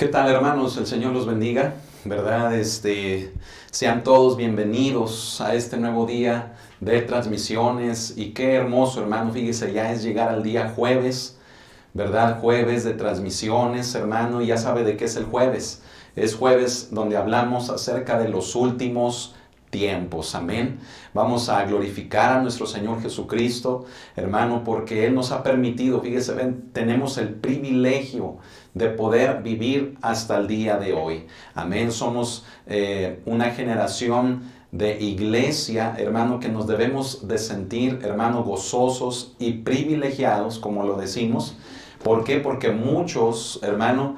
¿Qué tal, hermanos? El Señor los bendiga, ¿verdad? Sean todos bienvenidos a este nuevo día de transmisiones. Y qué hermoso, hermano, fíjese, ya es llegar al día jueves, ¿verdad? Jueves de transmisiones, hermano, y ya sabe de qué es el jueves. Es jueves donde hablamos acerca de los últimos tiempos, amén. Vamos a glorificar a nuestro Señor Jesucristo, hermano, porque Él nos ha permitido, fíjese, tenemos el privilegio de poder vivir hasta el día de hoy, amén. Somos una generación de iglesia, hermano, que nos debemos de sentir, hermano, gozosos y privilegiados, como lo decimos. ¿Por qué? Porque muchos, hermano,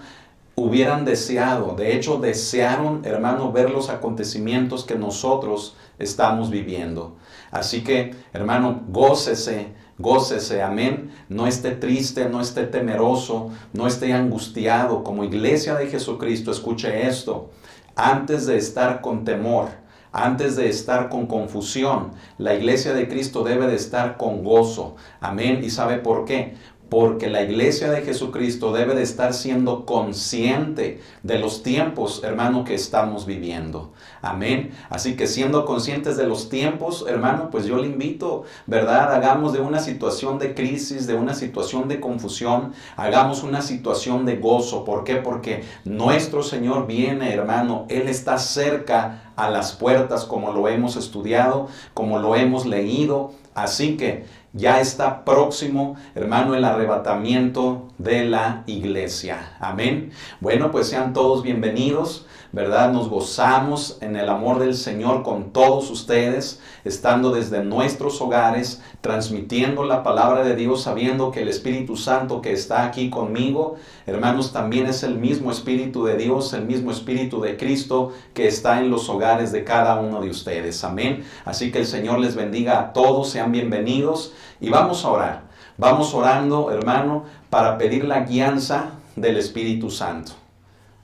hubieran deseado, de hecho desearon, hermano, ver los acontecimientos que nosotros estamos viviendo. Así que, hermano, gócese, gócese, amén. No esté triste, no esté temeroso, no esté angustiado. Como iglesia de Jesucristo, escuche esto. Antes de estar con temor, antes de estar con confusión, la iglesia de Cristo debe de estar con gozo. Amén. ¿Y sabe por qué? Porque la iglesia de Jesucristo debe de estar siendo consciente de los tiempos, hermano, que estamos viviendo. Amén. Así que siendo conscientes de los tiempos, hermano, pues yo le invito, ¿verdad? Hagamos de una situación de crisis, de una situación de confusión, hagamos una situación de gozo. ¿Por qué? Porque nuestro Señor viene, hermano. Él está cerca a las puertas, como lo hemos estudiado, como lo hemos leído. Así que ya está próximo, hermano, el arrebatamiento de la iglesia. Amén. Bueno, pues sean todos bienvenidos, ¿verdad? Nos gozamos en el amor del Señor con todos ustedes, estando desde nuestros hogares, transmitiendo la palabra de Dios, sabiendo que el Espíritu Santo que está aquí conmigo, hermanos, también es el mismo Espíritu de Dios, el mismo Espíritu de Cristo que está en los hogares de cada uno de ustedes. Amén. Así que el Señor les bendiga a todos, sean bienvenidos. Y vamos a orar. Vamos orando, hermano, para pedir la guianza del Espíritu Santo.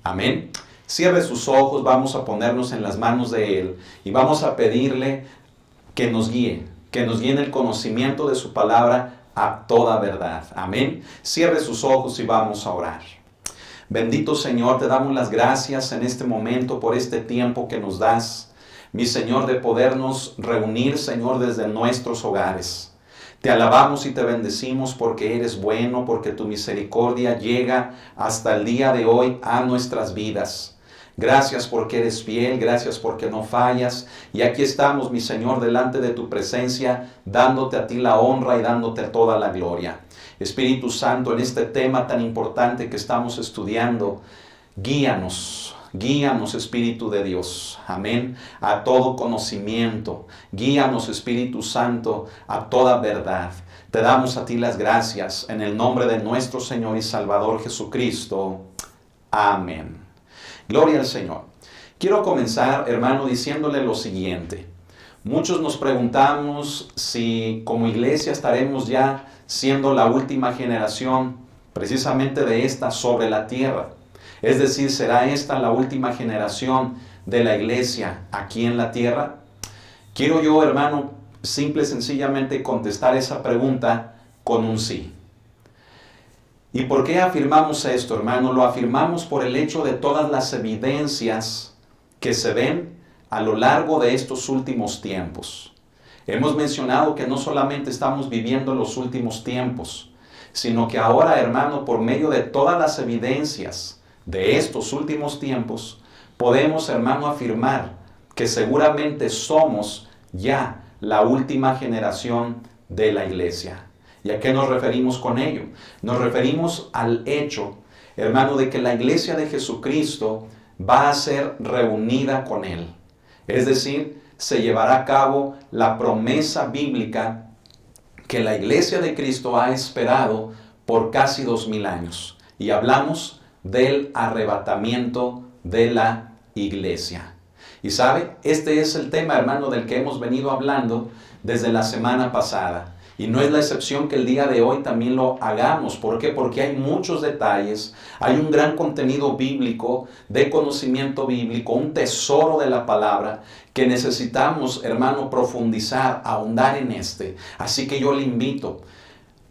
Amén. Cierre sus ojos, vamos a ponernos en las manos de Él y vamos a pedirle que nos guíe en el conocimiento de su palabra a toda verdad. Amén. Cierre sus ojos y vamos a orar. Bendito Señor, te damos las gracias en este momento por este tiempo que nos das, mi Señor, de podernos reunir, Señor, desde nuestros hogares. Te alabamos y te bendecimos porque eres bueno, porque tu misericordia llega hasta el día de hoy a nuestras vidas. Gracias porque eres fiel, gracias porque no fallas. Y aquí estamos, mi Señor, delante de tu presencia, dándote a ti la honra y dándote toda la gloria. Espíritu Santo, en este tema tan importante que estamos estudiando, guíanos. Guíanos, Espíritu de Dios, amén, a todo conocimiento. Guíanos, Espíritu Santo, a toda verdad. Te damos a ti las gracias en el nombre de nuestro Señor y Salvador Jesucristo. Amén. Gloria al Señor. Quiero comenzar, hermano, diciéndole lo siguiente. Muchos nos preguntamos si como iglesia estaremos ya siendo la última generación precisamente de esta sobre la tierra. Es decir, ¿será esta la última generación de la iglesia aquí en la tierra? Quiero yo, hermano, simple y sencillamente contestar esa pregunta con un sí. ¿Y por qué afirmamos esto, hermano? Lo afirmamos por el hecho de todas las evidencias que se ven a lo largo de estos últimos tiempos. Hemos mencionado que no solamente estamos viviendo los últimos tiempos, sino que ahora, hermano, por medio de todas las evidencias de estos últimos tiempos, podemos, hermano, afirmar que seguramente somos ya la última generación de la iglesia. ¿Y a qué nos referimos con ello? Nos referimos al hecho, hermano, de que la iglesia de Jesucristo va a ser reunida con Él. Es decir, se llevará a cabo la promesa bíblica que la iglesia de Cristo ha esperado por casi 2000 años. Y hablamos del arrebatamiento de la iglesia. Y sabe, este es el tema, hermano, del que hemos venido hablando desde la semana pasada. Y no es la excepción que el día de hoy también lo hagamos. ¿Por qué? Porque hay muchos detalles, hay un gran contenido bíblico, de conocimiento bíblico, un tesoro de la palabra que necesitamos, hermano, profundizar, ahondar en este. Así que yo le invito,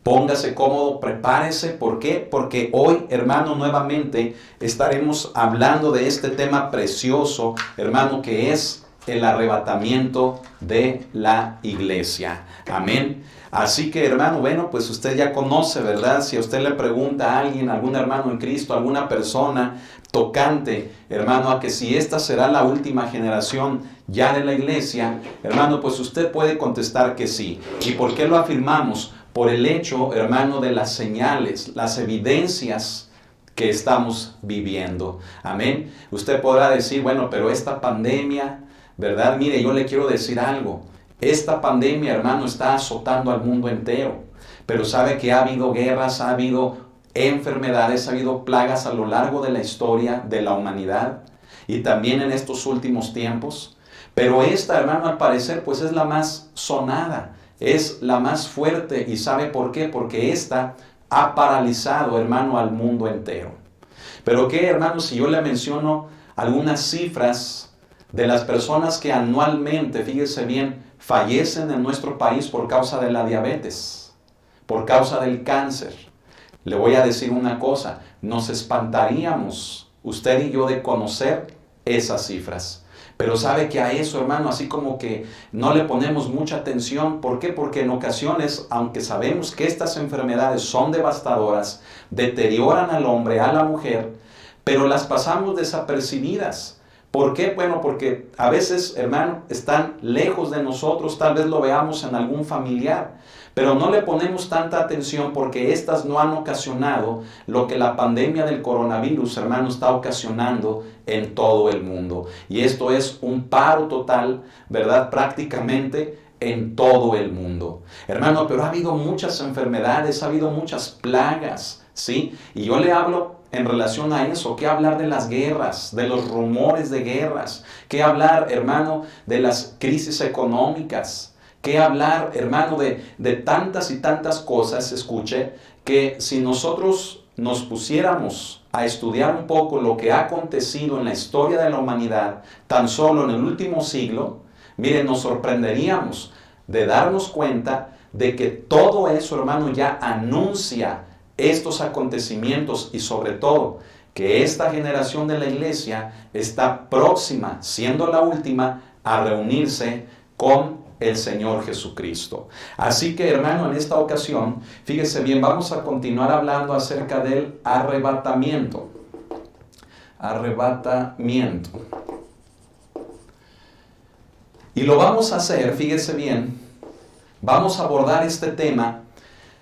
Póngase cómodo, prepárese. ¿Por qué? Porque hoy, hermano, nuevamente estaremos hablando de este tema precioso, hermano, que es el arrebatamiento de la iglesia. Amén. Así que, hermano, bueno, pues usted ya conoce, ¿verdad? Si a usted le pregunta a alguien, algún hermano en Cristo, alguna persona tocante, hermano, a que si esta será la última generación ya de la iglesia, hermano, pues usted puede contestar que sí. ¿Y por qué lo afirmamos? Por el hecho, hermano, de las señales, las evidencias que estamos viviendo. Amén. Usted podrá decir, bueno, pero esta pandemia, ¿verdad? Mire, yo le quiero decir algo. Esta pandemia, hermano, está azotando al mundo entero. Pero sabe que ha habido guerras, ha habido enfermedades, ha habido plagas a lo largo de la historia de la humanidad y también en estos últimos tiempos. Pero esta, hermano, al parecer, pues es la más sonada, es la más fuerte. ¿Y sabe por qué? Porque esta ha paralizado, hermano, al mundo entero. Pero qué, hermano, si yo le menciono algunas cifras de las personas que anualmente, fíjese bien, fallecen en nuestro país por causa de la diabetes, por causa del cáncer. Le voy a decir una cosa, nos espantaríamos, usted y yo, de conocer esas cifras. Pero sabe que a eso, hermano, así como que no le ponemos mucha atención. ¿Por qué? Porque en ocasiones, aunque sabemos que estas enfermedades son devastadoras, deterioran al hombre, a la mujer, pero las pasamos desapercibidas. ¿Por qué? Bueno, porque a veces, hermano, están lejos de nosotros, tal vez lo veamos en algún familiar, pero no le ponemos tanta atención porque estas no han ocasionado lo que la pandemia del coronavirus, hermano, está ocasionando en todo el mundo. Y esto es un paro total, ¿verdad? Prácticamente en todo el mundo. Hermano, pero ha habido muchas enfermedades, ha habido muchas plagas, ¿sí? Y yo le hablo en relación a eso. ¿Qué hablar de las guerras, de los rumores de guerras? ¿Qué hablar, hermano, de las crisis económicas? ¿Qué hablar, hermano, de tantas y tantas cosas? Escuche, que si nosotros nos pusiéramos a estudiar un poco lo que ha acontecido en la historia de la humanidad, tan solo en el último siglo, miren, nos sorprenderíamos de darnos cuenta de que todo eso, hermano, ya anuncia estos acontecimientos y sobre todo que esta generación de la iglesia está próxima, siendo la última, a reunirse con el Señor Jesucristo. Así que, hermano, en esta ocasión, fíjese bien, vamos a continuar hablando acerca del arrebatamiento. Arrebatamiento. Y lo vamos a hacer, fíjese bien, vamos a abordar este tema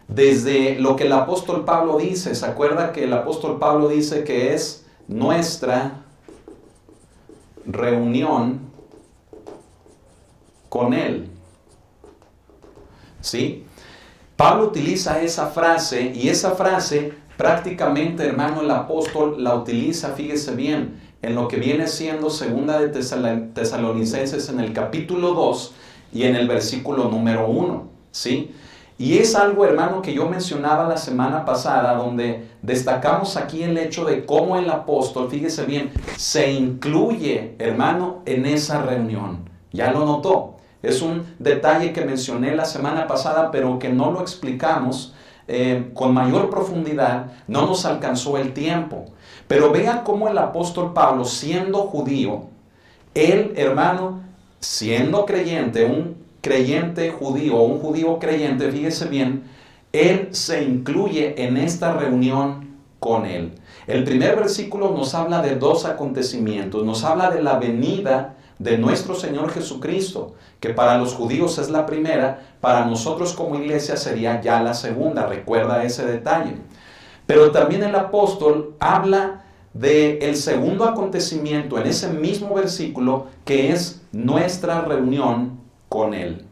desde lo que el apóstol Pablo dice. ¿Se acuerda que el apóstol Pablo dice que es nuestra reunión con Él? ¿Sí? Pablo utiliza esa frase y esa frase prácticamente, hermano, el apóstol la utiliza, fíjese bien, en lo que viene siendo segunda de Tesalonicenses en el capítulo 2 y en el versículo número 1, ¿sí? Y es algo, hermano, que yo mencionaba la semana pasada, donde destacamos aquí el hecho de cómo el apóstol, fíjese bien, se incluye, hermano, en esa reunión. ¿Ya lo notó? Es un detalle que mencioné la semana pasada, pero que no lo explicamos con mayor profundidad, no nos alcanzó el tiempo. Pero vean cómo el apóstol Pablo, siendo judío, él, hermano, siendo creyente, un creyente judío, un judío creyente, fíjese bien, él se incluye en esta reunión con él. El primer versículo nos habla de dos acontecimientos, nos habla de la venida de nuestro Señor Jesucristo, que para los judíos es la primera, para nosotros como iglesia sería ya la segunda, recuerda ese detalle. Pero también el apóstol habla del segundo acontecimiento en ese mismo versículo, que es nuestra reunión con Él.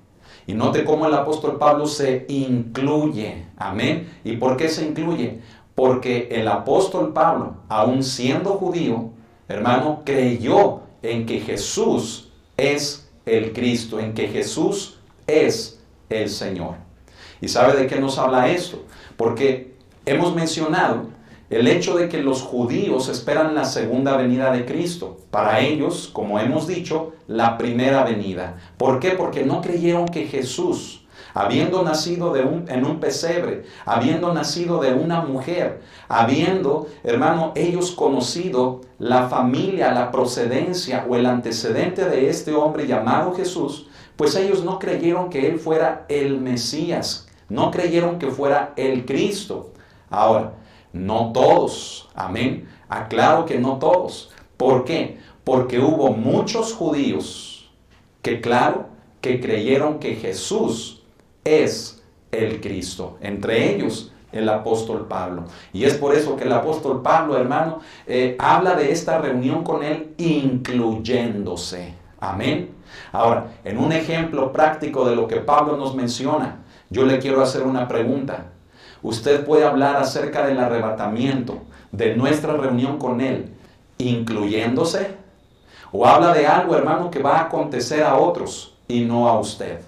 Y note cómo el apóstol Pablo se incluye. Amén. ¿Y por qué se incluye? Porque el apóstol Pablo, aun siendo judío, hermano, creyó en que Jesús es el Cristo, en que Jesús es el Señor. ¿Y sabe de qué nos habla esto? Porque hemos mencionado el hecho de que los judíos esperan la segunda venida de Cristo. Para ellos, como hemos dicho, la primera venida. ¿Por qué? Porque no creyeron que Jesús, habiendo nacido en un pesebre, habiendo nacido de una mujer, habiendo, hermano, ellos conocido la familia, la procedencia o el antecedente de este hombre llamado Jesús, pues ellos no creyeron que él fuera el Mesías, no creyeron que fuera el Cristo. Ahora, no todos, amén, aclaro que no todos. ¿Por qué? Porque hubo muchos judíos que, claro, que creyeron que Jesús es el Cristo. Entre ellos, el apóstol Pablo. Y es por eso que el apóstol Pablo, hermano, habla de esta reunión con él incluyéndose. Amén. Ahora, en un ejemplo práctico de lo que Pablo nos menciona, yo le quiero hacer una pregunta. Usted puede hablar acerca del arrebatamiento, de nuestra reunión con él, incluyéndose, o habla de algo, hermano, que va a acontecer a otros y no a usted.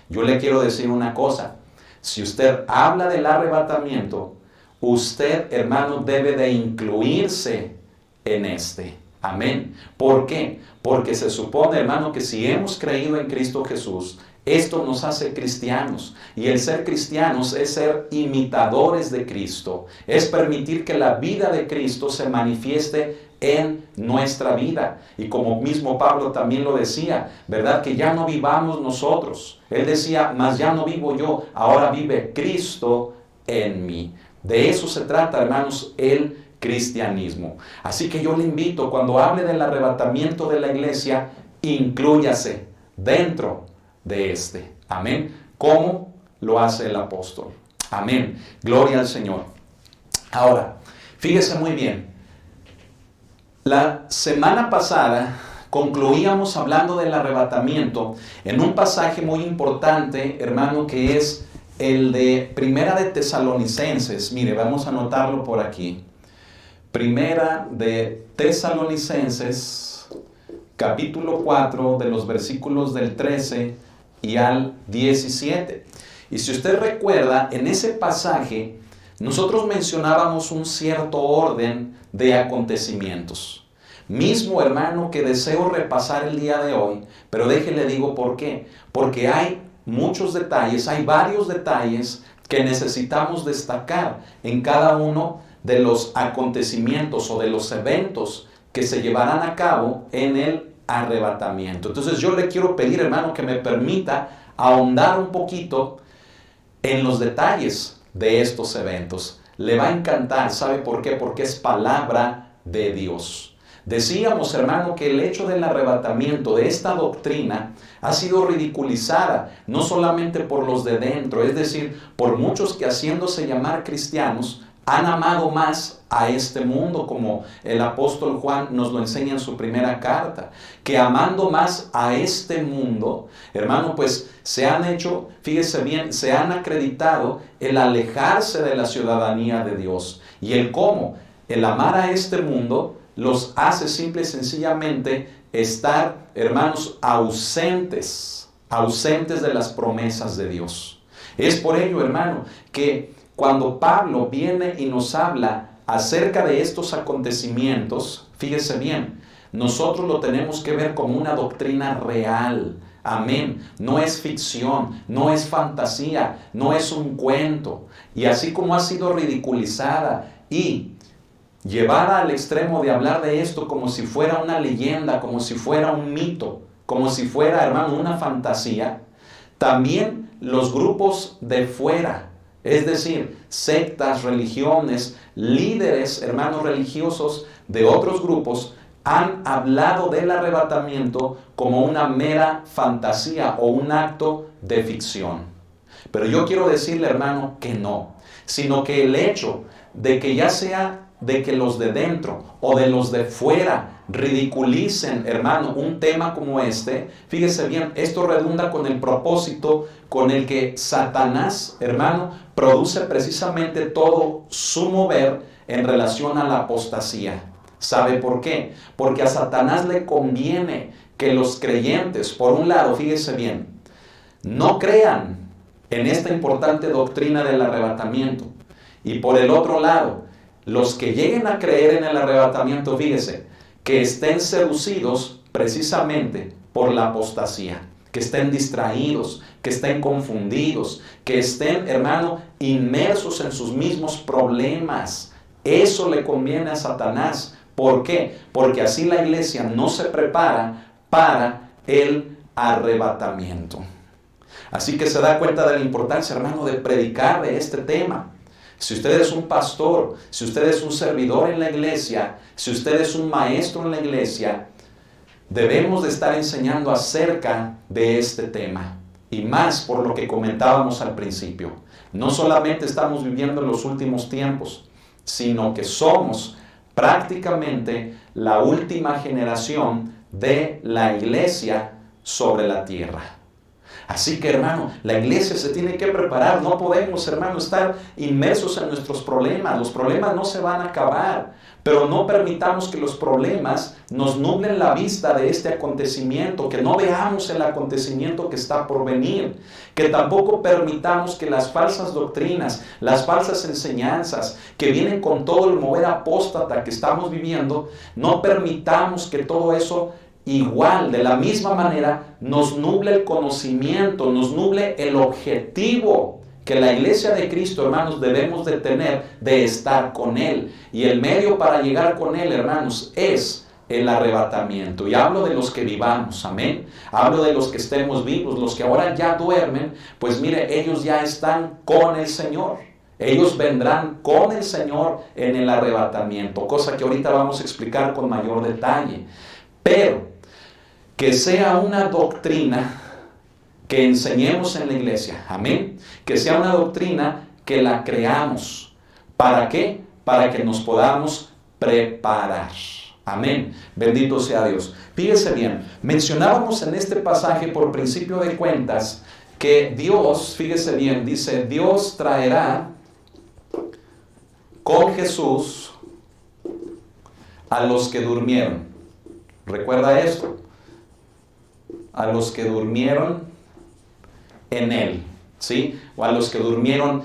Yo le quiero decir una cosa. Si usted habla del arrebatamiento, usted, hermano, debe de incluirse en este. Amén. ¿Por qué? Porque se supone, hermano, que si hemos creído en Cristo Jesús, esto nos hace cristianos. Y el ser cristianos es ser imitadores de Cristo. Es permitir que la vida de Cristo se manifieste en nuestra vida. Y como mismo Pablo también lo decía, ¿verdad? Que ya no vivamos nosotros. Él decía, mas ya no vivo yo, ahora vive Cristo en mí. De eso se trata, hermanos, el cristianismo. Así que yo le invito, cuando hable del arrebatamiento de la iglesia, inclúyase dentro de este. Amén. ¿Cómo lo hace el apóstol? Amén. Gloria al Señor. Ahora, fíjese muy bien. La semana pasada concluíamos hablando del arrebatamiento en un pasaje muy importante, hermano, que es el de Primera de Tesalonicenses. Mire, vamos a anotarlo por aquí. Primera de Tesalonicenses, capítulo 4, de los versículos del 13 y al 17. Y si usted recuerda, en ese pasaje nosotros mencionábamos un cierto orden de acontecimientos. Mismo, hermano, que deseo repasar el día de hoy, pero déjele digo por qué. Porque hay muchos detalles, hay varios detalles que necesitamos destacar en cada uno de los acontecimientos o de los eventos que se llevarán a cabo en el arrebatamiento. Entonces yo le quiero pedir, hermano, que me permita ahondar un poquito en los detalles de estos eventos. Le va a encantar, ¿sabe por qué? Porque es palabra de Dios. Decíamos, hermano, que el hecho del arrebatamiento de esta doctrina ha sido ridiculizada, no solamente por los de dentro, es decir, por muchos que haciéndose llamar cristianos, han amado más a este mundo, como el apóstol Juan nos lo enseña en su primera carta, que amando más a este mundo, hermano, pues se han hecho, fíjese bien, se han acreditado el alejarse de la ciudadanía de Dios. Y el cómo, el amar a este mundo, los hace simple y sencillamente estar, hermanos, ausentes de las promesas de Dios. Es por ello, hermano, que cuando Pablo viene y nos habla acerca de estos acontecimientos, fíjese bien, nosotros lo tenemos que ver como una doctrina real. Amén. No es ficción, no es fantasía, no es un cuento. Y así como ha sido ridiculizada y llevada al extremo de hablar de esto como si fuera una leyenda, como si fuera un mito, como si fuera, hermano, una fantasía, también los grupos de fuera, es decir, sectas, religiones, líderes, hermanos religiosos de otros grupos, han hablado del arrebatamiento como una mera fantasía o un acto de ficción. Pero yo quiero decirle, hermano, que no, sino que el hecho de que ya sea de que los de dentro o de los de fuera ridiculicen, hermano, un tema como este, fíjese bien, esto redunda con el propósito con el que Satanás, hermano, produce precisamente todo su mover en relación a la apostasía. ¿Sabe por qué? Porque a Satanás le conviene que los creyentes, por un lado, fíjese bien, no crean en esta importante doctrina del arrebatamiento, y por el otro lado, los que lleguen a creer en el arrebatamiento, fíjese, que estén seducidos precisamente por la apostasía, que estén distraídos, que estén confundidos, que estén, hermano, inmersos en sus mismos problemas. Eso le conviene a Satanás. ¿Por qué? Porque así la iglesia no se prepara para el arrebatamiento. Así que se da cuenta de la importancia, hermano, de predicar de este tema. Si usted es un pastor, si usted es un servidor en la iglesia, si usted es un maestro en la iglesia, debemos de estar enseñando acerca de este tema. Y más por lo que comentábamos al principio. No solamente estamos viviendo en los últimos tiempos, sino que somos prácticamente la última generación de la iglesia sobre la tierra. Así que, hermano, la iglesia se tiene que preparar. No podemos, hermano, estar inmersos en nuestros problemas. Los problemas no se van a acabar, pero no permitamos que los problemas nos nublen la vista de este acontecimiento, que no veamos el acontecimiento que está por venir, que tampoco permitamos que las falsas doctrinas, las falsas enseñanzas que vienen con todo el mover apóstata que estamos viviendo, no permitamos que todo eso igual, de la misma manera, nos nuble el conocimiento, nos nuble el objetivo que la iglesia de Cristo, hermanos, debemos de tener, de estar con Él. Y el medio para llegar con Él, hermanos, es el arrebatamiento. Y hablo de los que vivamos, amén. Hablo de los que estemos vivos, los que ahora ya duermen, pues mire, ellos ya están con el Señor. Ellos vendrán con el Señor en el arrebatamiento, cosa que ahorita vamos a explicar con mayor detalle. Pero que sea una doctrina que enseñemos en la iglesia, amén. Que sea una doctrina que la creamos. ¿Para qué? Para que nos podamos preparar. Amén. Bendito sea Dios. Fíjese bien, mencionábamos en este pasaje por principio de cuentas que Dios, fíjese bien, dice, Dios traerá con Jesús a los que durmieron. ¿Recuerda esto? A los que durmieron en Él, ¿sí? O a los que durmieron,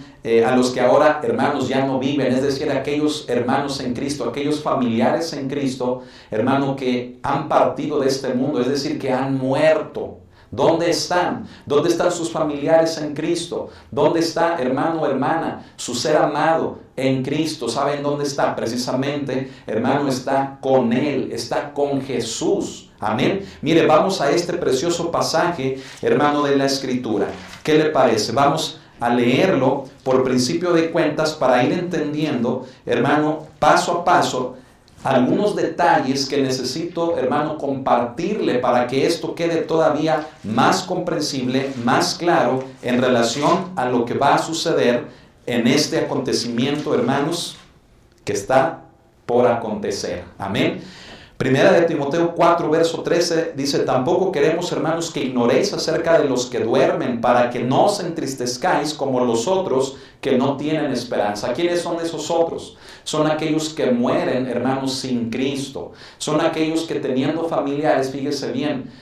a los que ahora, hermanos, ya no viven, es decir, aquellos hermanos en Cristo, aquellos familiares en Cristo, hermano, que han partido de este mundo, es decir, que han muerto. ¿Dónde están? ¿Dónde están sus familiares en Cristo? ¿Dónde está, hermano o hermana, su ser amado en Cristo? ¿Saben dónde está? Precisamente, hermano, está con Él, está con Jesús. Amén. Mire, vamos a este precioso pasaje, hermano, de la Escritura. ¿Qué le parece? Vamos a leerlo por principio de cuentas para ir entendiendo, hermano, paso a paso, algunos detalles que necesito, hermano, compartirle para que esto quede todavía más comprensible, más claro en relación a lo que va a suceder en este acontecimiento, hermanos, que está por acontecer. Amén. Primera de Timoteo 4, verso 13 dice, tampoco queremos, hermanos, que ignoréis acerca de los que duermen, para que no os entristezcáis como los otros que no tienen esperanza. ¿Quiénes son esos otros? Son aquellos que mueren, hermanos, sin Cristo. Son aquellos que teniendo familiares, fíjese bien,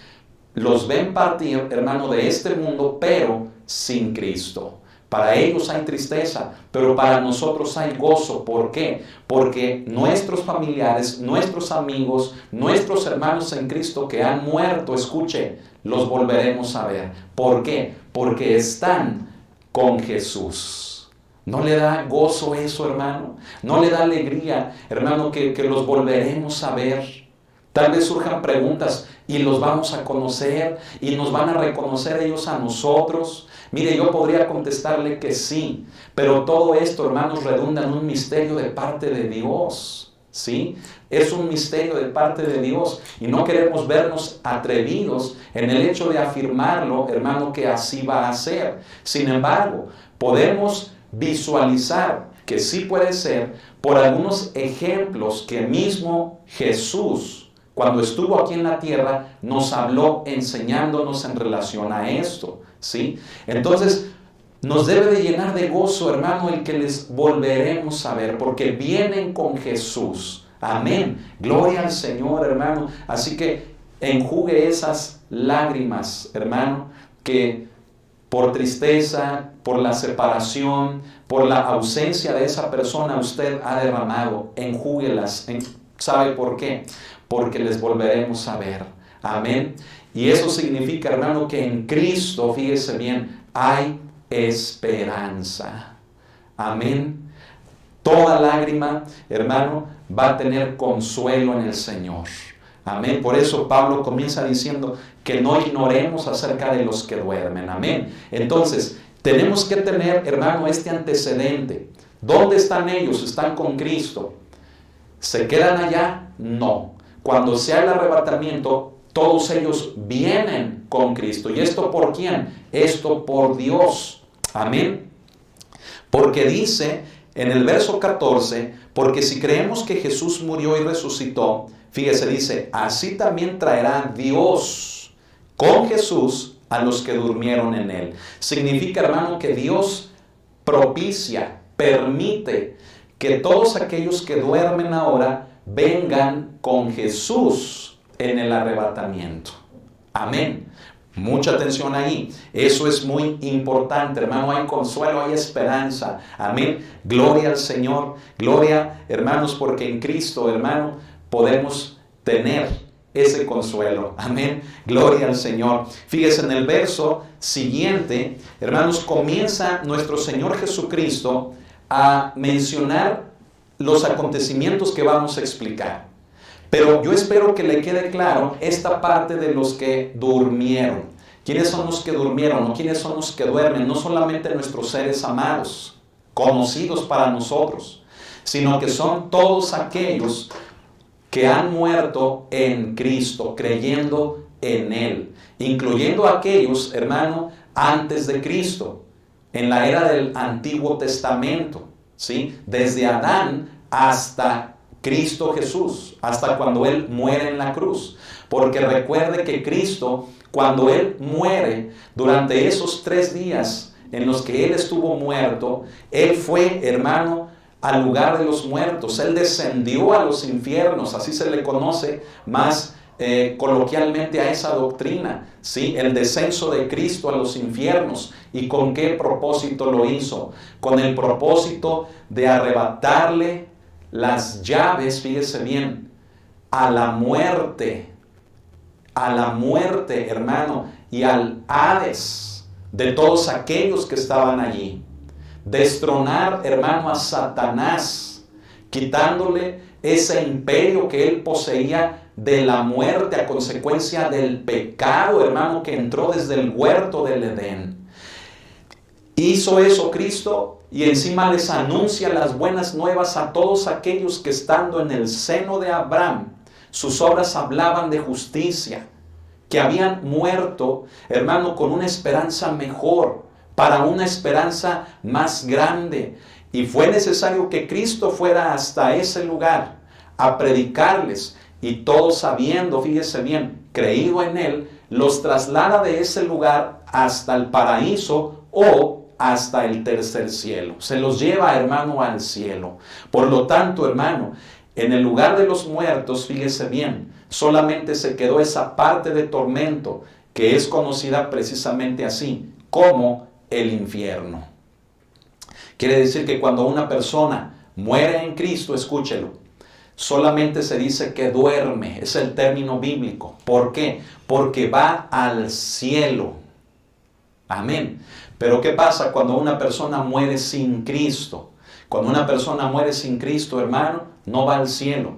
los ven partir, hermano, de este mundo, pero sin Cristo. Para ellos hay tristeza, pero para nosotros hay gozo. ¿Por qué? Porque nuestros familiares, nuestros amigos, nuestros hermanos en Cristo que han muerto, escuche, los volveremos a ver. ¿Por qué? Porque están con Jesús. ¿No le da gozo eso, hermano? ¿No le da alegría, hermano, que los volveremos a ver? Tal vez surjan preguntas y los vamos a conocer y nos van a reconocer ellos a nosotros. Mire, yo podría contestarle que sí, pero todo esto, hermanos, redunda en un misterio de parte de Dios, ¿sí? Es un misterio de parte de Dios y no queremos vernos atrevidos en el hecho de afirmarlo, hermano, que así va a ser. Sin embargo, podemos visualizar que sí puede ser por algunos ejemplos que mismo Jesús, cuando estuvo aquí en la tierra, nos habló enseñándonos en relación a esto, ¿sí? Entonces, nos debe de llenar de gozo, hermano, el que les volveremos a ver, porque vienen con Jesús. Amén. Gloria al Señor, hermano. Así que enjugue esas lágrimas, hermano, que por tristeza, por la separación, por la ausencia de esa persona usted ha derramado. Enjúguelas. ¿Sabe por qué? Porque les volveremos a ver. Amén. Y eso significa, hermano, que en Cristo, fíjese bien, hay esperanza. Amén. Toda lágrima, hermano, va a tener consuelo en el Señor. Amén. Por eso Pablo comienza diciendo que no ignoremos acerca de los que duermen. Amén. Entonces, tenemos que tener, hermano, este antecedente. ¿Dónde están ellos? ¿Están con Cristo? ¿Se quedan allá? No. Cuando sea el arrebatamiento, todos ellos vienen con Cristo. ¿Y esto por quién? Esto por Dios. Amén. Porque dice en el verso 14, porque si creemos que Jesús murió y resucitó, fíjese, dice, así también traerá Dios con Jesús a los que durmieron en él. Significa, hermano, que Dios propicia, permite que todos aquellos que duermen ahora vengan con Jesús en el arrebatamiento. Amén. Mucha atención ahí. Eso es muy importante, hermano. Hay consuelo, hay esperanza. Amén. Gloria al Señor. Gloria, hermanos, porque en Cristo, hermano, podemos tener ese consuelo. Amén. Gloria al Señor. Fíjese en el verso siguiente, hermanos, comienza nuestro Señor Jesucristo a mencionar los acontecimientos que vamos a explicar. Pero yo espero que le quede claro esta parte de los que durmieron. ¿Quiénes son los que durmieron? ¿O quiénes son los que duermen? No solamente nuestros seres amados, conocidos para nosotros, sino que son todos aquellos que han muerto en Cristo, creyendo en Él, incluyendo aquellos, hermano, antes de Cristo, en la era del Antiguo Testamento, ¿sí? Desde Adán hasta Cristo Jesús, hasta cuando Él muere en la cruz. Porque recuerde que Cristo, cuando Él muere, durante esos 3 días en los que Él estuvo muerto, Él fue, hermano, al lugar de los muertos. Él descendió a los infiernos, así se le conoce más coloquialmente a esa doctrina, ¿sí? El descenso de Cristo a los infiernos. ¿Y con qué propósito lo hizo? Con el propósito de arrebatarle las llaves, fíjese bien, a la muerte, hermano, y al Hades, de todos aquellos que estaban allí. Destronar, hermano, a Satanás, quitándole ese imperio que él poseía de la muerte a consecuencia del pecado, hermano, que entró desde el huerto del Edén. Hizo eso Cristo y encima les anuncia las buenas nuevas a todos aquellos que estando en el seno de Abraham, sus obras hablaban de justicia, que habían muerto, hermano, con una esperanza mejor, para una esperanza más grande. Y fue necesario que Cristo fuera hasta ese lugar a predicarles, y todos habiendo, fíjese bien, creído en Él, los traslada de ese lugar hasta el paraíso o hasta el tercer cielo. Se los lleva, hermano, al cielo. Por lo tanto, hermano, en el lugar de los muertos, fíjese bien, solamente se quedó esa parte de tormento que es conocida precisamente así, como el infierno. Quiere decir que cuando una persona muere en Cristo, escúchelo, solamente se dice que duerme, es el término bíblico. ¿Por qué? Porque va al cielo. Amén. Pero ¿qué pasa cuando una persona muere sin Cristo? Cuando una persona muere sin Cristo, hermano, no va al cielo.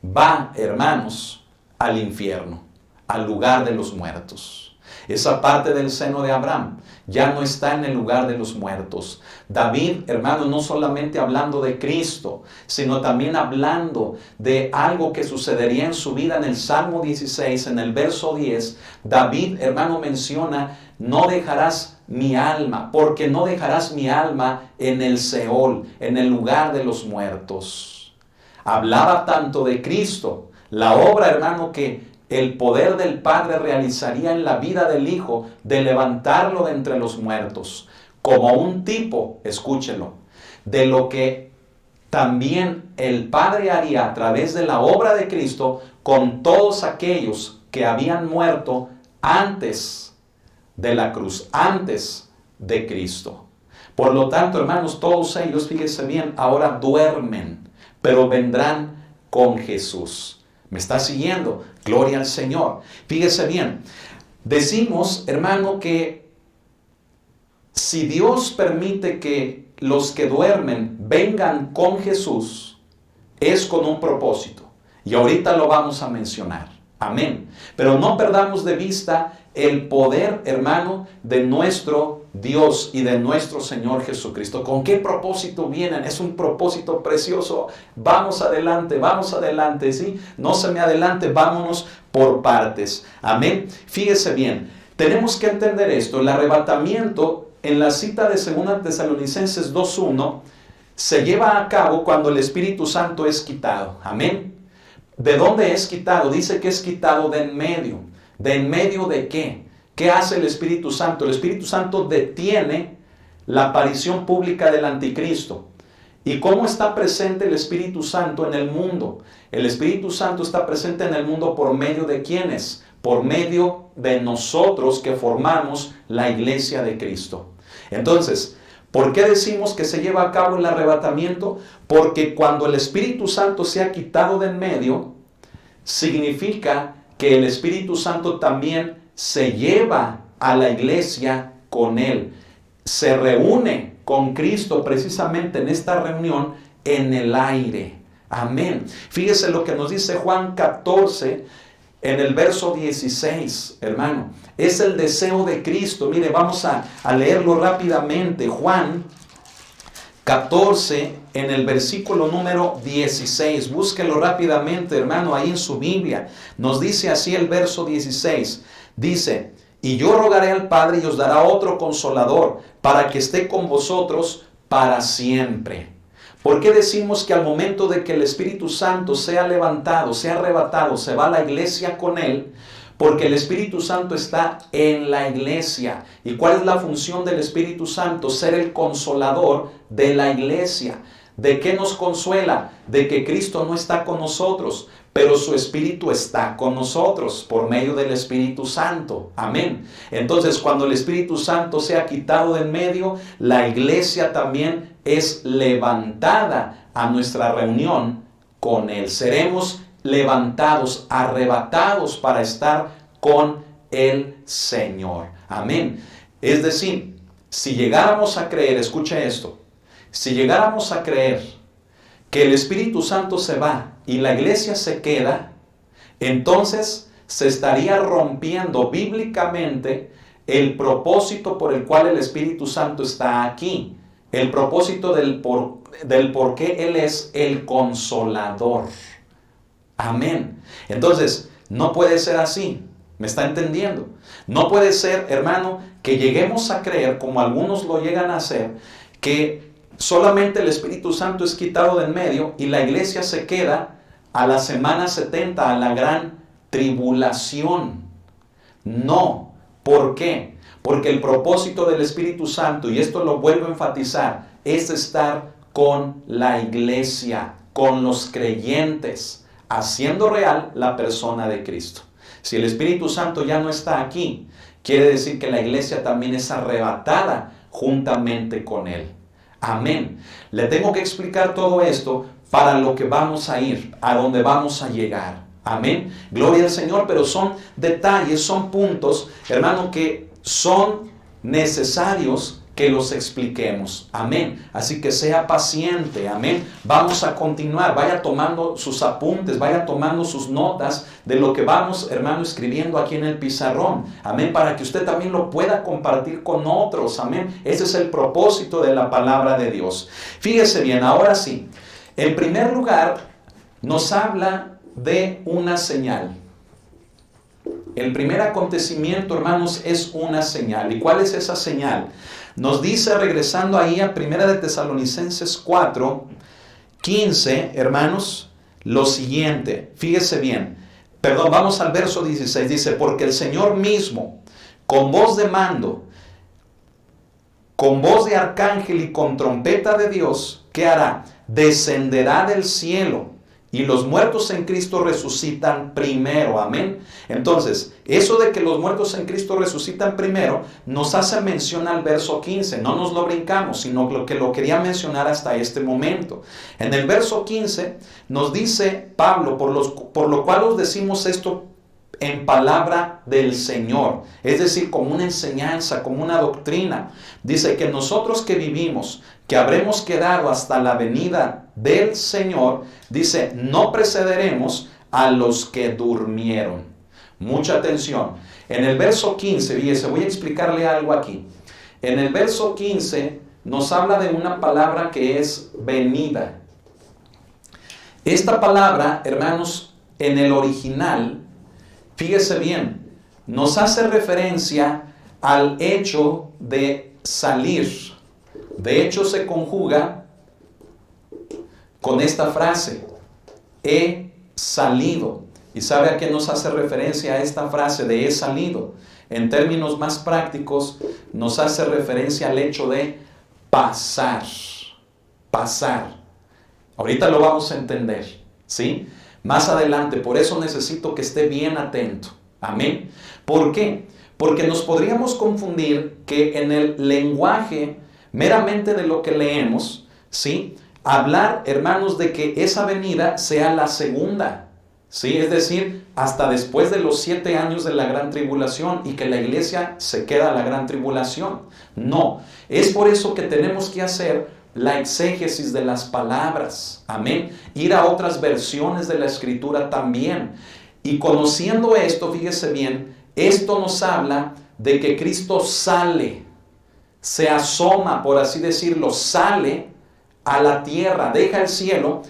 Va, hermanos, al infierno, al lugar de los muertos. Esa parte del seno de Abraham ya no está en el lugar de los muertos. David, hermano, no solamente hablando de Cristo, sino también hablando de algo que sucedería en su vida en el Salmo 16, en el verso 10. David, hermano, menciona, no dejarás mi alma, porque no dejarás mi alma en el Seol, en el lugar de los muertos. Hablaba tanto de Cristo, la obra, hermano, que el poder del Padre realizaría en la vida del Hijo de levantarlo de entre los muertos, como un tipo, escúchelo, de lo que también el Padre haría a través de la obra de Cristo con todos aquellos que habían muerto antes de la cruz, antes de Cristo. Por lo tanto, hermanos, todos ellos, fíjense bien, ahora duermen, pero vendrán con Jesús. ¿Me está siguiendo? Gloria al Señor. Fíjese bien, decimos, hermano, que si Dios permite que los que duermen vengan con Jesús, es con un propósito. Y ahorita lo vamos a mencionar. Amén. Pero no perdamos de vista el poder, hermano, de nuestro Dios y de nuestro Señor Jesucristo. ¿Con qué propósito vienen? Es un propósito precioso. Vamos adelante, ¿sí? No se me adelante, vámonos por partes. Amén. Fíjese bien, tenemos que entender esto. El arrebatamiento en la cita de 2 Tesalonicenses 2:1 se lleva a cabo cuando el Espíritu Santo es quitado. Amén. ¿De dónde es quitado? Dice que es quitado de en medio. ¿De en medio de qué? ¿Qué hace el Espíritu Santo? El Espíritu Santo detiene la aparición pública del anticristo. ¿Y cómo está presente el Espíritu Santo en el mundo? El Espíritu Santo está presente en el mundo por medio de ¿quiénes? Por medio de nosotros que formamos la iglesia de Cristo. Entonces, ¿por qué decimos que se lleva a cabo el arrebatamiento? Porque cuando el Espíritu Santo se ha quitado de en medio, significa que el Espíritu Santo también se lleva a la iglesia con él. Se reúne con Cristo precisamente en esta reunión en el aire. Amén. Fíjese lo que nos dice Juan 14 en el verso 16, hermano. Es el deseo de Cristo. Mire, vamos a leerlo rápidamente. Juan 14 en el versículo número 16. Búsquelo rápidamente, hermano, ahí en su Biblia. Nos dice así el verso 16. Dice, y yo rogaré al Padre y os dará otro consolador para que esté con vosotros para siempre. ¿Por qué decimos que al momento de que el Espíritu Santo sea levantado, sea arrebatado, se va a la iglesia con él? Porque el Espíritu Santo está en la iglesia. ¿Y cuál es la función del Espíritu Santo? Ser el consolador de la iglesia. ¿De qué nos consuela? De que Cristo no está con nosotros, pero su Espíritu está con nosotros por medio del Espíritu Santo. Amén. Entonces, cuando el Espíritu Santo sea quitado de en medio, la iglesia también es levantada a nuestra reunión con Él. Seremos levantados, arrebatados para estar con el Señor. Amén. Es decir, si llegáramos a creer, escuche esto, si llegáramos a creer que el Espíritu Santo se va y la iglesia se queda, entonces se estaría rompiendo bíblicamente el propósito por el cual el Espíritu Santo está aquí. El propósito del por qué Él es el consolador. Amén. Entonces, no puede ser así. ¿Me está entendiendo? No puede ser, hermano, que lleguemos a creer, como algunos lo llegan a hacer, que solamente el Espíritu Santo es quitado de en medio y la iglesia se queda a la semana 70, a la gran tribulación. No. ¿Por qué? Porque el propósito del Espíritu Santo, y esto lo vuelvo a enfatizar, es estar con la iglesia, con los creyentes, haciendo real la persona de Cristo. Si el Espíritu Santo ya no está aquí, quiere decir que la iglesia también es arrebatada juntamente con Él. Amén. Le tengo que explicar todo esto para lo que vamos a ir, a donde vamos a llegar. Amén. Gloria al Señor, pero son detalles, son puntos, hermano, que son necesarios que los expliquemos. Amén. Así que sea paciente. Amén. Vamos a continuar. Vaya tomando sus apuntes, vaya tomando sus notas de lo que vamos, hermano, escribiendo aquí en el pizarrón. Amén. Para que usted también lo pueda compartir con otros. Amén. Ese es el propósito de la palabra de Dios. Fíjese bien, ahora sí. En primer lugar, nos habla de una señal. El primer acontecimiento, hermanos, es una señal. ¿Y cuál es esa señal? Nos dice, regresando ahí a 1 Tesalonicenses 4, 15, hermanos, lo siguiente. Fíjese bien. Perdón, vamos al verso 16. Dice, porque el Señor mismo, con voz de mando, con voz de arcángel y con trompeta de Dios, ¿qué hará? Descenderá del cielo, y los muertos en Cristo resucitan primero. Amén. Entonces, eso de que los muertos en Cristo resucitan primero nos hace mención al verso 15. No nos lo brincamos, sino que lo quería mencionar hasta este momento. En el verso 15 nos dice Pablo, por lo cual os decimos esto en palabra del Señor, es decir, como una enseñanza, como una doctrina. Dice que nosotros que vivimos, que habremos quedado hasta la venida del Señor, dice, no precederemos a los que durmieron. Mucha atención. En el verso 15, fíjese, voy a explicarle algo aquí. En el verso 15 nos habla de una palabra que es venida. Esta palabra, hermanos, en el original, fíjese bien, nos hace referencia al hecho de salir. De hecho, se conjuga con esta frase, he salido. ¿Y sabe a qué nos hace referencia a esta frase de he salido? En términos más prácticos, nos hace referencia al hecho de pasar. Pasar. Ahorita lo vamos a entender, ¿sí? Más adelante, por eso necesito que esté bien atento. Amén. ¿Por qué? Porque nos podríamos confundir que en el lenguaje meramente de lo que leemos, ¿sí? Hablar, hermanos, de que esa venida sea la segunda, ¿sí? Es decir, hasta después de los 7 años de la gran tribulación y que la iglesia se queda a la gran tribulación. No, es por eso que tenemos que hacer la exégesis de las palabras, amén, ir a otras versiones de la escritura también. Y conociendo esto, fíjese bien, esto nos habla de que Cristo sale, se asoma, por así decirlo, sale a la tierra, deja el cielo,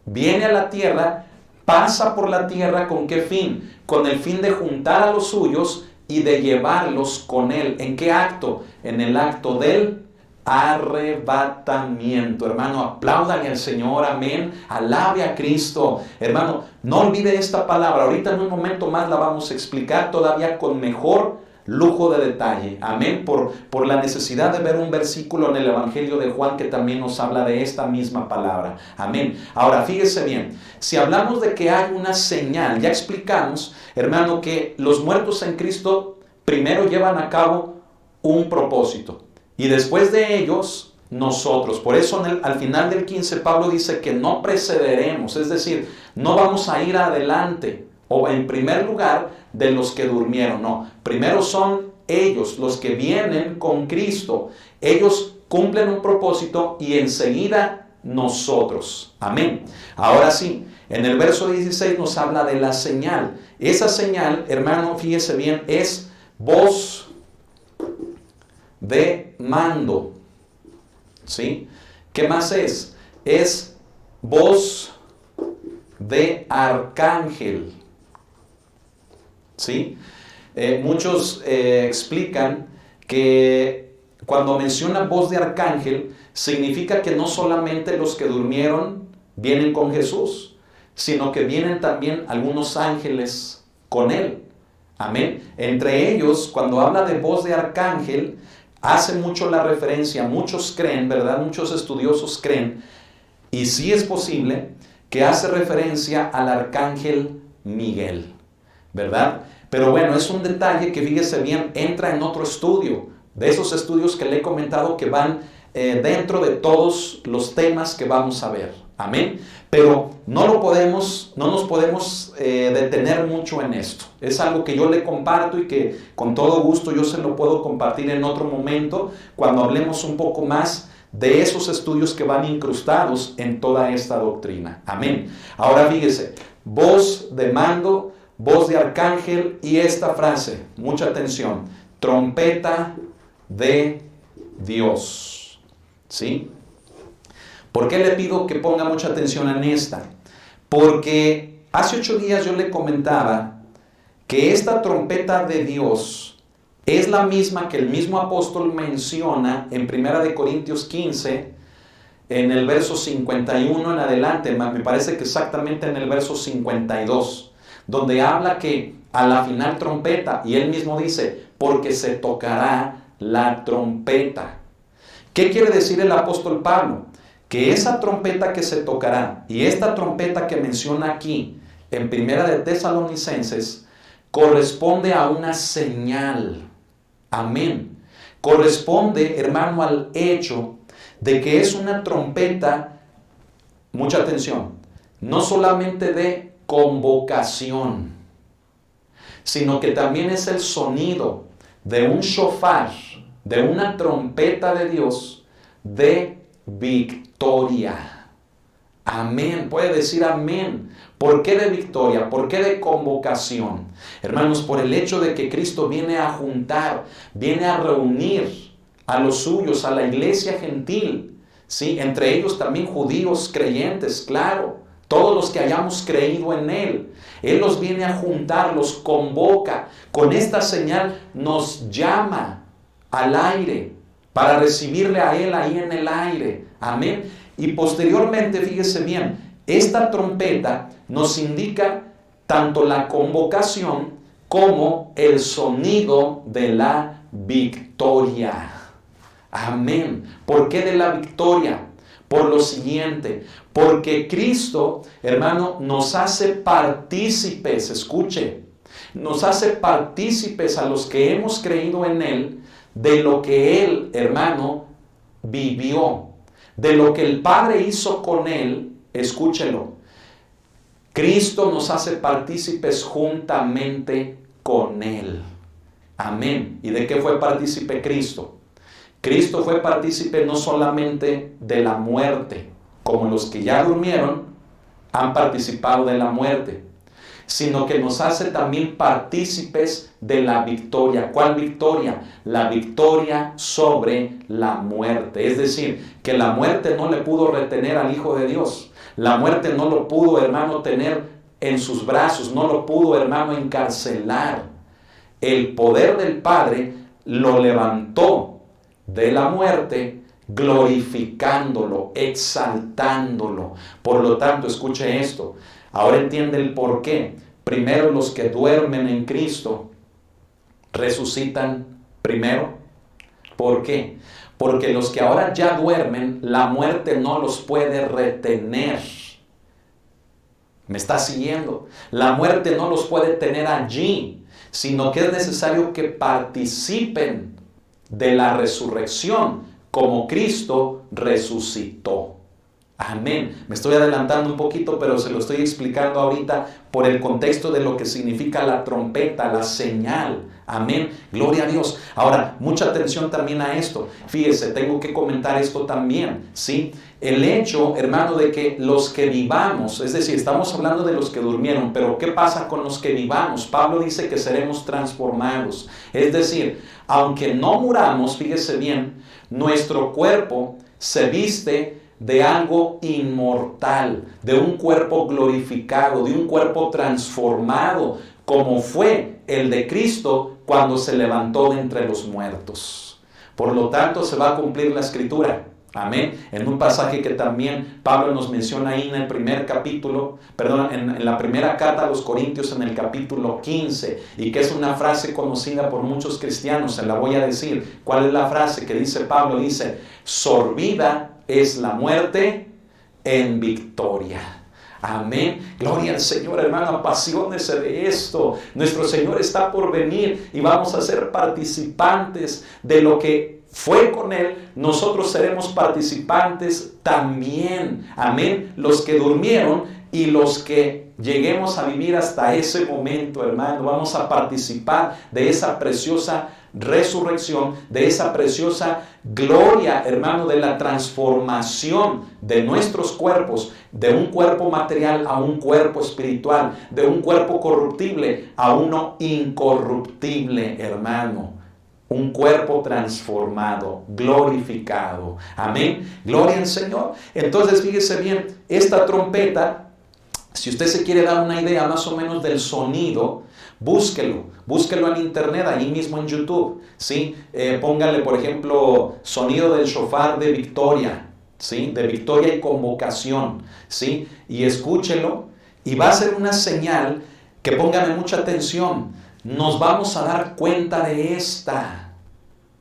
viene a la tierra, pasa por la tierra. ¿Con qué fin? Con el fin de juntar a los suyos y de llevarlos con él. ¿En qué acto? En el acto del arrebatamiento. Hermano, apláudale al Señor, amén, alabe a Cristo. Hermano, no olvide esta palabra, ahorita en un momento más la vamos a explicar todavía con mejor lujo de detalle, amén, por la necesidad de ver un versículo en el Evangelio de Juan que también nos habla de esta misma palabra, amén. Ahora, fíjese bien, si hablamos de que hay una señal, ya explicamos, hermano, que los muertos en Cristo primero llevan a cabo un propósito, y después de ellos, nosotros. Por eso al final del 15, Pablo dice que no precederemos, es decir, no vamos a ir adelante o en primer lugar de los que durmieron. No, primero son ellos los que vienen con Cristo. Ellos cumplen un propósito y enseguida nosotros. Amén. Ahora sí, en el verso 16 nos habla de la señal. Esa señal, hermano, fíjese bien, es voz de mando, ¿sí? ¿Qué más es? Es voz de arcángel, ¿sí? Muchos explican que cuando menciona voz de arcángel, significa que no solamente los que durmieron vienen con Jesús, sino que vienen también algunos ángeles con él. Amén. Entre ellos, cuando habla de voz de arcángel, hace mucho la referencia, muchos creen, ¿verdad? Muchos estudiosos creen, y sí es posible, que hace referencia al arcángel Miguel, ¿verdad? Pero bueno, es un detalle que, fíjese bien, entra en otro estudio, de esos estudios que le he comentado que van dentro de todos los temas que vamos a ver. Amén. Pero no nos podemos detener mucho en esto. Es algo que yo le comparto y que con todo gusto yo se lo puedo compartir en otro momento cuando hablemos un poco más de esos estudios que van incrustados en toda esta doctrina. Amén. Ahora fíjese, voz de mando, voz de arcángel y esta frase, mucha atención, trompeta de Dios. ¿Sí? ¿Por qué le pido que ponga mucha atención en esta? Porque hace 8 días yo le comentaba que esta trompeta de Dios es la misma que el mismo apóstol menciona en 1 Corintios 15, en el verso 51 en adelante, me parece que exactamente en el verso 52, donde habla que a la final trompeta, y él mismo dice, porque se tocará la trompeta. ¿Qué quiere decir el apóstol Pablo? que esa trompeta que se tocará y esta trompeta que menciona aquí en Primera de Tesalonicenses corresponde a una señal. Amén. Corresponde, hermano, al hecho de que es una trompeta, mucha atención, no solamente de convocación, sino que también es el sonido de un shofar, de una trompeta de Dios, de victoria. Amén. Puede decir amén. ¿Por qué de victoria? ¿Por qué de convocación? Hermanos, por el hecho de que Cristo viene a juntar, viene a reunir a los suyos, a la iglesia gentil, ¿sí? Entre ellos también judíos creyentes, claro, todos los que hayamos creído en Él. Él los viene a juntar, los convoca. Con esta señal nos llama al aire para recibirle a Él ahí en el aire. Amén. Y posteriormente, fíjese bien, esta trompeta nos indica tanto la convocación como el sonido de la victoria. Amén. ¿Por qué de la victoria? Por lo siguiente, porque Cristo, hermano, nos hace partícipes, escuche, nos hace partícipes a los que hemos creído en Él, de lo que Él, hermano, vivió, de lo que el Padre hizo con Él. Escúchelo, Cristo nos hace partícipes juntamente con Él. Amén. ¿Y de qué fue partícipe Cristo? Cristo fue partícipe no solamente de la muerte, como los que ya durmieron han participado de la muerte, sino que nos hace también partícipes de la victoria. ¿Cuál victoria? La victoria sobre la muerte. Es decir, que la muerte no le pudo retener al Hijo de Dios. La muerte no lo pudo, hermano, tener en sus brazos, no lo pudo, hermano, encarcelar. El poder del Padre lo levantó de la muerte, glorificándolo, exaltándolo. Por lo tanto, escuche esto. Ahora entiende el por qué. Primero, los que duermen en Cristo resucitan primero. ¿Por qué? Porque los que ahora ya duermen, la muerte no los puede retener. ¿Me está siguiendo? La muerte no los puede tener allí, sino que es necesario que participen de la resurrección como Cristo resucitó. Amén. Me estoy adelantando un poquito, pero se lo estoy explicando ahorita por el contexto de lo que significa la trompeta, la señal. Amén. Gloria a Dios. Ahora, mucha atención también a esto. Fíjese, tengo que comentar esto también, ¿sí? El hecho, hermano, de que los que vivamos, es decir, estamos hablando de los que durmieron, pero ¿qué pasa con los que vivamos? Pablo dice que seremos transformados. Es decir, aunque no muramos, fíjese bien, nuestro cuerpo se viste de algo inmortal, de un cuerpo glorificado, de un cuerpo transformado, como fue el de Cristo cuando se levantó de entre los muertos. Por lo tanto, se va a cumplir la Escritura. Amén. En un pasaje que también Pablo nos menciona ahí en el primer capítulo, en la primera carta a los Corintios, en el capítulo 15, y que es una frase conocida por muchos cristianos. Se la voy a decir. ¿Cuál es la frase que dice Pablo? Dice: sorbida es la muerte en victoria. Amén. Gloria al Señor, hermano. Apasionese de esto. Nuestro Señor está por venir y vamos a ser participantes de lo que fue con Él. Nosotros seremos participantes también. Amén. Los que durmieron y los que lleguemos a vivir hasta ese momento, hermano, vamos a participar de esa preciosa resurrección, de esa preciosa gloria, hermano, de la transformación de nuestros cuerpos, de un cuerpo material a un cuerpo espiritual, de un cuerpo corruptible a uno incorruptible, hermano. Un cuerpo transformado, glorificado. Amén. Gloria al Señor. Entonces, fíjese bien, esta trompeta, si usted se quiere dar una idea más o menos del sonido, búsquelo en internet, ahí mismo en YouTube, ¿sí? Póngale, por ejemplo, sonido del shofar de victoria, ¿sí? De victoria y convocación, ¿sí? Y escúchelo, y va a ser una señal que, póngame mucha atención, nos vamos a dar cuenta de esta.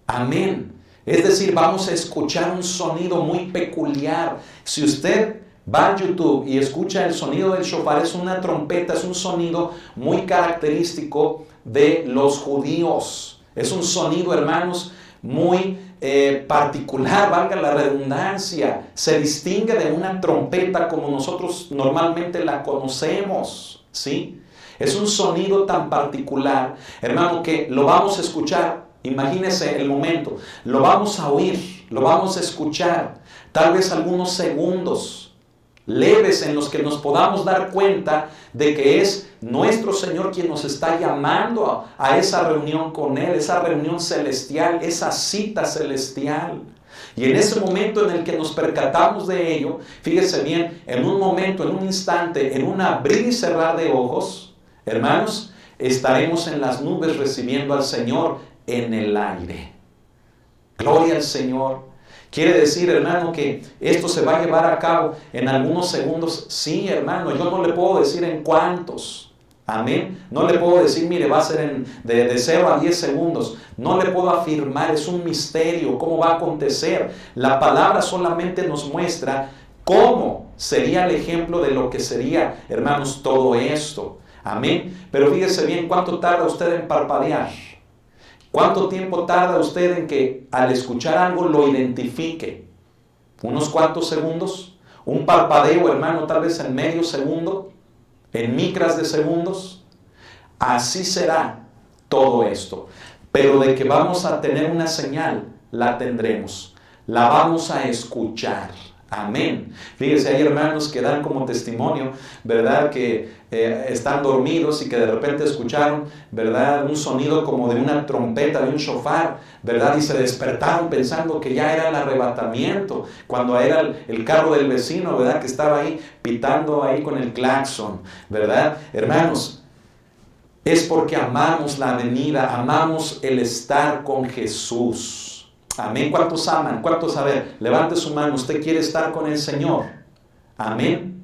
Amén. Es decir, vamos a escuchar un sonido muy peculiar. Si usted va a YouTube y escucha el sonido del shofar, es una trompeta, es un sonido muy característico de los judíos. Es un sonido, hermanos, muy particular, valga la redundancia. Se distingue de una trompeta como nosotros normalmente la conocemos, ¿sí? Es un sonido tan particular, hermano, que lo vamos a escuchar. Imagínese el momento, lo vamos a oír, lo vamos a escuchar, tal vez algunos segundos leves en los que nos podamos dar cuenta de que es nuestro Señor quien nos está llamando a esa reunión con Él, esa reunión celestial, esa cita celestial. Y en ese momento en el que nos percatamos de ello, fíjese bien, en un momento, en un instante, en un abrir y cerrar de ojos, hermanos, estaremos en las nubes recibiendo al Señor en el aire. Gloria al Señor. Quiere decir, hermano, que esto se va a llevar a cabo en algunos segundos. Sí, hermano, yo no le puedo decir en cuántos. Amén. No le puedo decir, mire, va a ser de 0 a 10 segundos. No le puedo afirmar, es un misterio cómo va a acontecer. La palabra solamente nos muestra cómo sería el ejemplo de lo que sería, hermanos, todo esto. Amén. Pero fíjese bien, ¿cuánto tarda usted en parpadear? ¿Cuánto tiempo tarda usted en que al escuchar algo lo identifique? ¿Unos cuantos segundos? ¿Un parpadeo, hermano, tal vez en medio segundo? ¿En micras de segundos? Así será todo esto. Pero de que vamos a tener una señal, la tendremos. La vamos a escuchar. Amén. Fíjese, hay hermanos que dan como testimonio, ¿verdad? Que están dormidos y que de repente escucharon, ¿verdad? Un sonido como de una trompeta, de un shofar, ¿verdad? Y se despertaron pensando que ya era el arrebatamiento, cuando era el carro del vecino, ¿verdad? Que estaba ahí pitando ahí con el claxon, ¿verdad? Hermanos, es porque amamos la venida, amamos el estar con Jesús. Amén. ¿Cuántos aman? ¿Cuántos? A ver, levante su mano. ¿Usted quiere estar con el Señor? Amén.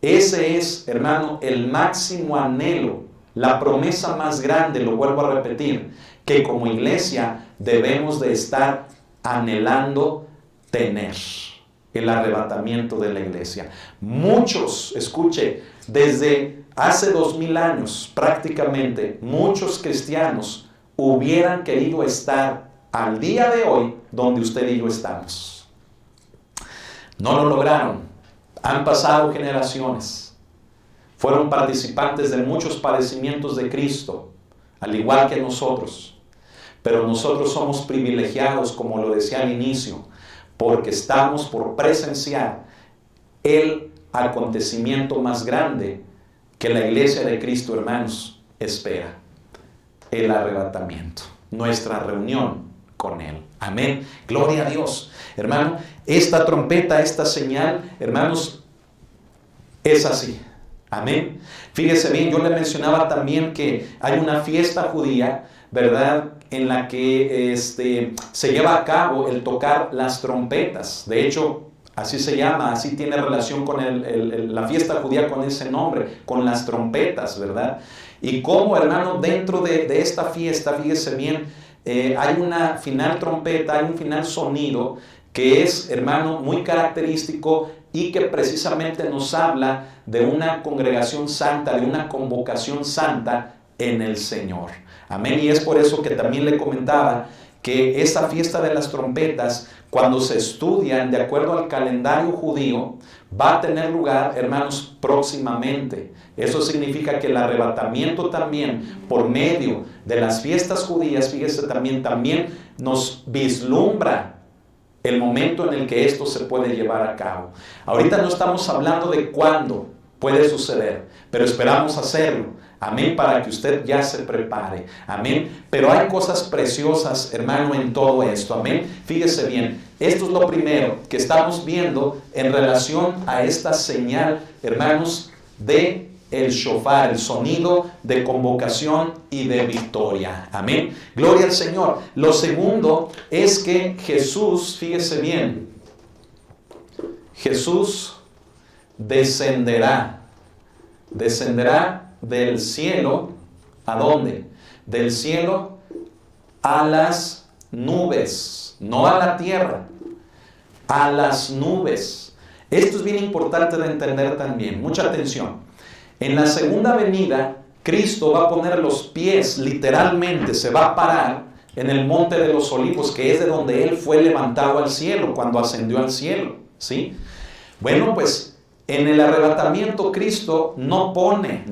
Ese es, hermano, el máximo anhelo, la promesa más grande, lo vuelvo a repetir, que como iglesia debemos de estar anhelando tener. El arrebatamiento de la iglesia. Muchos, escuche, desde hace 2000 años prácticamente, muchos cristianos hubieran querido estar al día de hoy donde usted y yo estamos. No lo lograron. Han pasado generaciones. Fueron participantes de muchos padecimientos de Cristo, al igual que nosotros. Pero nosotros somos privilegiados, como lo decía al inicio, porque estamos por presenciar el acontecimiento más grande que la iglesia de Cristo, hermanos, espera. El arrebatamiento. Nuestra reunión con Él. Amén. Gloria a Dios. Hermano, esta trompeta, esta señal, hermanos, es así. Amén. Fíjese bien, yo le mencionaba también que hay una fiesta judía, ¿verdad?, en la que se lleva a cabo el tocar las trompetas. De hecho, así se llama, así tiene relación con la fiesta judía, con ese nombre, con las trompetas, ¿verdad? Y como, hermano, dentro de esta fiesta, fíjese bien, hay una final trompeta, hay un final sonido que es, hermano, muy característico y que precisamente nos habla de una congregación santa, de una convocación santa en el Señor. Amén. Y es por eso que también le comentaba que esta fiesta de las trompetas, cuando se estudian de acuerdo al calendario judío, va a tener lugar, hermanos, próximamente. Eso significa que el arrebatamiento también, por medio de las fiestas judías, fíjese, también nos vislumbra el momento en el que esto se puede llevar a cabo. Ahorita no estamos hablando de cuándo puede suceder, pero esperamos hacerlo. Amén, para que usted ya se prepare. Amén. Pero hay cosas preciosas, hermano, en todo esto. Amén. Fíjese bien, esto es lo primero que estamos viendo en relación a esta señal, hermanos, de el shofar, el sonido de convocación y de victoria. Amén. Gloria al Señor. Lo segundo es que Jesús, fíjese bien, Jesús descenderá del cielo. ¿A dónde? Del cielo a las nubes, no a la tierra, a las nubes. Esto es bien importante de entender también, mucha atención. En la segunda venida, Cristo va a poner los pies, literalmente se va a parar en el monte de los olivos, que es de donde Él fue levantado al cielo, cuando ascendió al cielo, ¿sí? Bueno, pues en el arrebatamiento Cristo no pone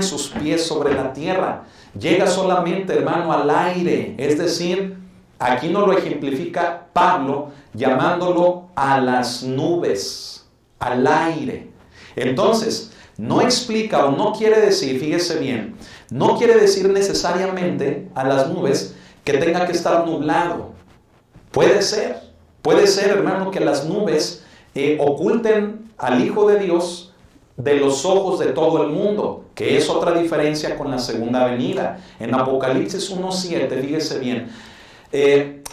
sus pies sobre la tierra, llega solamente, hermano, al aire, es decir, aquí nos lo ejemplifica Pablo llamándolo a las nubes, al aire. Entonces, no explica o no quiere decir, fíjese bien, no quiere decir necesariamente a las nubes que tenga que estar nublado. Puede ser, hermano, que las nubes oculten al Hijo de Dios de los ojos de todo el mundo, que es otra diferencia con la segunda venida. En Apocalipsis 1:7, fíjese bien,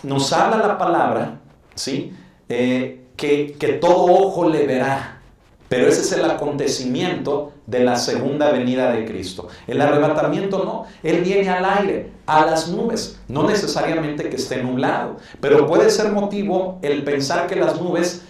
nos habla la palabra, ¿sí? Que todo ojo le verá. Pero ese es el acontecimiento de la segunda venida de Cristo. El arrebatamiento no, Él viene al aire, a las nubes, no necesariamente que esté nublado, pero puede ser motivo el pensar que las nubes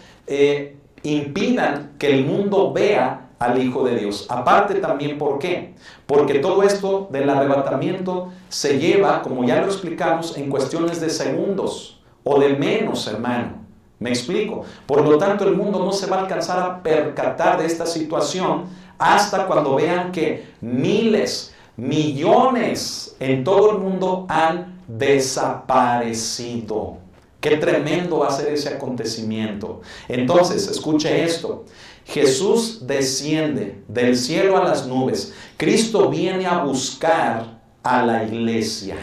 impidan que el mundo vea al Hijo de Dios. Aparte también, ¿por qué? Porque todo esto del arrebatamiento se lleva, como ya lo explicamos, en cuestiones de segundos o de menos, hermano. ¿Me explico? Por lo tanto, el mundo no se va a alcanzar a percatar de esta situación hasta cuando vean que miles, millones en todo el mundo han desaparecido. Qué tremendo va a ser ese acontecimiento. Entonces, escuche esto. Jesús desciende del cielo a las nubes. Cristo viene a buscar a la iglesia.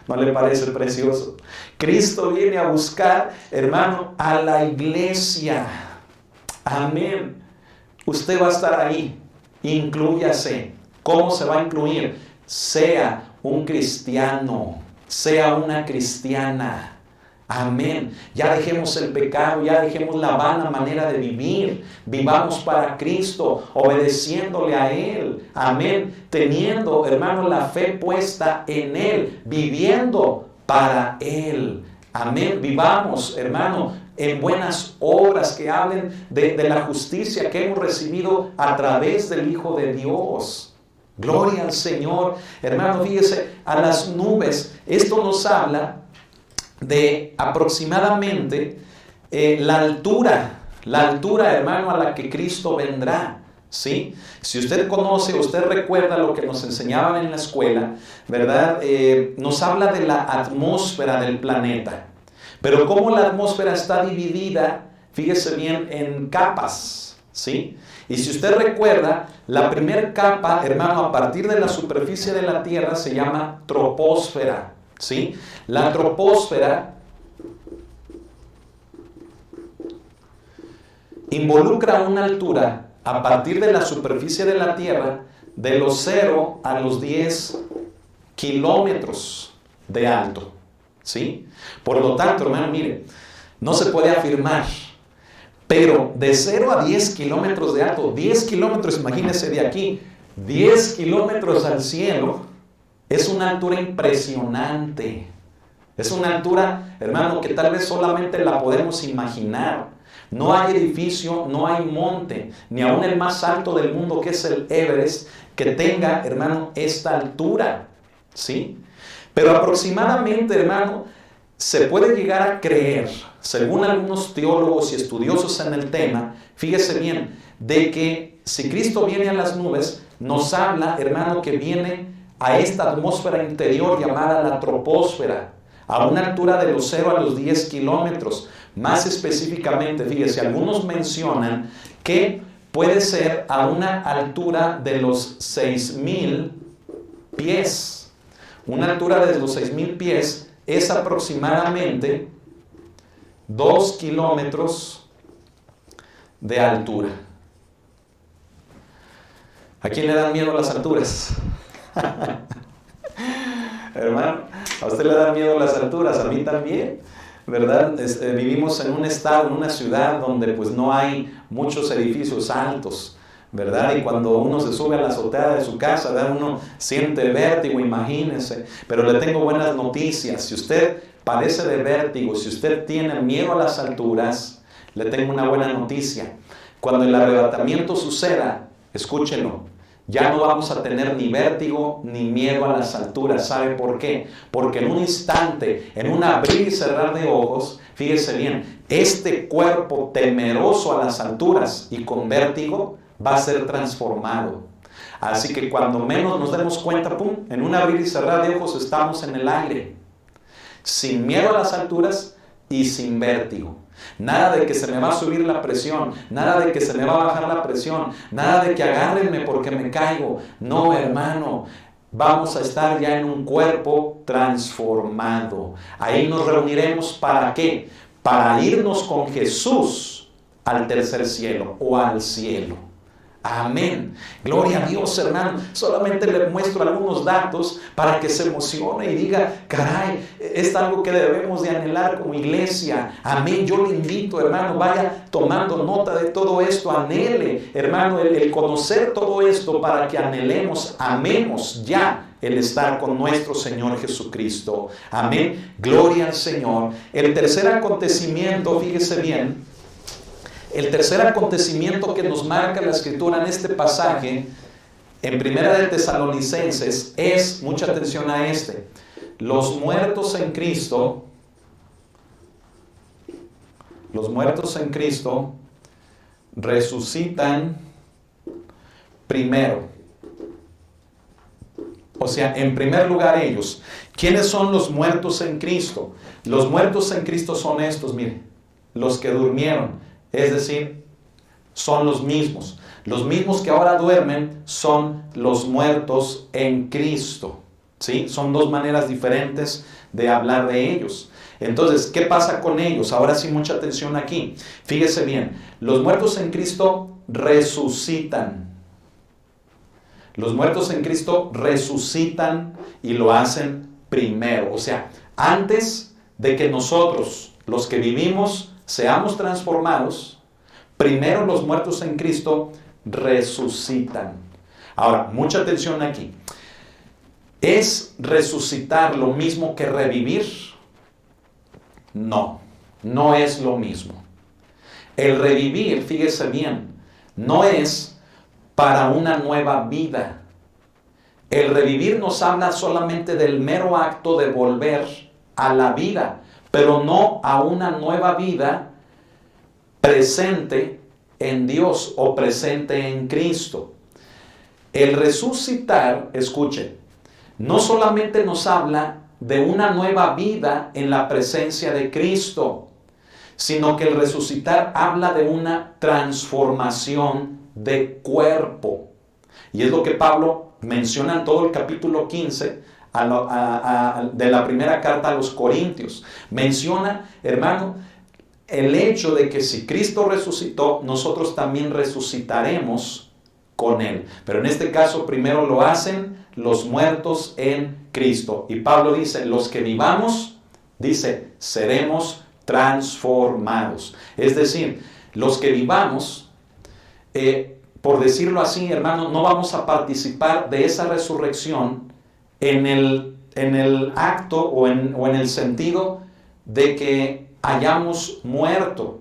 ¿No le parece precioso? Cristo viene a buscar, hermano, a la iglesia. Amén. Usted va a estar ahí. Inclúyase. ¿Cómo se va a incluir? Sea un cristiano. Sea una cristiana. Amén. Ya dejemos el pecado, ya dejemos la vana manera de vivir. Vivamos para Cristo, obedeciéndole a Él. Amén. Teniendo, hermano, la fe puesta en Él, viviendo para Él. Amén. Vivamos, hermano, en buenas obras que hablen de la justicia que hemos recibido a través del Hijo de Dios. Gloria al Señor. Hermano, fíjese, a las nubes. Esto nos habla de aproximadamente la altura, hermano, a la que Cristo vendrá, ¿sí? Si usted conoce, usted recuerda lo que nos enseñaban en la escuela, ¿verdad? Nos habla de la atmósfera del planeta, pero cómo la atmósfera está dividida, fíjese bien, en capas, ¿sí? Y si usted recuerda, la primera capa, hermano, a partir de la superficie de la Tierra se llama troposfera. ¿Sí? La troposfera involucra una altura a partir de la superficie de la Tierra de los 0 a los 10 kilómetros de alto. ¿Sí? Por lo tanto, hermano, mire, no se puede afirmar, pero de 0 a 10 kilómetros de alto, 10 kilómetros, imagínese de aquí, 10 kilómetros al cielo, es una altura impresionante. Es una altura, hermano, que tal vez solamente la podemos imaginar. No hay edificio, no hay monte, ni aún el más alto del mundo, que es el Everest, que tenga, hermano, esta altura. ¿Sí? Pero aproximadamente, hermano, se puede llegar a creer, según algunos teólogos y estudiosos en el tema, fíjese bien, de que si Cristo viene a las nubes, nos habla, hermano, que viene a esta atmósfera interior llamada la troposfera, a una altura de los 0 a los 10 kilómetros. Más específicamente, fíjese, algunos mencionan que puede ser a una altura de los 6,000 pies. Una altura de los 6,000 pies es aproximadamente 2 kilómetros de altura. ¿A quién le dan miedo las alturas? Hermano, a usted le dan miedo las alturas, a mí también, ¿verdad? Vivimos en un estado, en una ciudad donde pues no hay muchos edificios altos, ¿verdad? Y cuando uno se sube a la azotea de su casa, ¿verdad? Uno siente vértigo, imagínense. Pero le tengo buenas noticias. Si usted padece de vértigo, si usted tiene miedo a las alturas, le tengo una buena noticia. Cuando el arrebatamiento suceda, escúchenlo, ya no vamos a tener ni vértigo ni miedo a las alturas. ¿Sabe por qué? Porque en un instante, en un abrir y cerrar de ojos, fíjese bien, este cuerpo temeroso a las alturas y con vértigo va a ser transformado. Así que cuando menos nos demos cuenta, ¡pum!, en un abrir y cerrar de ojos estamos en el aire, sin miedo a las alturas y sin vértigo. Nada de que se me va a subir la presión, nada de que se me va a bajar la presión, nada de que agárrenme porque me caigo. No, hermano, vamos a estar ya en un cuerpo transformado. Ahí nos reuniremos, ¿para qué? Para irnos con Jesús al tercer cielo o al cielo. Amén. Gloria a Dios, hermano. Solamente le muestro algunos datos para que se emocione y diga, caray, es algo que debemos de anhelar como iglesia. Amén. Yo le invito, hermano, vaya tomando nota de todo esto. Anhele, hermano, el conocer todo esto para que anhelemos, amemos ya el estar con nuestro Señor Jesucristo. Amén. Gloria al Señor. El tercer acontecimiento, fíjese bien, el tercer acontecimiento que nos marca la Escritura en este pasaje, en Primera de Tesalonicenses, es, mucha atención a este, los muertos en Cristo resucitan primero. O sea, en primer lugar ellos. ¿Quiénes son los muertos en Cristo? Los muertos en Cristo son estos, miren, los que durmieron. Es decir, son los mismos. Los mismos que ahora duermen son los muertos en Cristo. ¿Sí? Son dos maneras diferentes de hablar de ellos. Entonces, ¿qué pasa con ellos? Ahora sí, mucha atención aquí. Fíjese bien, los muertos en Cristo resucitan. Los muertos en Cristo resucitan y lo hacen primero. O sea, antes de que nosotros, los que vivimos, seamos transformados, primero los muertos en Cristo resucitan. Ahora, mucha atención aquí. ¿Es resucitar lo mismo que revivir? No, no es lo mismo. El revivir, fíjese bien, no es para una nueva vida. El revivir nos habla solamente del mero acto de volver a la vida, pero no a una nueva vida presente en Dios o presente en Cristo. El resucitar, escuche, no solamente nos habla de una nueva vida en la presencia de Cristo, sino que el resucitar habla de una transformación de cuerpo. Y es lo que Pablo menciona en todo el capítulo 15 de la primera carta a los Corintios. Menciona, hermano, el hecho de que si Cristo resucitó, nosotros también resucitaremos con Él. Pero en este caso primero lo hacen los muertos en Cristo. Y Pablo dice, los que vivamos, dice, seremos transformados. Es decir, los que vivamos, por decirlo así, hermano, no vamos a participar de esa resurrección en el acto o en el sentido de que hayamos muerto.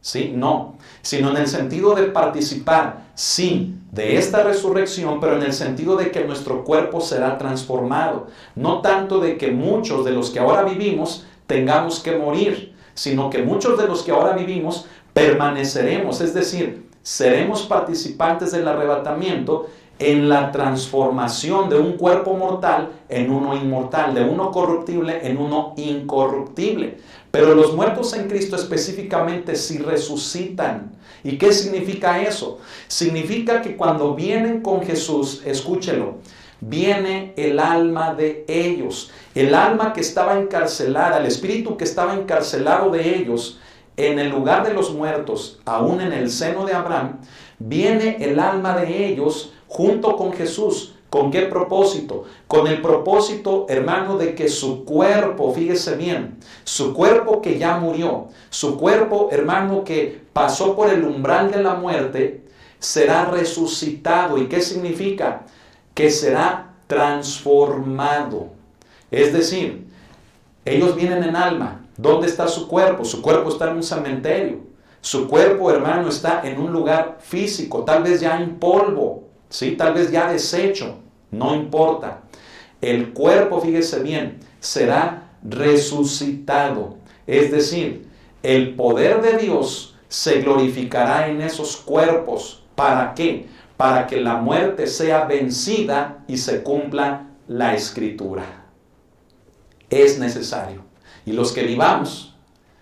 ¿Sí? No, sino en el sentido de participar, sí, de esta resurrección, pero en el sentido de que nuestro cuerpo será transformado. No tanto de que muchos de los que ahora vivimos tengamos que morir, sino que muchos de los que ahora vivimos permaneceremos, es decir, seremos participantes del arrebatamiento en la transformación de un cuerpo mortal en uno inmortal, de uno corruptible en uno incorruptible. Pero los muertos en Cristo específicamente sí resucitan. ¿Y qué significa eso? Significa que cuando vienen con Jesús, escúchelo, viene el alma de ellos. El alma que estaba encarcelada, el espíritu que estaba encarcelado de ellos en el lugar de los muertos, aún en el seno de Abraham, viene el alma de ellos junto con Jesús. ¿Con qué propósito? Con el propósito, hermano, de que su cuerpo, fíjese bien, su cuerpo que ya murió, su cuerpo, hermano, que pasó por el umbral de la muerte, será resucitado. ¿Y qué significa? Que será transformado. Es decir, Ellos vienen en alma. ¿Dónde está su cuerpo? Su cuerpo está en un cementerio. Su cuerpo, hermano, está en un lugar físico, tal vez ya en polvo, ¿sí? Tal vez ya deshecho. No importa. El cuerpo, fíjese bien, será resucitado. Es decir, el poder de Dios se glorificará en esos cuerpos. ¿Para qué? Para que la muerte sea vencida y se cumpla la Escritura. Es necesario. Y los que vivamos,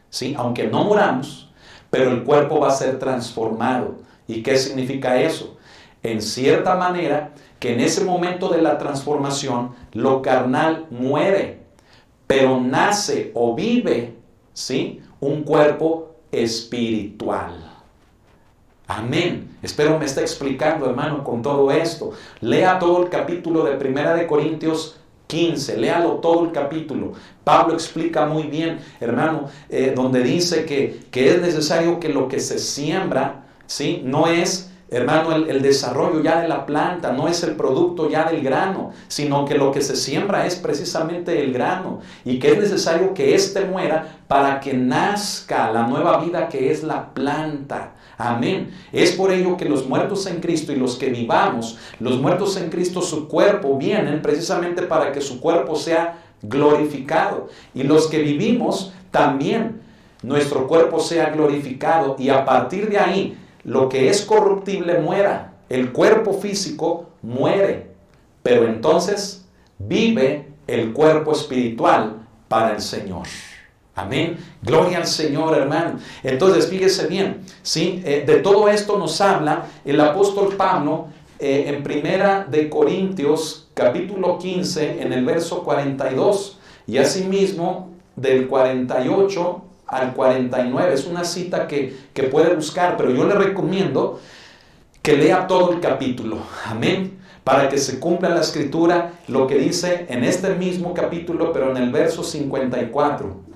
¿sí? Aunque no muramos, pero el cuerpo va a ser transformado. ¿Y qué significa eso? En cierta manera, que en ese momento de la transformación, lo carnal muere, pero nace o vive, ¿sí? Un cuerpo espiritual. Amén. Espero me esté explicando, hermano, con todo esto. Lea todo el capítulo de 1 Corintios 15, léalo todo el capítulo. Pablo explica muy bien, hermano, donde dice que es necesario que lo que se siembra, ¿sí? No es, hermano, el desarrollo ya de la planta, no es el producto ya del grano, sino que lo que se siembra es precisamente el grano, y que es necesario que éste muera para que nazca la nueva vida que es la planta. Amén. Es por ello que los muertos en Cristo y los que vivamos, los muertos en Cristo, su cuerpo vienen precisamente para que su cuerpo sea glorificado. Y los que vivimos también, nuestro cuerpo sea glorificado. Y a partir de ahí, lo que es corruptible muera. El cuerpo físico muere. Pero entonces vive el cuerpo espiritual para el Señor. Amén. Gloria al Señor, hermano. Entonces, fíjese bien, ¿sí? De todo esto nos habla el apóstol Pablo en 1 Corintios, capítulo 15, en el verso 42. Y asimismo, del 48 al 49. Es una cita que puede buscar, pero yo le recomiendo que lea todo el capítulo. Amén. Para que se cumpla la escritura, lo que dice en este mismo capítulo, pero en el verso 54.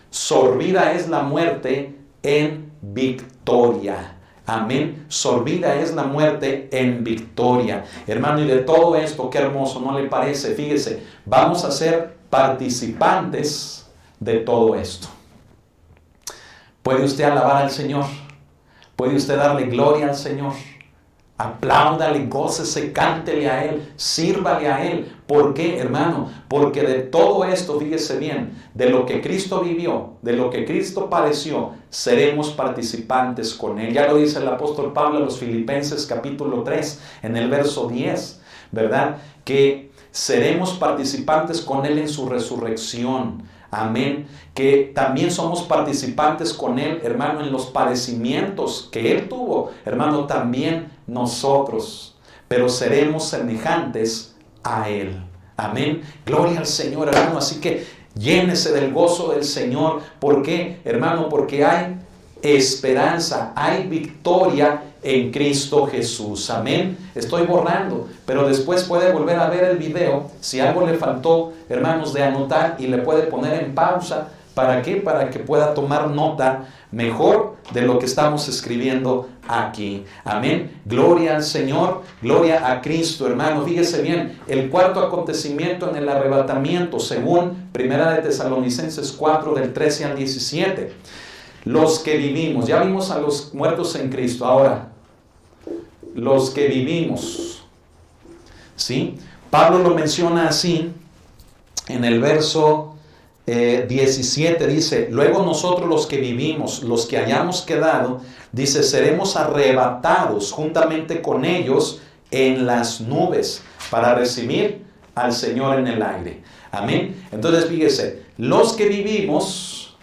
Sorbida es la muerte en victoria. Amén. Sorbida es la muerte en victoria. Hermano, y de todo esto, qué hermoso, ¿no le parece? Fíjese, vamos a ser participantes de todo esto. ¿Puede usted alabar al Señor? ¿Puede usted darle gloria al Señor? Apláudale, gócese, cántele a Él, sírvale a Él. ¿Por qué, hermano? Porque de todo esto, fíjese bien, de lo que Cristo vivió, de lo que Cristo padeció, seremos participantes con Él. Ya lo dice el apóstol Pablo a los Filipenses capítulo 3, en el verso 10, ¿verdad? Que seremos participantes con Él en su resurrección. Amén. Que también somos participantes con Él, hermano, en los padecimientos que Él tuvo, hermano, también nosotros, pero seremos semejantes a Él. Amén. Gloria al Señor, hermano. Así que llénese del gozo del Señor. ¿Por qué, hermano? Porque hay esperanza, hay victoria en Cristo Jesús. Amén. Estoy borrando, pero después puede volver a ver el video. Si algo le faltó, hermanos, de anotar, y le puede poner en pausa. ¿Para qué? Para que pueda tomar nota mejor de lo que estamos escribiendo aquí. Amén. Gloria al Señor, gloria a Cristo, hermano. Fíjese bien, el cuarto acontecimiento en el arrebatamiento, según 1 de Tesalonicenses 4, del 13 al 17. Los que vivimos, ya vimos a los muertos en Cristo, ahora, los que vivimos, ¿sí? Pablo lo menciona así, en el verso 17 dice, luego nosotros los que vivimos, los que hayamos quedado, dice, seremos arrebatados juntamente con ellos en las nubes para recibir al Señor en el aire. Amén. Entonces fíjese, los que vivimos,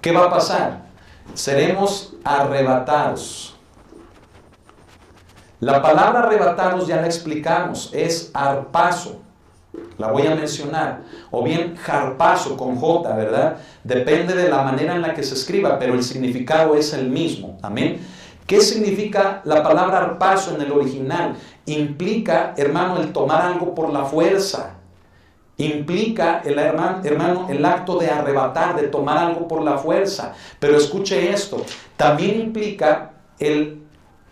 ¿qué va a pasar? Seremos arrebatados. La palabra arrebatados ya la explicamos, es arpazo. La voy a mencionar, o bien harpazo con J, ¿verdad? Depende de la manera en la que se escriba, pero el significado es el mismo. Amén. ¿Qué significa la palabra harpazo en el original? Implica, hermano, el tomar algo por la fuerza. Implica, hermano, el acto de arrebatar, de tomar algo por la fuerza. Pero escuche esto, también implica el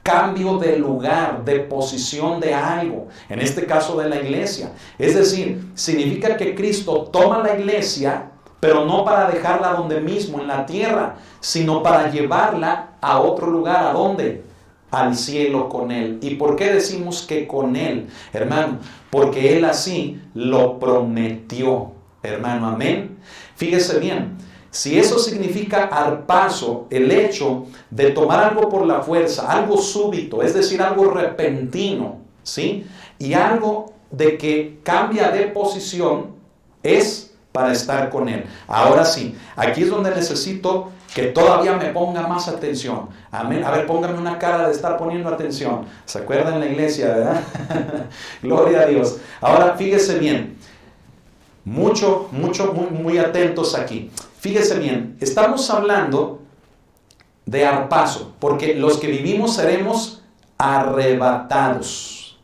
cambio de lugar, de posición de algo, en este caso de la iglesia. Es decir, significa que Cristo toma la iglesia, pero no para dejarla donde mismo, en la tierra, sino para llevarla a otro lugar. ¿A dónde? Al cielo con Él. ¿Y por qué decimos que con Él, hermano? Porque Él así lo prometió, hermano. Amén. Fíjese bien, si eso significa arpazo, el hecho de tomar algo por la fuerza, algo súbito, es decir, algo repentino, ¿sí? Y algo de que cambia de posición, es para estar con Él. Ahora sí, aquí es donde necesito que todavía me ponga más atención. Amén. A ver, póngame una cara de estar poniendo atención. ¿Se acuerdan en la iglesia, verdad? Gloria a Dios. Ahora, fíjese bien. Muy atentos aquí. Fíjese bien, estamos hablando de arpazo, porque los que vivimos seremos arrebatados.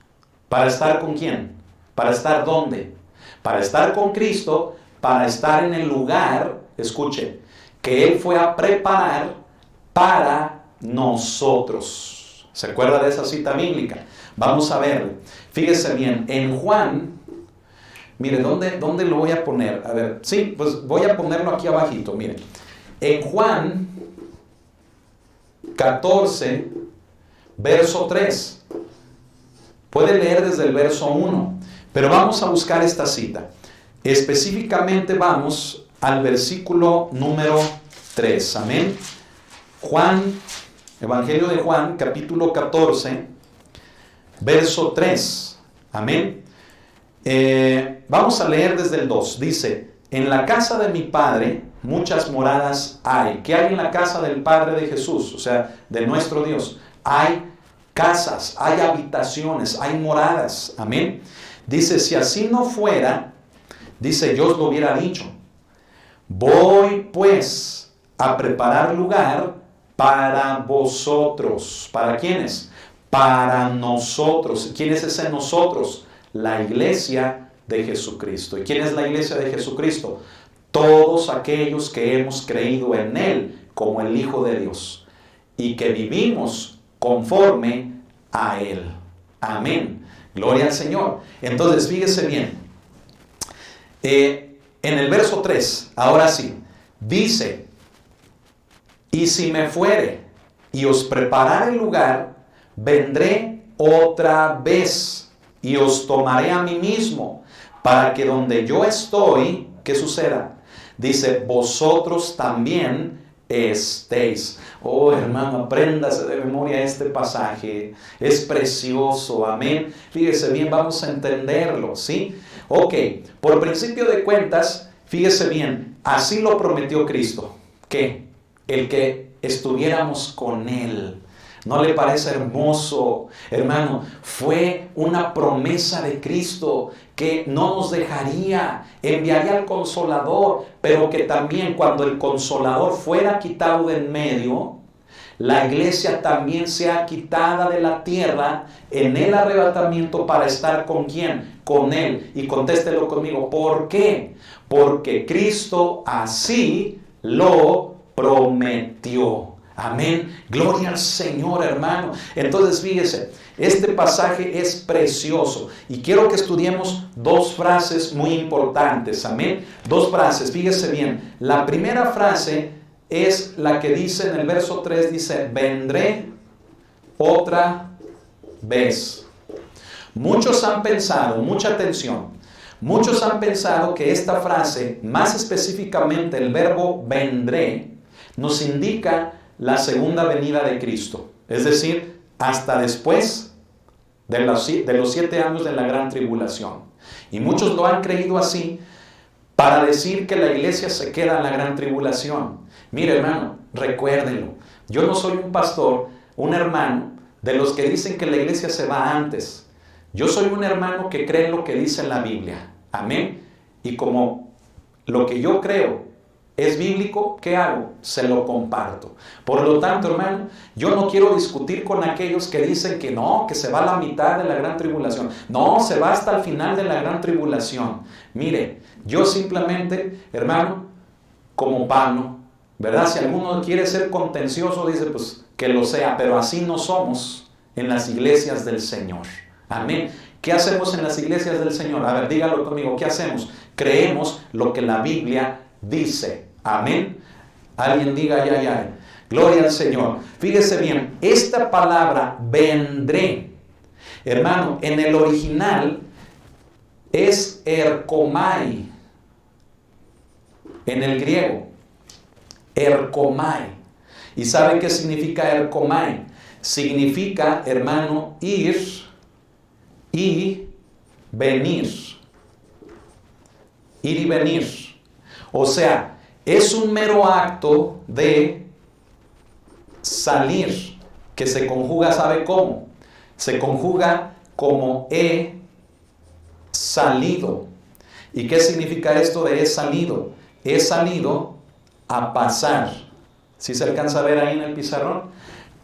¿Para estar con quién? ¿Para estar dónde? Para estar con Cristo, para estar en el lugar, escuche, que Él fue a preparar para nosotros. ¿Se acuerda de esa cita bíblica? Vamos a ver. Fíjese bien, en Juan, mire, ¿dónde lo voy a poner? A ver, sí, pues voy a ponerlo aquí abajito, mire. En Juan 14, verso 3. Puede leer desde el verso 1, pero vamos a buscar esta cita. Específicamente vamos al versículo número 3. Amén. Juan, Evangelio de Juan, capítulo 14, verso 3. Amén. Vamos a leer desde el 2. Dice, en la casa de mi Padre muchas moradas hay. ¿Qué hay en la casa del Padre de Jesús? O sea, de nuestro Dios. Hay casas, hay habitaciones, hay moradas. Amén. Dice, si así no fuera, dice, yo os lo hubiera dicho. Voy pues a preparar lugar para vosotros. ¿Para quiénes? Para nosotros. ¿Quién es ese nosotros? La iglesia de Jesucristo. ¿Y quién es la iglesia de Jesucristo? Todos aquellos que hemos creído en Él como el Hijo de Dios y que vivimos conforme a Él. Amén. Gloria al Señor. Entonces, fíjese bien. En el verso 3, ahora sí, dice, y si me fuere y os preparare el lugar, vendré otra vez y os tomaré a mí mismo, para que donde yo estoy, ¿qué suceda? Dice, vosotros también estéis. Oh, hermano, apréndase de memoria este pasaje. Es precioso, amén. Fíjese bien, vamos a entenderlo, ¿sí? Ok, por principio de cuentas, fíjese bien, así lo prometió Cristo. ¿Qué? El que estuviéramos con Él. ¿No le parece hermoso, hermano? Fue una promesa de Cristo que no nos dejaría, enviaría al Consolador, pero que también cuando el Consolador fuera quitado de en medio, la iglesia también sea quitada de la tierra en el arrebatamiento para estar ¿con quién? Con Él. Y contéstelo conmigo, ¿por qué? Porque Cristo así lo prometió. Amén. Gloria al Señor, hermano. Entonces, fíjese, este pasaje es precioso. Y quiero que estudiemos dos frases muy importantes. Amén. Dos frases, fíjese bien. La primera frase es la que dice en el verso 3, dice, vendré otra vez. Muchos han pensado, mucha atención, muchos han pensado que esta frase, más específicamente el verbo vendré, nos indica la segunda venida de Cristo, es decir, hasta después de los 7 años de la gran tribulación. Y muchos lo han creído así para decir que la iglesia se queda en la gran tribulación. Mire, hermano, recuérdenlo, yo no soy un pastor, un hermano de los que dicen que la iglesia se va antes. Yo soy un hermano que cree en lo que dice la Biblia. Amén. Y como lo que yo creo es bíblico, ¿qué hago? Se lo comparto. Por lo tanto, hermano, yo no quiero discutir con aquellos que dicen que no, que se va a la mitad de la gran tribulación. No, se va hasta el final de la gran tribulación. Mire, yo simplemente, hermano, como Pablo, ¿verdad? Si alguno quiere ser contencioso, dice, pues que lo sea, pero así no somos en las iglesias del Señor. Amén. ¿Qué hacemos en las iglesias del Señor? A ver, dígalo conmigo, ¿qué hacemos? Creemos lo que la Biblia dice. Amén. Alguien diga ay, ay, ay. Gloria al Señor. Fíjese bien, esta palabra vendré, hermano, en el original es erkomai. En el griego, erkomai. ¿Y sabe qué significa erkomai? Significa, hermano, ir y venir. Ir y venir. O sea, es un mero acto de salir, que se conjuga, ¿sabe cómo? Se conjuga como he salido. ¿Y qué significa esto de he salido? He salido a pasar. ¿Sí se alcanza a ver ahí en el pizarrón?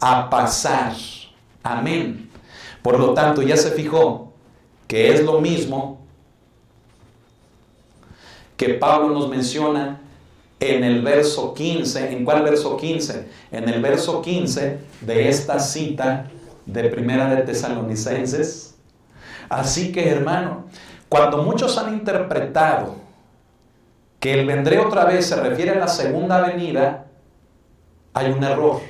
A pasar. Amén. Por lo tanto, ya se fijó que es lo mismo que Pablo nos menciona en el verso 15. ¿En cuál verso 15? En el verso 15 de esta cita de Primera de Tesalonicenses. Así que, hermano, cuando muchos han interpretado que el vendré otra vez se refiere a la segunda venida, hay un error.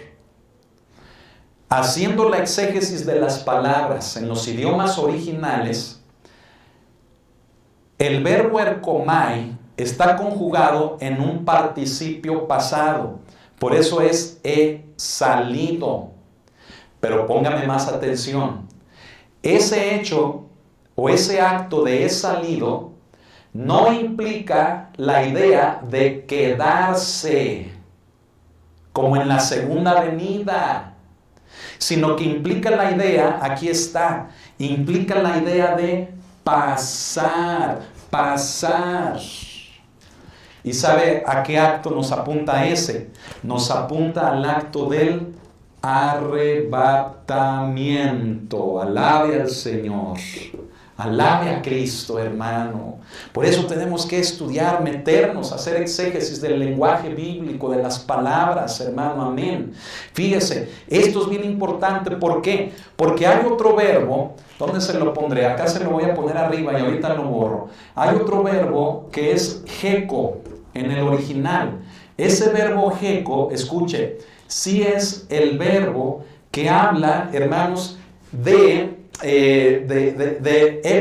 Haciendo la exégesis de las palabras en los idiomas originales, el verbo erkomai está conjugado en un participio pasado. Por eso es he salido. Pero póngame más atención. Ese hecho o ese acto de he salido no implica la idea de quedarse, como en la segunda venida, sino que implica la idea, aquí está, implica la idea de pasar, pasar. ¿Y sabe a qué acto nos apunta ese? Nos apunta al acto del arrebatamiento. Alabe al Señor. Alabe a Cristo, hermano. Por eso tenemos que estudiar, meternos, hacer exégesis del lenguaje bíblico, de las palabras, hermano. Amén. Fíjese, esto es bien importante. ¿Por qué? Porque hay otro verbo. ¿Dónde se lo pondré? Acá se lo voy a poner arriba y ahorita lo borro. Hay otro verbo que es heco en el original. Ese verbo heco, escuche, sí es el verbo que habla, hermanos, de he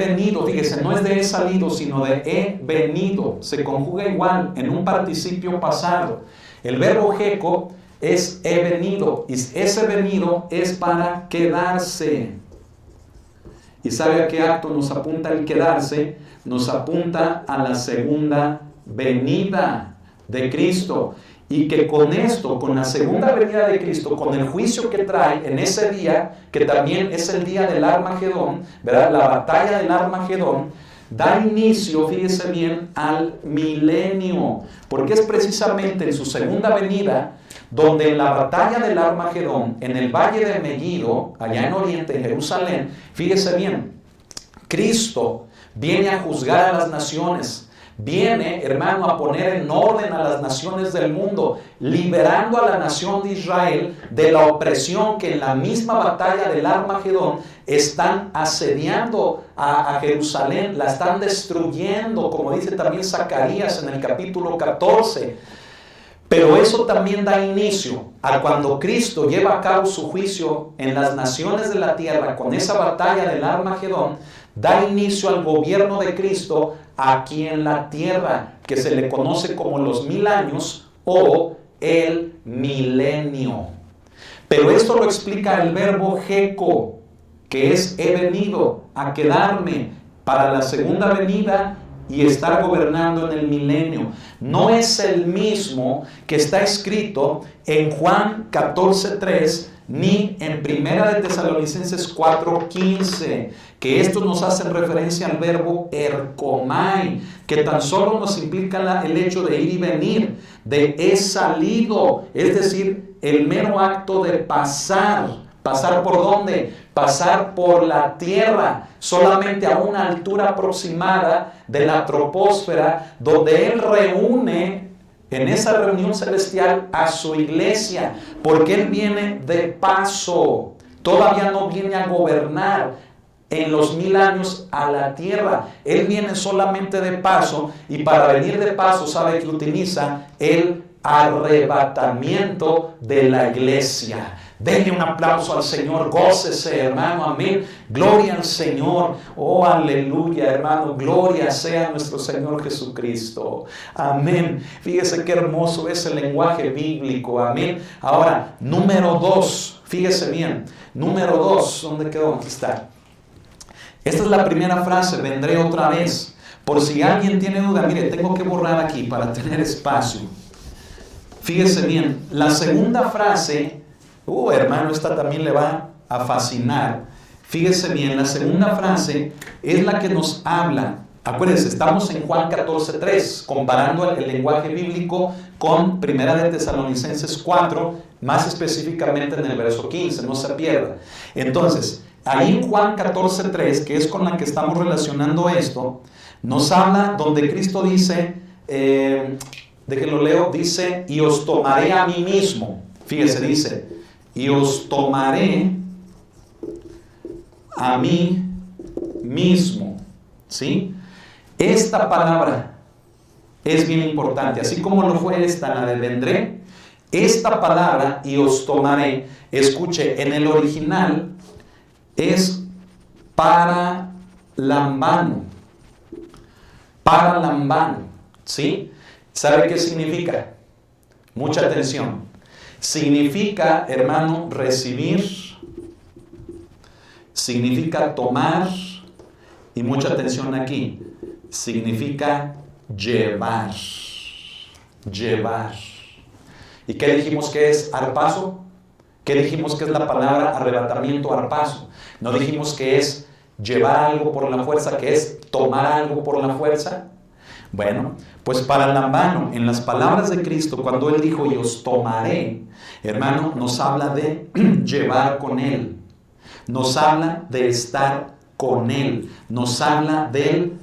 venido. Fíjese, no es de he salido, sino de he venido. Se conjuga igual en un participio pasado. El verbo heco es he venido, y ese venido es para quedarse. ¿Y sabe a qué acto nos apunta el quedarse? Nos apunta a la segunda venida de Cristo. Y que con esto, con la segunda venida de Cristo, con el juicio que trae en ese día, que también es el día del Armagedón, ¿verdad? La batalla del Armagedón, da inicio, fíjese bien, al milenio. Porque es precisamente en su segunda venida donde en la batalla del Armagedón, en el valle de Megiddo, allá en Oriente, en Jerusalén, fíjese bien, Cristo viene a juzgar a las naciones. Viene, hermano, a poner en orden a las naciones del mundo, liberando a la nación de Israel de la opresión que en la misma batalla del Armagedón están asediando a Jerusalén, la están destruyendo, como dice también Zacarías en el capítulo 14. Pero eso también da inicio a cuando Cristo lleva a cabo su juicio en las naciones de la tierra con esa batalla del Armagedón. Da inicio al gobierno de Cristo aquí en la tierra, que se le conoce como los 1000 años o el milenio. Pero esto lo explica el verbo heco, que es he venido a quedarme para la segunda venida y estar gobernando en el milenio. No es el mismo que está escrito en Juan 14:3 ni en Primera de Tesalonicenses 4:15, que estos nos hacen referencia al verbo erkomai, que tan solo nos implica el hecho de ir y venir, de he salido, es decir, el mero acto de pasar. ¿Pasar por dónde? Pasar por la tierra, solamente a una altura aproximada de la troposfera, donde Él reúne en esa reunión celestial a su iglesia, porque Él viene de paso, todavía no viene a gobernar. en los 1000 años a la tierra. Él viene solamente de paso, y para venir de paso sabe que utiliza el arrebatamiento de la iglesia. Denle un aplauso al Señor, gócese, hermano, amén. Gloria al Señor, oh aleluya, hermano, gloria sea nuestro Señor Jesucristo, amén. Fíjese qué hermoso es el lenguaje bíblico, amén. Ahora, número 2, fíjese bien, número 2, ¿dónde quedó? Aquí está. Esta es la primera frase, vendré otra vez. Por si alguien tiene duda, mire, tengo que borrar aquí para tener espacio. Fíjese bien, la segunda frase, hermano, esta también le va a fascinar. Fíjese bien, la segunda frase es la que nos habla. Acuérdense, estamos en Juan 14:3, comparando el lenguaje bíblico con Primera de Tesalonicenses 4, más específicamente en el verso 15, no se pierda. Entonces, ahí en Juan 14:3, que es con la que estamos relacionando esto, nos habla donde Cristo dice, de que lo leo, dice, y os tomaré a mí mismo. Fíjese, dice, y os tomaré a mí mismo. ¿Sí? Esta palabra es bien importante, así como lo fue esta, la de vendré. Esta palabra, y os tomaré, escuche, en el original es paralambano. Paralambano, ¿sí? ¿Sabe qué significa? Mucha atención. Significa, hermano, recibir, significa tomar, y mucha atención aquí, significa llevar. Llevar. ¿Y qué dijimos que es arpazo? ¿Qué dijimos que es la palabra arrebatamiento, arpazo? ¿No dijimos que es llevar algo por la fuerza, que es tomar algo por la fuerza? Bueno, pues paralambano, en las palabras de Cristo, cuando Él dijo, y os tomaré, hermano, nos habla de llevar con Él. Nos habla de estar con Él. Nos habla del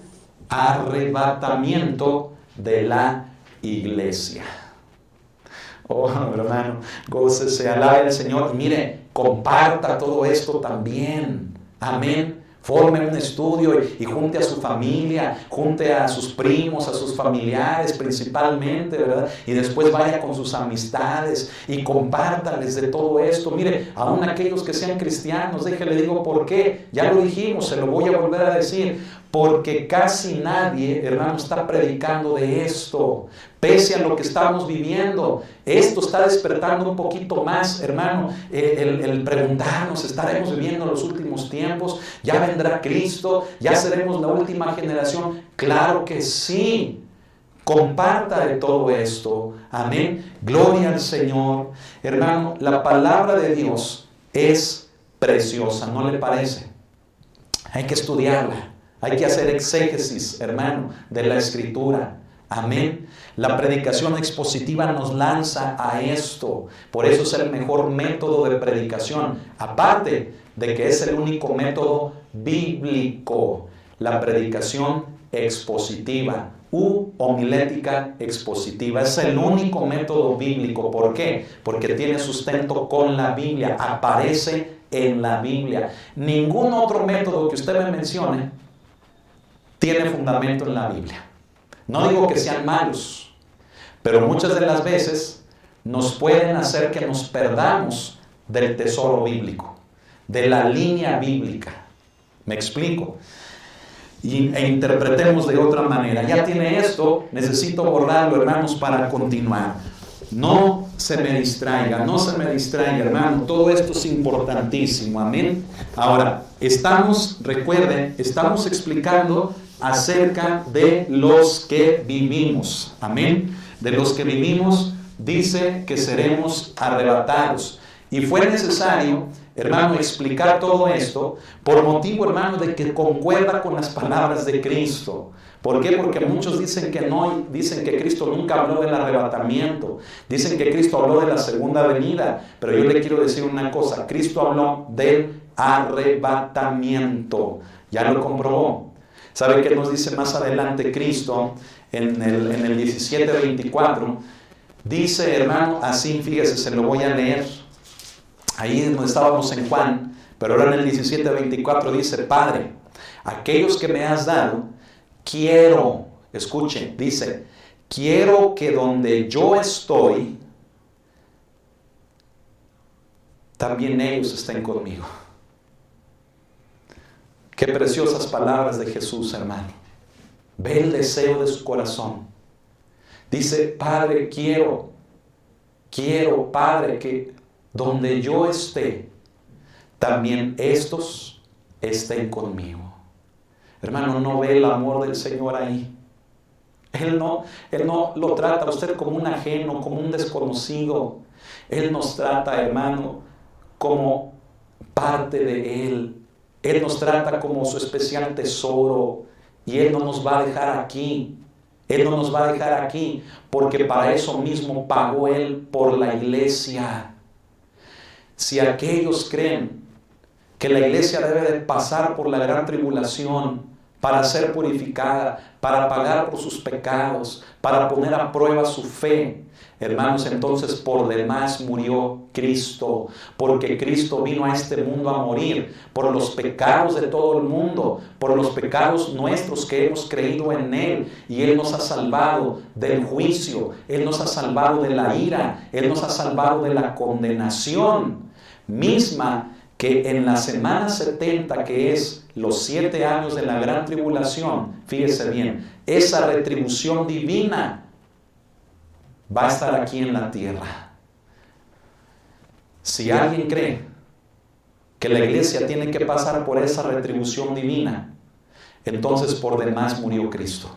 arrebatamiento de la iglesia. Oh, hermano, gócese, alabe al Señor. Y mire, comparta todo esto también. Amén. Forme un estudio y junte a su familia, junte a sus primos, a sus familiares principalmente, ¿verdad? Y después vaya con sus amistades y compártales de todo esto. Mire, aún aquellos que sean cristianos, déjele digo por qué. Ya lo dijimos, se lo voy a volver a decir. Porque casi nadie, hermano, está predicando de esto. Pese a lo que estamos viviendo, esto está despertando un poquito más, hermano, el preguntarnos, ¿estaremos viviendo los últimos tiempos? ¿Ya vendrá Cristo? ¿Ya seremos la última generación? Claro que sí. Comparta de todo esto. Amén. Gloria al Señor. Hermano, la palabra de Dios es preciosa, ¿no le parece? Hay que estudiarla. Hay que hacer exégesis, hermano, de la Escritura. Amén. La predicación expositiva nos lanza a esto. Por eso es el mejor método de predicación. Aparte de que es el único método bíblico. La predicación expositiva u homilética expositiva. Es el único método bíblico. ¿Por qué? Porque tiene sustento con la Biblia. Aparece en la Biblia. Ningún otro método que usted me mencione tiene fundamento en la Biblia. No digo que sean malos, pero muchas de las veces nos pueden hacer que nos perdamos del tesoro bíblico, de la línea bíblica. ¿Me explico? E interpretemos de otra manera. Ya tiene esto, necesito borrarlo, hermanos, para continuar. No se me distraiga, hermano. Todo esto es importantísimo, amén. Ahora, recuerden, estamos explicando acerca de los que vivimos, amén. De los que vivimos, dice que seremos arrebatados. Y fue necesario, hermano, explicar todo esto por motivo, hermano, de que concuerda con las palabras de Cristo. ¿Por qué? Porque muchos dicen que no, dicen que Cristo nunca habló del arrebatamiento, dicen que Cristo habló de la segunda venida, pero yo le quiero decir una cosa, Cristo habló del arrebatamiento, ya lo comprobó. ¿Sabe qué nos dice más adelante Cristo en el 17:24? Dice, hermano, así, fíjese, se lo voy a leer. Ahí donde estábamos en Juan, Pero ahora en el 17:24 dice, Padre, aquellos que me has dado, quiero, escuchen, dice, quiero que donde yo estoy, también ellos estén conmigo. Qué preciosas palabras de Jesús, hermano. Ve el deseo de su corazón. Dice, Padre, quiero, Padre, que donde yo esté, también estos estén conmigo. Hermano, no ve el amor del Señor ahí. Él no lo trata a usted como un ajeno, como un desconocido. Él nos trata, hermano, como parte de Él. Él nos trata como su especial tesoro. Y Él no nos va a dejar aquí. Él no nos va a dejar aquí, porque para eso mismo pagó Él por la iglesia. Si aquellos creen que la iglesia debe de pasar por la gran tribulación para ser purificada, para pagar por sus pecados, para poner a prueba su fe, hermanos, entonces por demás murió Cristo, porque Cristo vino a este mundo a morir por los pecados de todo el mundo, por los pecados nuestros que hemos creído en Él, y Él nos ha salvado del juicio, Él nos ha salvado de la ira, Él nos ha salvado de la condenación misma que en la semana 70, que es los 7 años de la gran tribulación, fíjese bien, esa retribución divina va a estar aquí en la tierra. Si alguien cree que la iglesia tiene que pasar por esa retribución divina, entonces por demás murió Cristo,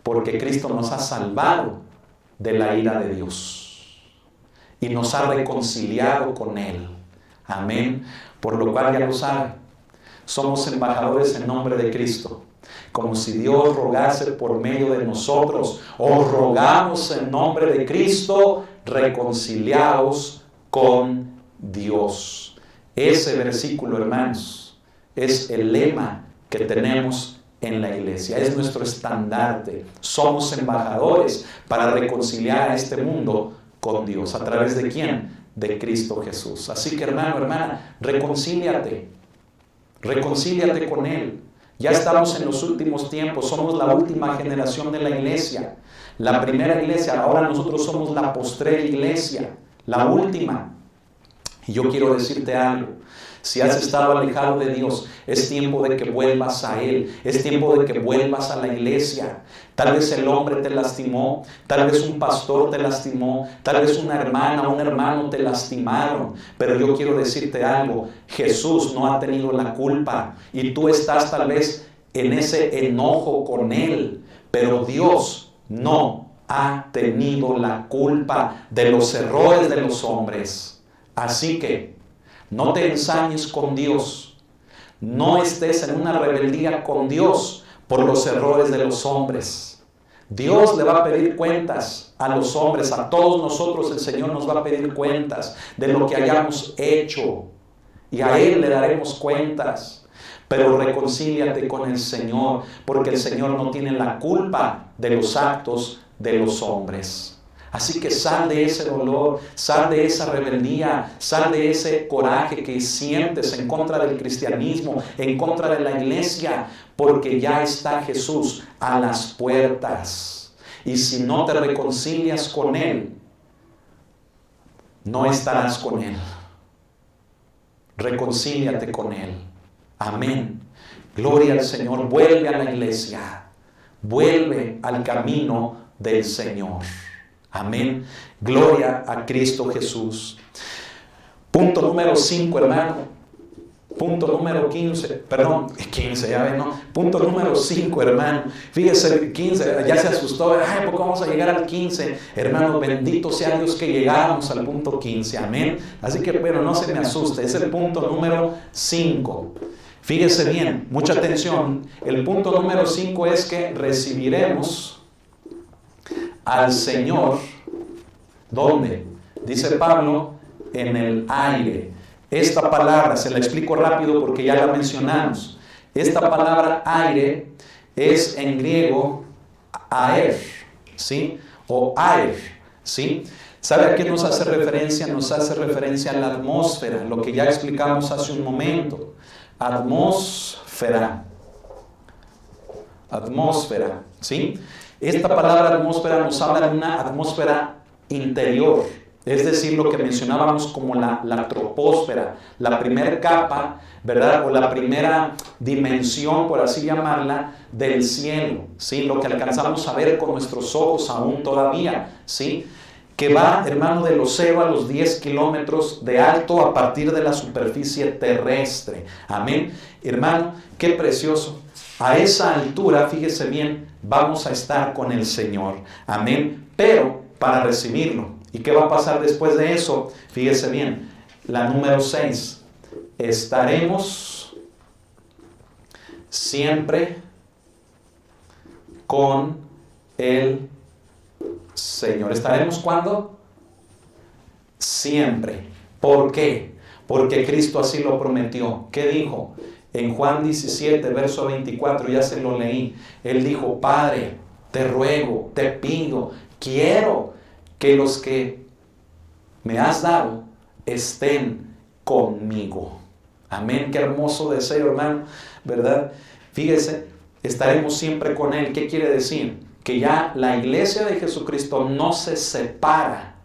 porque Cristo nos ha salvado de la ira de Dios y nos ha reconciliado con Él. Amén. Por lo cual ya lo sabe, somos embajadores en nombre de Cristo. Como si Dios rogase por medio de nosotros, os rogamos en nombre de Cristo, reconciliaos con Dios. Ese versículo, hermanos, es el lema que tenemos en la iglesia, es nuestro estandarte. Somos embajadores para reconciliar a este mundo con Dios. ¿A través de quién? De Cristo Jesús. Así que, hermano, hermana, reconcíliate con Él. Ya estamos en los últimos tiempos, somos la última generación de la iglesia. La primera iglesia, ahora nosotros somos la postrera iglesia, la última. Y yo quiero decirte algo. Si has estado alejado de Dios, es tiempo de que vuelvas a Él. Es tiempo de que vuelvas a la iglesia. Tal vez el hombre te lastimó, tal vez un pastor te lastimó, tal vez una hermana o un hermano te lastimaron. Pero yo quiero decirte algo, Jesús no ha tenido la culpa y tú estás tal vez en ese enojo con Él. Pero Dios no ha tenido la culpa de los errores de los hombres. Así que no te ensañes con Dios. No estés en una rebeldía con Dios por los errores de los hombres. Dios le va a pedir cuentas a los hombres, a todos nosotros el Señor nos va a pedir cuentas de lo que hayamos hecho. Y a Él le daremos cuentas. Pero reconcíliate con el Señor, porque el Señor no tiene la culpa de los actos de los hombres. Así que sal de ese dolor, sal de esa rebeldía, sal de ese coraje que sientes en contra del cristianismo, en contra de la iglesia, porque ya está Jesús a las puertas. Y si no te reconcilias con Él, no estarás con Él. Reconcíliate con Él. Amén. Gloria al Señor. Vuelve a la iglesia. Vuelve al camino del Señor. Amén. Gloria a Cristo Jesús. Punto número 5, hermano. Punto número 15. Ya ven, ¿no? Punto número 5, hermano. Fíjese, el 15, ya se asustó. Ay, ¿por qué vamos a llegar al 15? Hermano, bendito sea Dios que llegamos al punto 15. Amén. Así que, bueno, no se me asuste. Es el punto número 5. Fíjese bien, mucha atención. El punto número 5 es que recibiremos al Señor, ¿dónde? Dice Pablo, en el aire. Esta palabra, se la explico rápido porque ya la mencionamos. Esta palabra aire es en griego aer, ¿sí? O aer, ¿sí? ¿Sabe a qué nos hace referencia? Nos hace referencia a la atmósfera, lo que ya explicamos hace un momento. Atmósfera. Atmósfera, ¿sí? Esta palabra atmósfera nos habla de una atmósfera interior, es decir, lo que mencionábamos como la troposfera, la primera capa, ¿verdad? O la primera dimensión, por así llamarla, del cielo, ¿sí? Lo que alcanzamos a ver con nuestros ojos aún todavía, ¿sí? Que va, hermano, de los 0 a los 10 kilómetros de alto a partir de la superficie terrestre. Amén. Hermano, qué precioso. A esa altura, fíjese bien, vamos a estar con el Señor. Amén. Pero para recibirlo. ¿Y qué va a pasar después de eso? Fíjese bien. La número 6. Estaremos siempre con el Señor. ¿Estaremos cuándo? Siempre. ¿Por qué? Porque Cristo así lo prometió. ¿Qué dijo? En Juan 17, verso 24, ya se lo leí. Él dijo, Padre, te ruego, te pido, quiero que los que me has dado estén conmigo. Amén, qué hermoso deseo, hermano, ¿verdad? Fíjese, estaremos siempre con Él. ¿Qué quiere decir? Que ya la iglesia de Jesucristo no se separa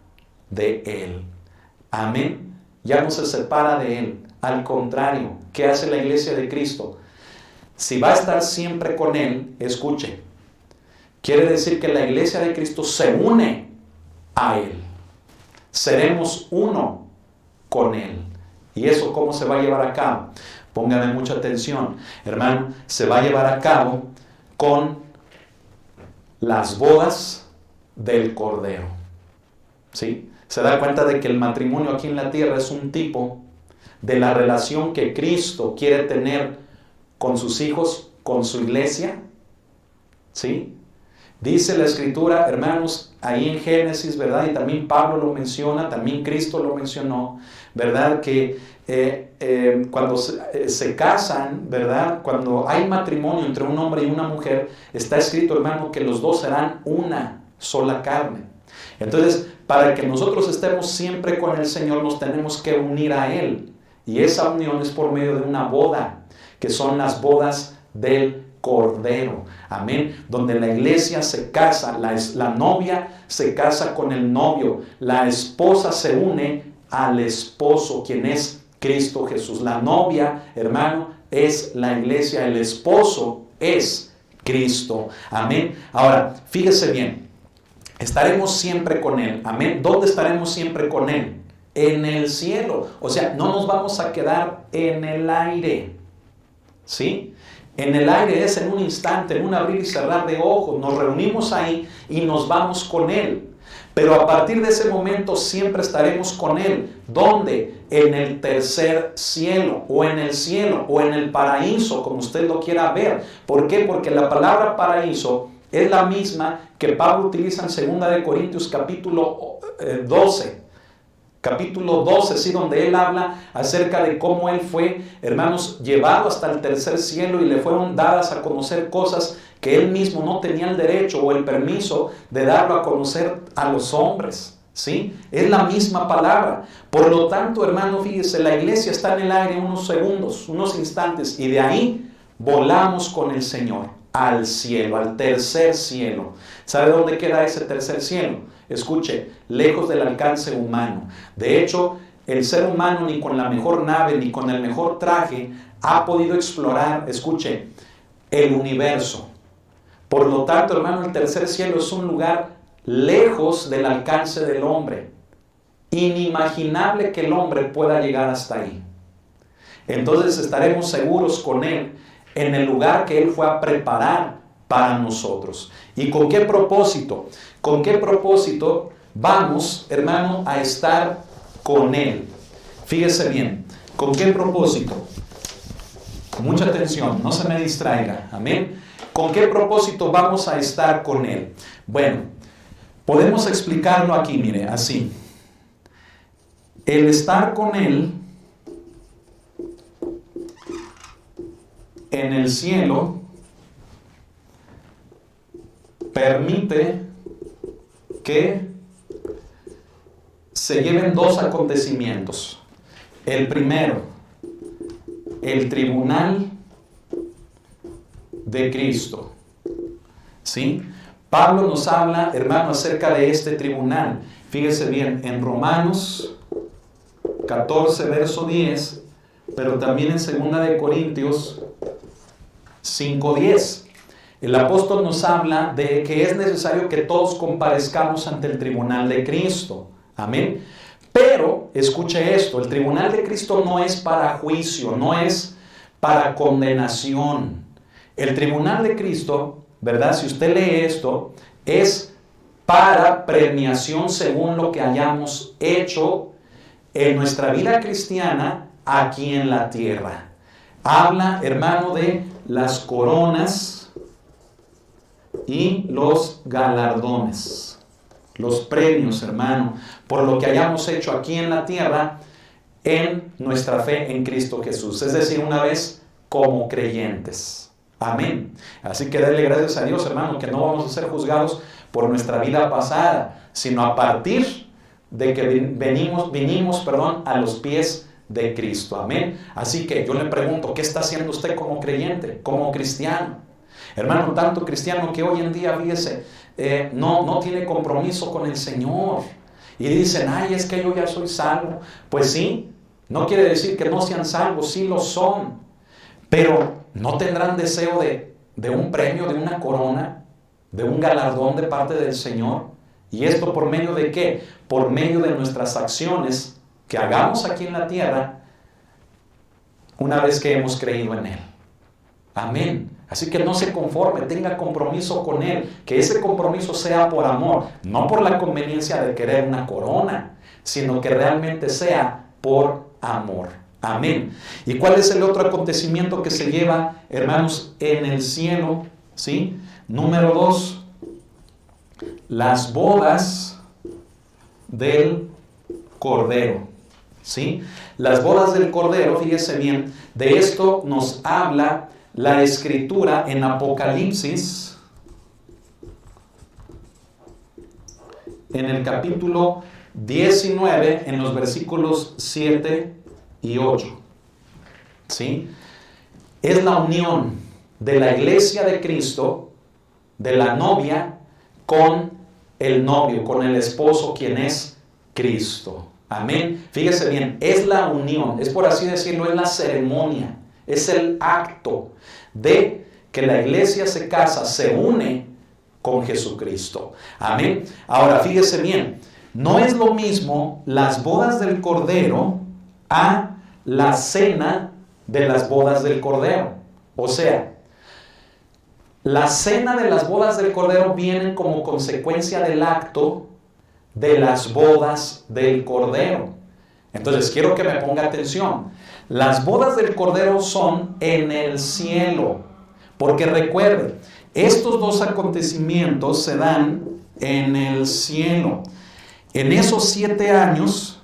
de Él. Amén, ya no se separa de Él. Al contrario, ¿qué hace la iglesia de Cristo? Si va a estar siempre con Él, escuche, quiere decir que la iglesia de Cristo se une a Él. Seremos uno con Él. ¿Y eso cómo se va a llevar a cabo? Póngame mucha atención, hermano. Se va a llevar a cabo con las bodas del Cordero. ¿Sí? Se da cuenta de que el matrimonio aquí en la tierra es un tipo de la relación que Cristo quiere tener con sus hijos, con su iglesia. ¿Sí? Dice la Escritura, hermanos, ahí en Génesis, ¿verdad? Y también Pablo lo menciona, también Cristo lo mencionó, ¿verdad? Que cuando se casan, ¿verdad? Cuando hay matrimonio entre un hombre y una mujer, está escrito, hermano, que los dos serán una sola carne. Entonces, para que nosotros estemos siempre con el Señor, nos tenemos que unir a Él. Y esa unión es por medio de una boda, que son las bodas del Cordero. Amén. Donde la iglesia se casa, la novia se casa con el novio, la esposa se une al esposo, quien es Cristo Jesús. La novia, hermano, es la iglesia, el esposo es Cristo. Amén. Ahora, fíjese bien, estaremos siempre con Él. Amén. ¿Dónde estaremos siempre con Él? En el cielo. O sea, no nos vamos a quedar en el aire. ¿Sí? En el aire es en un instante, en un abrir y cerrar de ojos. Nos reunimos ahí y nos vamos con Él. Pero a partir de ese momento siempre estaremos con Él. ¿Dónde? En el tercer cielo, o en el cielo, o en el paraíso, como usted lo quiera ver. ¿Por qué? Porque la palabra paraíso es la misma que Pablo utiliza en 2 de Corintios capítulo 12. Capítulo 12, sí, donde él habla acerca de cómo él fue, hermanos, llevado hasta el tercer cielo y le fueron dadas a conocer cosas que él mismo no tenía el derecho o el permiso de darlo a conocer a los hombres, ¿sí? Es la misma palabra. Por lo tanto, hermano, fíjese, la iglesia está en el aire unos segundos, unos instantes, y de ahí volamos con el Señor al cielo, al tercer cielo. ¿Sabe dónde queda ese tercer cielo? Escuche, lejos del alcance humano. De hecho, el ser humano ni con la mejor nave, ni con el mejor traje, ha podido explorar, escuche, el universo. Por lo tanto, hermano, el tercer cielo es un lugar lejos del alcance del hombre. Inimaginable que el hombre pueda llegar hasta ahí. Entonces estaremos seguros con Él en el lugar que Él fue a preparar para nosotros. ¿Y con qué propósito? ¿Con qué propósito vamos, hermano, a estar con Él? Fíjese bien, ¿con qué propósito? Mucha atención, no se me distraiga, amén. ¿Con qué propósito vamos a estar con Él? Bueno, podemos explicarlo aquí, mire, así. El estar con Él en el cielo permite que se lleven dos acontecimientos. El primero, el tribunal de Cristo. ¿Sí? Pablo nos habla, hermano, acerca de este tribunal. Fíjese bien, en Romanos 14, verso 10, pero también en 2 de Corintios 5:10. El apóstol nos habla de que es necesario que todos comparezcamos ante el tribunal de Cristo. Amén. Pero, escuche esto, el tribunal de Cristo no es para juicio, no es para condenación. El tribunal de Cristo, ¿verdad? Si usted lee esto, es para premiación según lo que hayamos hecho en nuestra vida cristiana aquí en la tierra. Habla, hermano, de las coronas y los galardones, los premios, hermano, por lo que hayamos hecho aquí en la tierra en nuestra fe en Cristo Jesús. Es decir, una vez como creyentes. Amén. Así que dele gracias a Dios, hermano, que no vamos a ser juzgados por nuestra vida pasada, sino a partir de que vinimos a los pies de Cristo. Amén. Así que yo le pregunto, ¿qué está haciendo usted como creyente, como cristiano? Hermano, tanto cristiano que hoy en día, fíjese, no tiene compromiso con el Señor. Y dicen, ay, es que yo ya soy salvo. Pues sí, no quiere decir que no sean salvos, sí lo son. Pero no tendrán deseo de un premio, de una corona, de un galardón de parte del Señor. ¿Y esto por medio de qué? Por medio de nuestras acciones que hagamos aquí en la tierra una vez que hemos creído en Él. Amén. Así que no se conforme, tenga compromiso con Él, que ese compromiso sea por amor, no por la conveniencia de querer una corona, sino que realmente sea por amor. Amén. ¿Y cuál es el otro acontecimiento que se lleva, hermanos, en el cielo? ¿Sí? Número 2, las bodas del Cordero. ¿Sí? Las bodas del Cordero, fíjese bien, de esto nos habla la Escritura en Apocalipsis, en el capítulo 19, en los versículos 7 y 8. ¿Sí? Es la unión de la iglesia de Cristo, de la novia, con el novio, con el esposo, quien es Cristo. Amén. Fíjese bien, es la unión, es por así decirlo, es la ceremonia, es el acto de que la iglesia se casa, se une con Jesucristo. Amén. Ahora, fíjese bien, no es lo mismo las bodas del Cordero a la cena de las bodas del Cordero. O sea, la cena de las bodas del Cordero viene como consecuencia del acto de las bodas del Cordero. Entonces, quiero que me ponga atención. Las bodas del Cordero son en el cielo. Porque recuerde, estos dos acontecimientos se dan en el cielo. En esos 7 años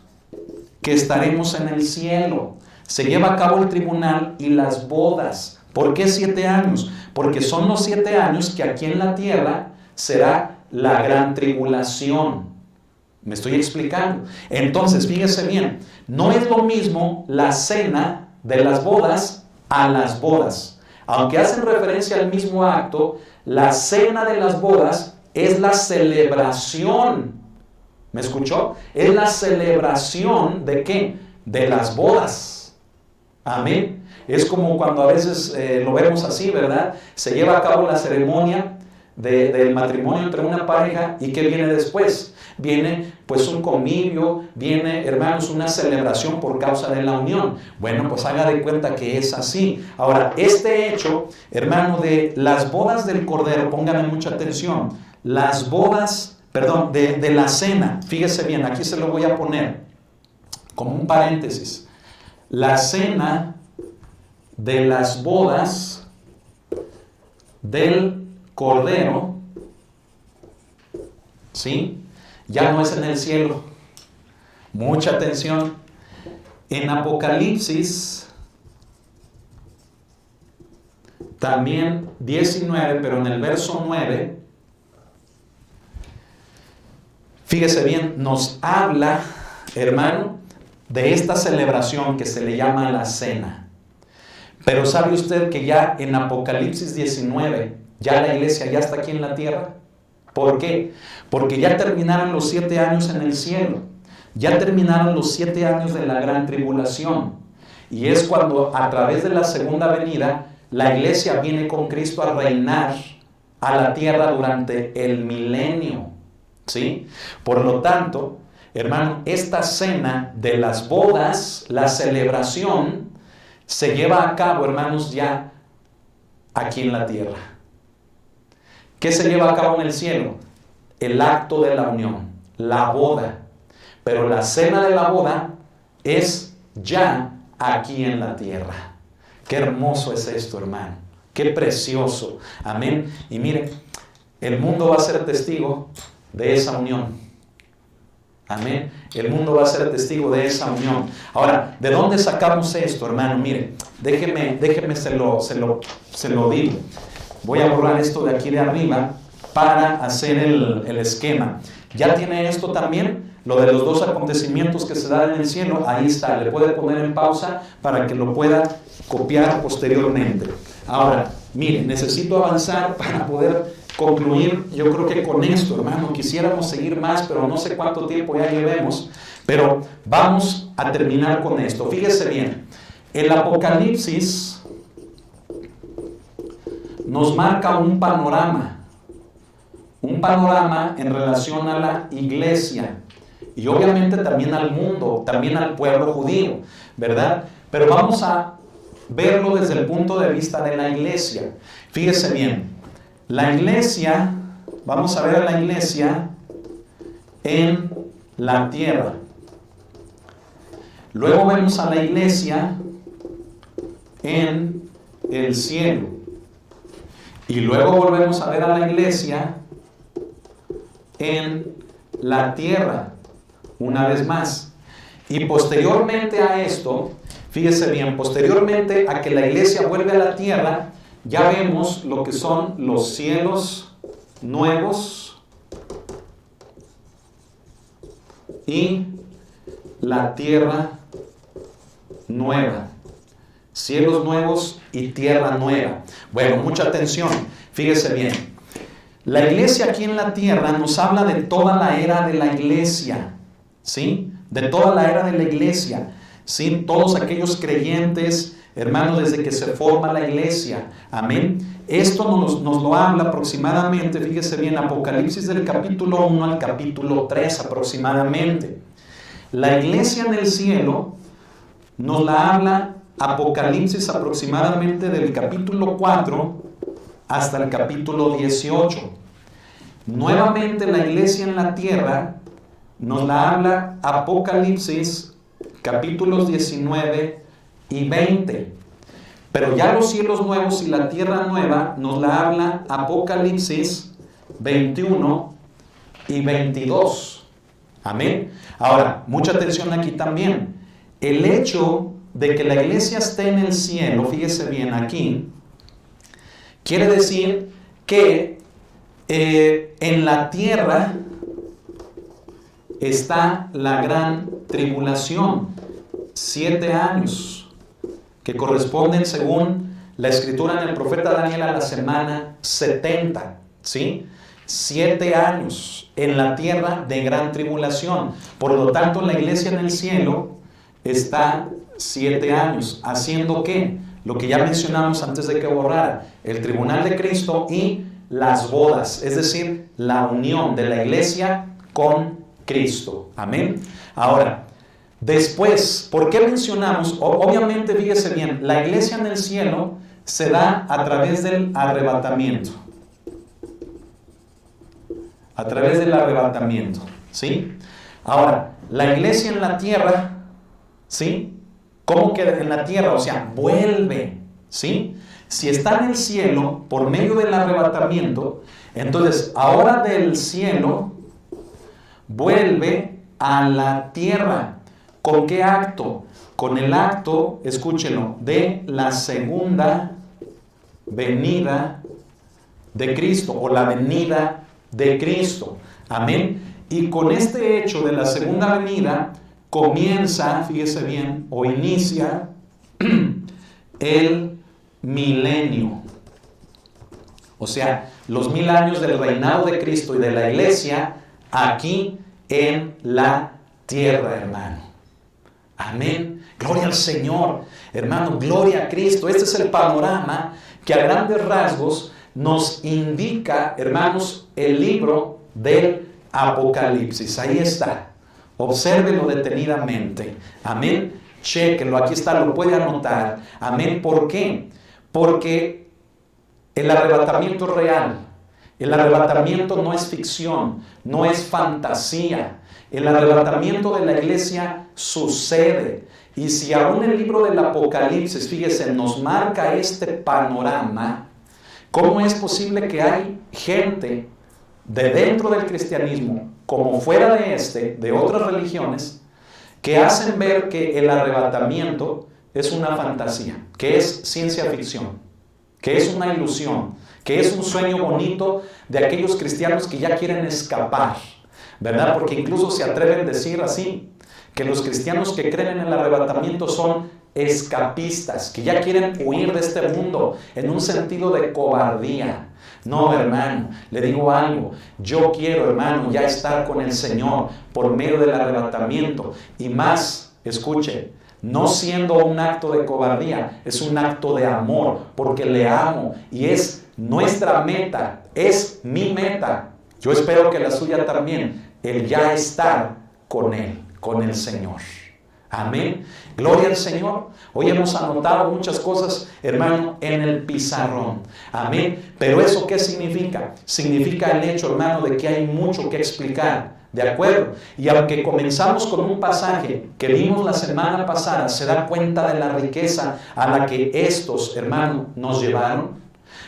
que estaremos en el cielo, se lleva a cabo el tribunal y las bodas. ¿Por qué 7 años? Porque son los 7 años que aquí en la tierra será la gran tribulación. ¿Me estoy explicando? Entonces, fíjese bien, no es lo mismo la cena de las bodas a las bodas. Aunque hacen referencia al mismo acto, la cena de las bodas es la celebración. ¿Me escuchó? Es la celebración ¿de qué? De las bodas. Amén. Es como cuando a veces lo vemos así, ¿verdad? Se lleva a cabo la ceremonia del matrimonio entre una pareja, y ¿qué viene después? Viene pues un convivio, viene, hermanos, una celebración por causa de la unión. Bueno, pues haga de cuenta que es así. Ahora, este hecho, hermano, de las bodas del Cordero, pónganme mucha atención, las bodas, de la cena, fíjese bien, aquí se lo voy a poner como un paréntesis, la cena de las bodas del Cordero, ¿sí? Ya no es en el cielo. Mucha atención. En Apocalipsis, también 19, pero en el verso 9, fíjese bien, nos habla hermano, de esta celebración que se le llama la cena. Pero ¿sabe usted que ya en Apocalipsis 19, ya la iglesia ya está aquí en la tierra? ¿Por qué? Porque ya terminaron los 7 años en el cielo. Ya terminaron los 7 años de la gran tribulación. Y es cuando a través de la segunda venida, la iglesia viene con Cristo a reinar a la tierra durante el milenio. ¿Sí? Por lo tanto, hermano, esta cena de las bodas, la celebración, se lleva a cabo, hermanos, ya aquí en la tierra. ¿Qué se lleva a cabo en el cielo? El acto de la unión, la boda. Pero la cena de la boda es ya aquí en la tierra. Qué hermoso es esto, hermano. Qué precioso. Amén. Y mire, el mundo va a ser testigo de esa unión. Amén. El mundo va a ser testigo de esa unión. Ahora, ¿de dónde sacamos esto, hermano? Mire, déjeme se lo digo. Voy a borrar esto de aquí de arriba para hacer el esquema. ¿Ya tiene esto también? Lo de los 2 acontecimientos que se dan en el cielo, ahí está. Le puede poner en pausa para que lo pueda copiar posteriormente. Ahora, mire, necesito avanzar para poder concluir. Yo creo que con esto, hermano, quisiéramos seguir más, pero no sé cuánto tiempo ya llevemos. Pero vamos a terminar con esto. Fíjese bien, el Apocalipsis nos marca un panorama en relación a la iglesia y obviamente también al mundo, también al pueblo judío, ¿verdad? Pero vamos a verlo desde el punto de vista de la iglesia. Fíjese bien, la iglesia, vamos a ver a la iglesia en la tierra. Luego vemos a la iglesia en el cielo. Y luego volvemos a ver a la iglesia en la tierra, una vez más. Y posteriormente a esto, fíjese bien, posteriormente a que la iglesia vuelve a la tierra, ya vemos lo que son los cielos nuevos y la tierra nueva. Cielos nuevos y tierra nueva. Bueno, mucha atención, fíjese bien. La iglesia aquí en la tierra nos habla de toda la era de la iglesia, ¿sí? De toda la era de la iglesia, ¿sí? Todos aquellos creyentes, hermanos, desde que se forma la iglesia, amén. Esto nos lo habla aproximadamente, fíjese bien, Apocalipsis del capítulo 1 al capítulo 3 aproximadamente. La iglesia en el cielo nos la habla Apocalipsis aproximadamente del capítulo 4 hasta el capítulo 18. Nuevamente la iglesia en la tierra nos la habla Apocalipsis capítulos 19 y 20. Pero ya los cielos nuevos y la tierra nueva nos la habla Apocalipsis 21 y 22. Amén. Ahora, mucha atención aquí también. El hecho de que la iglesia esté en el cielo, fíjese bien aquí, quiere decir que en la tierra está la gran tribulación, 7 años, que corresponden según la escritura en el profeta Daniel a la semana 70, ¿sí? 7 años en la tierra de gran tribulación. Por lo tanto, la iglesia en el cielo está 7 años. ¿Haciendo qué? Lo que ya mencionamos antes de que borrara, el tribunal de Cristo y las bodas, es decir, la unión de la iglesia con Cristo. Amén. Ahora, después, ¿por qué mencionamos? Obviamente, fíjese bien, la iglesia en el cielo se da a través del arrebatamiento. A través del arrebatamiento, ¿sí? Ahora, la iglesia en la tierra, ¿sí? ¿Cómo queda en la tierra? O sea, vuelve, ¿sí? Si está en el cielo por medio del arrebatamiento, entonces ahora del cielo vuelve a la tierra. ¿Con qué acto? Con el acto, escúchenlo, de la segunda venida de Cristo o la venida de Cristo. Amén. Y con este hecho de la segunda venida, comienza, fíjese bien, o inicia el milenio. O sea, los 1000 años del reinado de Cristo y de la iglesia aquí en la tierra, hermano. Amén. Gloria al Señor, hermano, gloria a Cristo. Este es el panorama que a grandes rasgos nos indica, hermanos, el libro del Apocalipsis. Ahí está. Obsérvelo detenidamente. Amén. Chéquenlo, aquí está, lo puede anotar. Amén. ¿Por qué? Porque el arrebatamiento es real. El arrebatamiento no es ficción, no es fantasía. El arrebatamiento de la iglesia sucede. Y si aún el libro del Apocalipsis, fíjese, nos marca este panorama, ¿cómo es posible que hay gente de dentro del cristianismo, como fuera de otras religiones, que hacen ver que el arrebatamiento es una fantasía, que es ciencia ficción, que es una ilusión, que es un sueño bonito de aquellos cristianos que ya quieren escapar, ¿verdad? Porque incluso se atreven a decir así, que los cristianos que creen en el arrebatamiento son escapistas, que ya quieren huir de este mundo en un sentido de cobardía. No, hermano, le digo algo, yo quiero, hermano, ya estar con el Señor por medio del arrebatamiento, y más, escuche, no siendo un acto de cobardía, es un acto de amor, porque le amo, y es nuestra meta, es mi meta. Yo espero que la suya también, el ya estar con Él, con el Señor. Amén. Gloria al Señor. Hoy hemos anotado muchas cosas, hermano, en el pizarrón. Amén. Pero ¿eso qué significa? Significa el hecho, hermano, de que hay mucho que explicar. ¿De acuerdo? Y aunque comenzamos con un pasaje que vimos la semana pasada, se da cuenta de la riqueza a la que estos, hermanos, nos llevaron.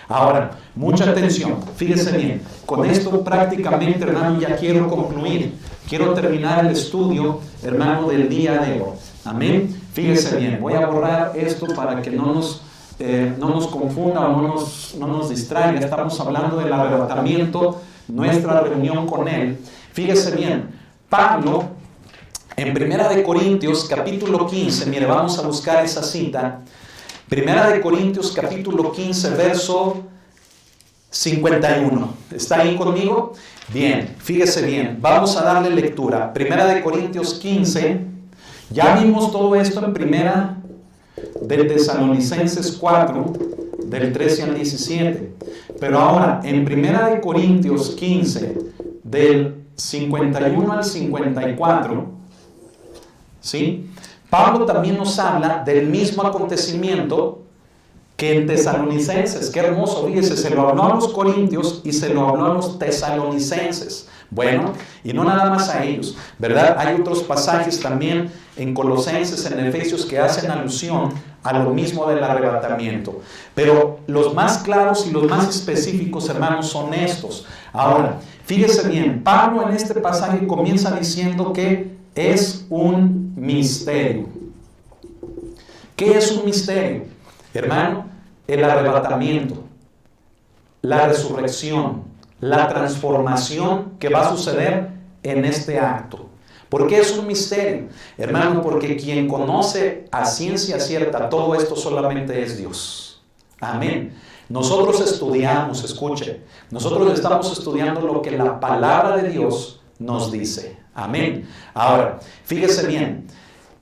Ahora, mucha atención. Fíjese bien. Con esto prácticamente, hermano, ya quiero concluir. Quiero terminar el estudio, hermano, del día de hoy. Amén. Fíjese bien, voy a borrar esto para que no nos confunda o no nos distraiga. Estamos hablando del arrebatamiento, nuestra reunión con Él. Fíjese bien, Pablo, en 1 Corintios capítulo 15, mire, vamos a buscar esa cita. 1 Corintios capítulo 15, verso 51. ¿Está ahí conmigo? Bien, fíjese bien, vamos a darle lectura. 1 Corintios 15, ya vimos todo esto en 1 de Tesalonicenses 4, del 13 al 17. Pero ahora, en 1 Corintios 15, del 51 al 54, ¿sí? Pablo también nos habla del mismo acontecimiento que en Tesalonicenses. Qué hermoso, fíjese, se lo habló a los corintios y se lo habló a los tesalonicenses. Bueno, y no nada más a ellos, ¿verdad? Hay otros pasajes también en Colosenses, en Efesios, que hacen alusión a lo mismo del arrebatamiento. Pero los más claros y los más específicos, hermanos, son estos. Ahora, fíjese bien, Pablo en este pasaje comienza diciendo que es un misterio. ¿Qué es un misterio? Hermano, el arrebatamiento, la resurrección, la transformación que va a suceder en este acto. ¿Por qué es un misterio? Hermano, porque quien conoce a ciencia cierta todo esto solamente es Dios. Amén. Nosotros estudiamos, escuche, nosotros estamos estudiando lo que la palabra de Dios nos dice. Amén. Ahora, fíjese bien.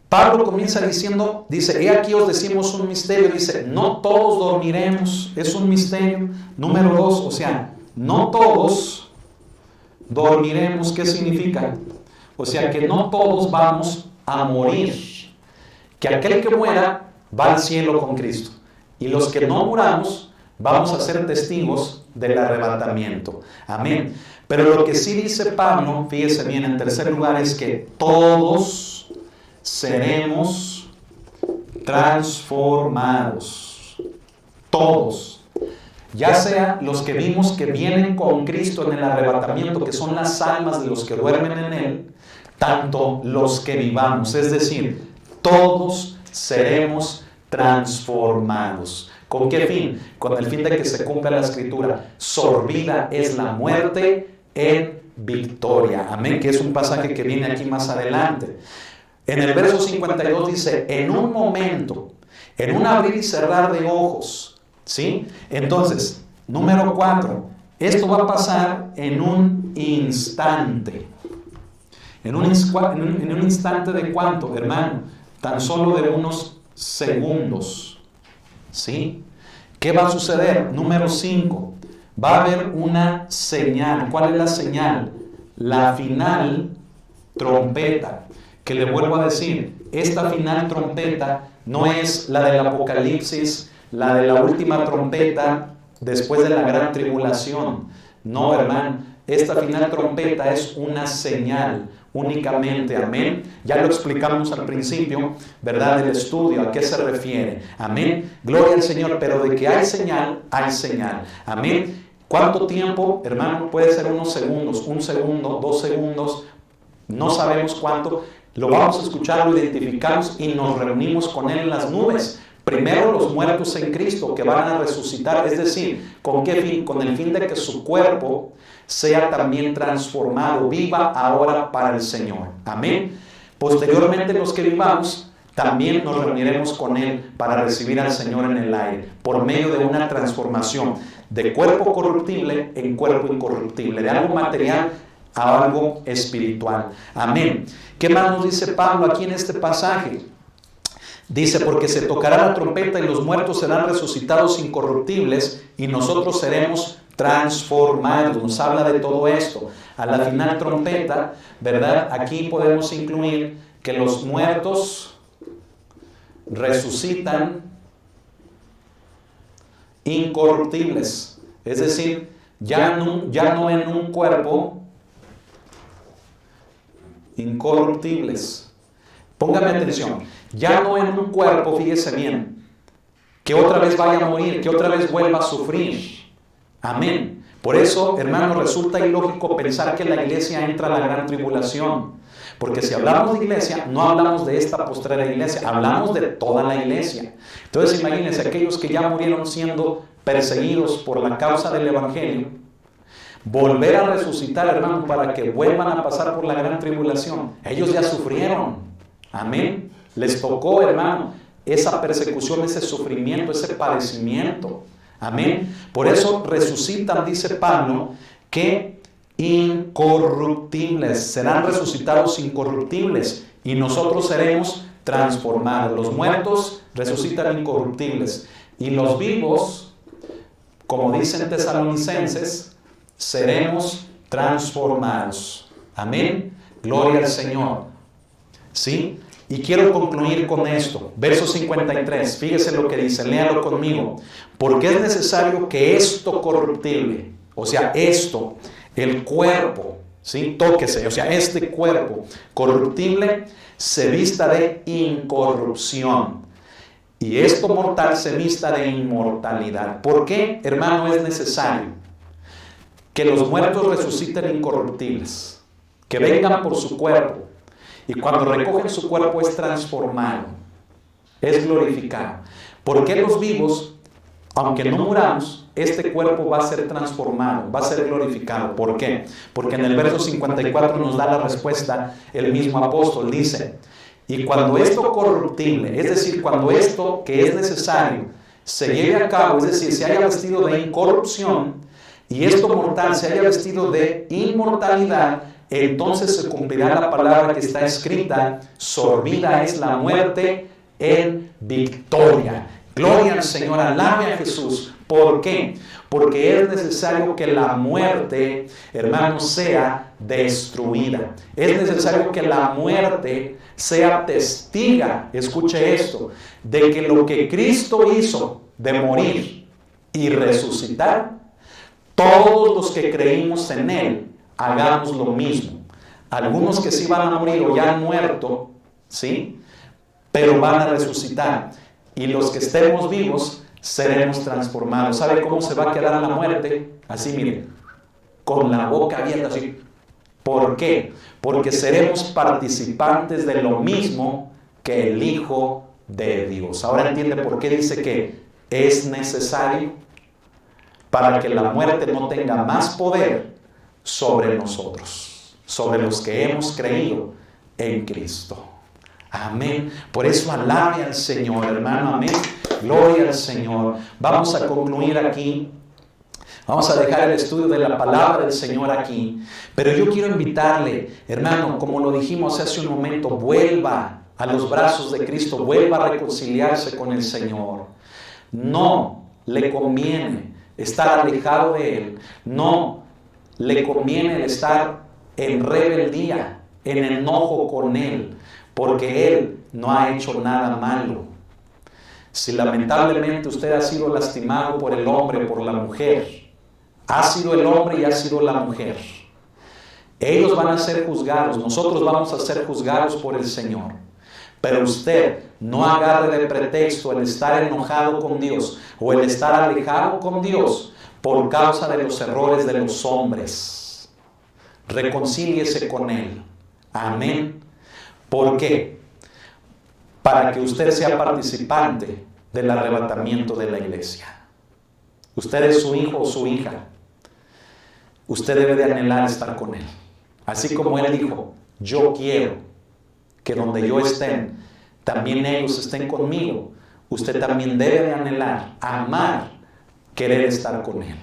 Pablo comienza diciendo, dice, he aquí os decimos un misterio, dice, no todos dormiremos, es un misterio. Número 2, o sea, no todos dormiremos. ¿Qué significa? O sea, que no todos vamos a morir, que aquel que muera va al cielo con Cristo, y los que no muramos vamos a ser testigos del arrebatamiento. Amén. Pero lo que sí dice Pablo, fíjese bien, en tercer lugar, es que todos seremos transformados. Todos. Ya sea los que vimos que vienen con Cristo en el arrebatamiento, que son las almas de los que duermen en Él, tanto los que vivamos. Es decir, todos seremos transformados. ¿Con qué fin? Con el fin de que se cumpla la Escritura. Sorbida es la muerte en victoria. Amén, que es un pasaje que viene aquí más adelante. En el verso 52 dice, en un momento, en un abrir y cerrar de ojos, ¿sí? Entonces, número 4, esto va a pasar en un instante. ¿En un instante de cuánto, hermano? Tan solo de unos segundos, ¿sí? ¿Qué va a suceder? Número 5, va a haber una señal. ¿Cuál es la señal? La final trompeta. Que le vuelvo a decir, esta final trompeta no es la del Apocalipsis, la de la última trompeta después de la gran tribulación. No, hermano, esta final trompeta es una señal únicamente, amén. Ya lo explicamos al principio, ¿verdad? Del estudio, ¿a qué se refiere? Amén. Gloria al Señor, pero de que hay señal, amén. ¿Cuánto tiempo, hermano? Puede ser unos segundos, 1 segundo, 2 segundos, no sabemos cuánto. Lo vamos a escuchar, lo identificamos y nos reunimos con Él en las nubes. Primero los muertos en Cristo que van a resucitar, es decir, ¿con qué fin? Con el fin de que su cuerpo sea también transformado, viva ahora para el Señor. Amén. Posteriormente los que vivamos también nos reuniremos con Él para recibir al Señor en el aire, por medio de una transformación de cuerpo corruptible en cuerpo incorruptible, de algo material a algo espiritual. Amén. ¿Qué más nos dice Pablo aquí en este pasaje? Dice, porque se tocará la trompeta y los muertos serán resucitados incorruptibles y nosotros seremos transformados. Nos habla de todo esto. A la final trompeta, ¿verdad? Aquí podemos incluir que los muertos resucitan incorruptibles. Es decir, ya no en un cuerpo incorruptibles. Póngame atención, ya no en un cuerpo, fíjese bien, que otra vez vaya a morir, que otra vez vuelva a sufrir. Amén. Por eso, hermanos, resulta ilógico pensar que la iglesia entra a la gran tribulación. Porque si hablamos de iglesia, no hablamos de esta postrera iglesia, hablamos de toda la iglesia. Entonces imagínense, aquellos que ya murieron siendo perseguidos por la causa del evangelio, volver a resucitar, hermano, para que vuelvan a pasar por la gran tribulación. Ellos ya sufrieron. Amén. Les tocó, hermano, esa persecución, ese sufrimiento, ese padecimiento. Amén. Por eso resucitan, dice Pablo, que incorruptibles, serán resucitados incorruptibles y nosotros seremos transformados. Los muertos resucitan incorruptibles y los vivos, como dicen Tesalonicenses, seremos transformados. Amén. Gloria al Señor. ¿Sí? Y quiero concluir con esto. Verso 53. Fíjese lo que dice. Léalo conmigo. Porque es necesario que esto corruptible, o sea, esto, el cuerpo, ¿sí? Tóquese, o sea, este cuerpo corruptible se vista de incorrupción. Y esto mortal se vista de inmortalidad. ¿Por qué, hermano, es necesario que los muertos resuciten incorruptibles? Que vengan por su cuerpo. Y cuando recogen su cuerpo es transformado, es glorificado. ¿Por qué los vivos, aunque no muramos, este cuerpo va a ser transformado, va a ser glorificado? ¿Por qué? Porque en el verso 54 nos da la respuesta el mismo apóstol. Dice, y cuando esto corruptible, es decir, cuando esto que es necesario se lleve a cabo, es decir, se haya vestido de incorrupción, y esto mortal se haya vestido de inmortalidad, entonces se cumplirá la palabra que está escrita, sorbida es la muerte en victoria. Gloria al Señor, alabe a Jesús. ¿Por qué? Porque es necesario que la muerte, hermanos, sea destruida. Es necesario que la muerte sea testiga, escuche esto, de que lo que Cristo hizo de morir y resucitar, todos los que creímos en Él, hagamos lo mismo. Algunos que sí van a morir o ya han muerto, ¿sí? Pero van a resucitar. Y los que estemos vivos, seremos transformados. ¿Sabe cómo se va a quedar la muerte? Así, miren, con la boca abierta, así. ¿Por qué? Porque seremos participantes de lo mismo que el Hijo de Dios. Ahora entiende por qué dice que es necesario para que la muerte no tenga más poder sobre nosotros, sobre los que hemos creído en Cristo. Amén. Por eso alabe al Señor, hermano. Amén. Gloria al Señor. Vamos a concluir aquí. Vamos a dejar el estudio de la palabra del Señor aquí. Pero yo quiero invitarle, hermano, como lo dijimos hace un momento, vuelva a los brazos de Cristo, vuelva a reconciliarse con el Señor. No le conviene estar alejado de Él. No le conviene el estar en rebeldía, en enojo con Él, porque Él no ha hecho nada malo. Si lamentablemente usted ha sido lastimado por el hombre, por la mujer, ha sido el hombre y ha sido la mujer, ellos van a ser juzgados, nosotros vamos a ser juzgados por el Señor. Pero usted no agarre de pretexto el estar enojado con Dios o el estar alejado con Dios por causa de los errores de los hombres. Reconcíliese con Él. Amén. ¿Por qué? Para que usted sea participante del arrebatamiento de la iglesia. Usted es su hijo o su hija. Usted debe de anhelar estar con Él. Así como Él dijo, yo quiero que donde yo esté, también ellos estén conmigo. Usted también debe de anhelar, amar, querer estar con Él.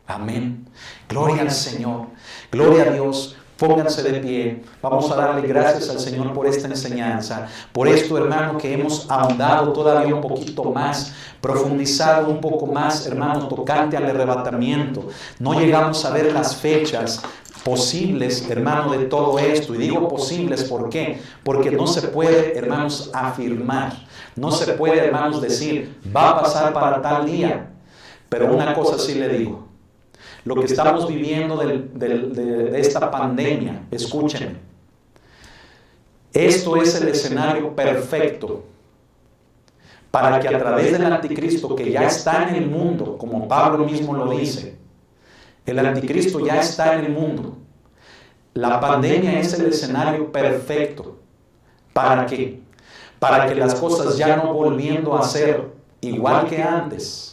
Amén. Gloria al Señor. Gloria a Dios. Pónganse de pie. Vamos a darle gracias al Señor por esta enseñanza. Por esto, hermano, que hemos ahondado todavía un poquito más, profundizado un poco más, hermano, tocante al arrebatamiento. No llegamos a ver las fechas posibles, hermano, de todo esto. Y digo posibles, ¿por qué? Porque no se puede, hermanos, afirmar. No se puede, hermanos, decir, va a pasar para tal día. Pero una cosa sí le digo. Lo que estamos viviendo de esta pandemia, escúchenme. Esto es el escenario perfecto para que a través del anticristo que ya está en el mundo, como Pablo mismo lo dice, el anticristo ya está en el mundo. La pandemia es el escenario perfecto. ¿Para qué? Para que las cosas ya no volviendo a ser igual que antes,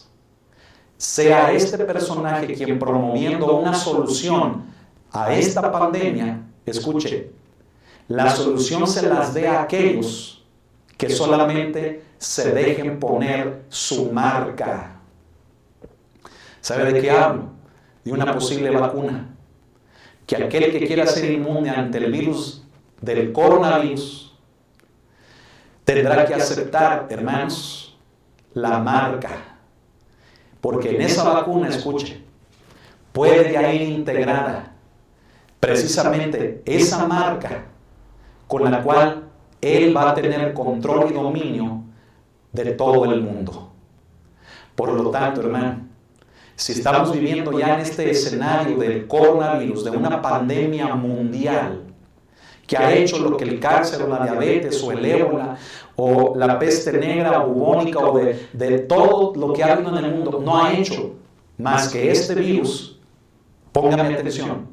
sea este personaje quien promoviendo una solución a esta pandemia, escuche, la solución se las dé a aquellos que solamente se dejen poner su marca. ¿Sabe de qué hablo? De una posible vacuna. Que aquel que quiera ser inmune ante el virus del coronavirus tendrá que aceptar, hermanos, la marca. Porque en esa vacuna, escuche, puede ya ir integrada precisamente esa marca con la cual él va a tener control y dominio de todo el mundo. Por lo tanto, hermano, si estamos viviendo ya en este escenario del coronavirus, de una pandemia mundial que ha hecho lo que el cáncer o la diabetes o el ébola o la peste negra o bubónica o de todo lo que ha habido en el mundo, no ha hecho más que este virus, póngame atención,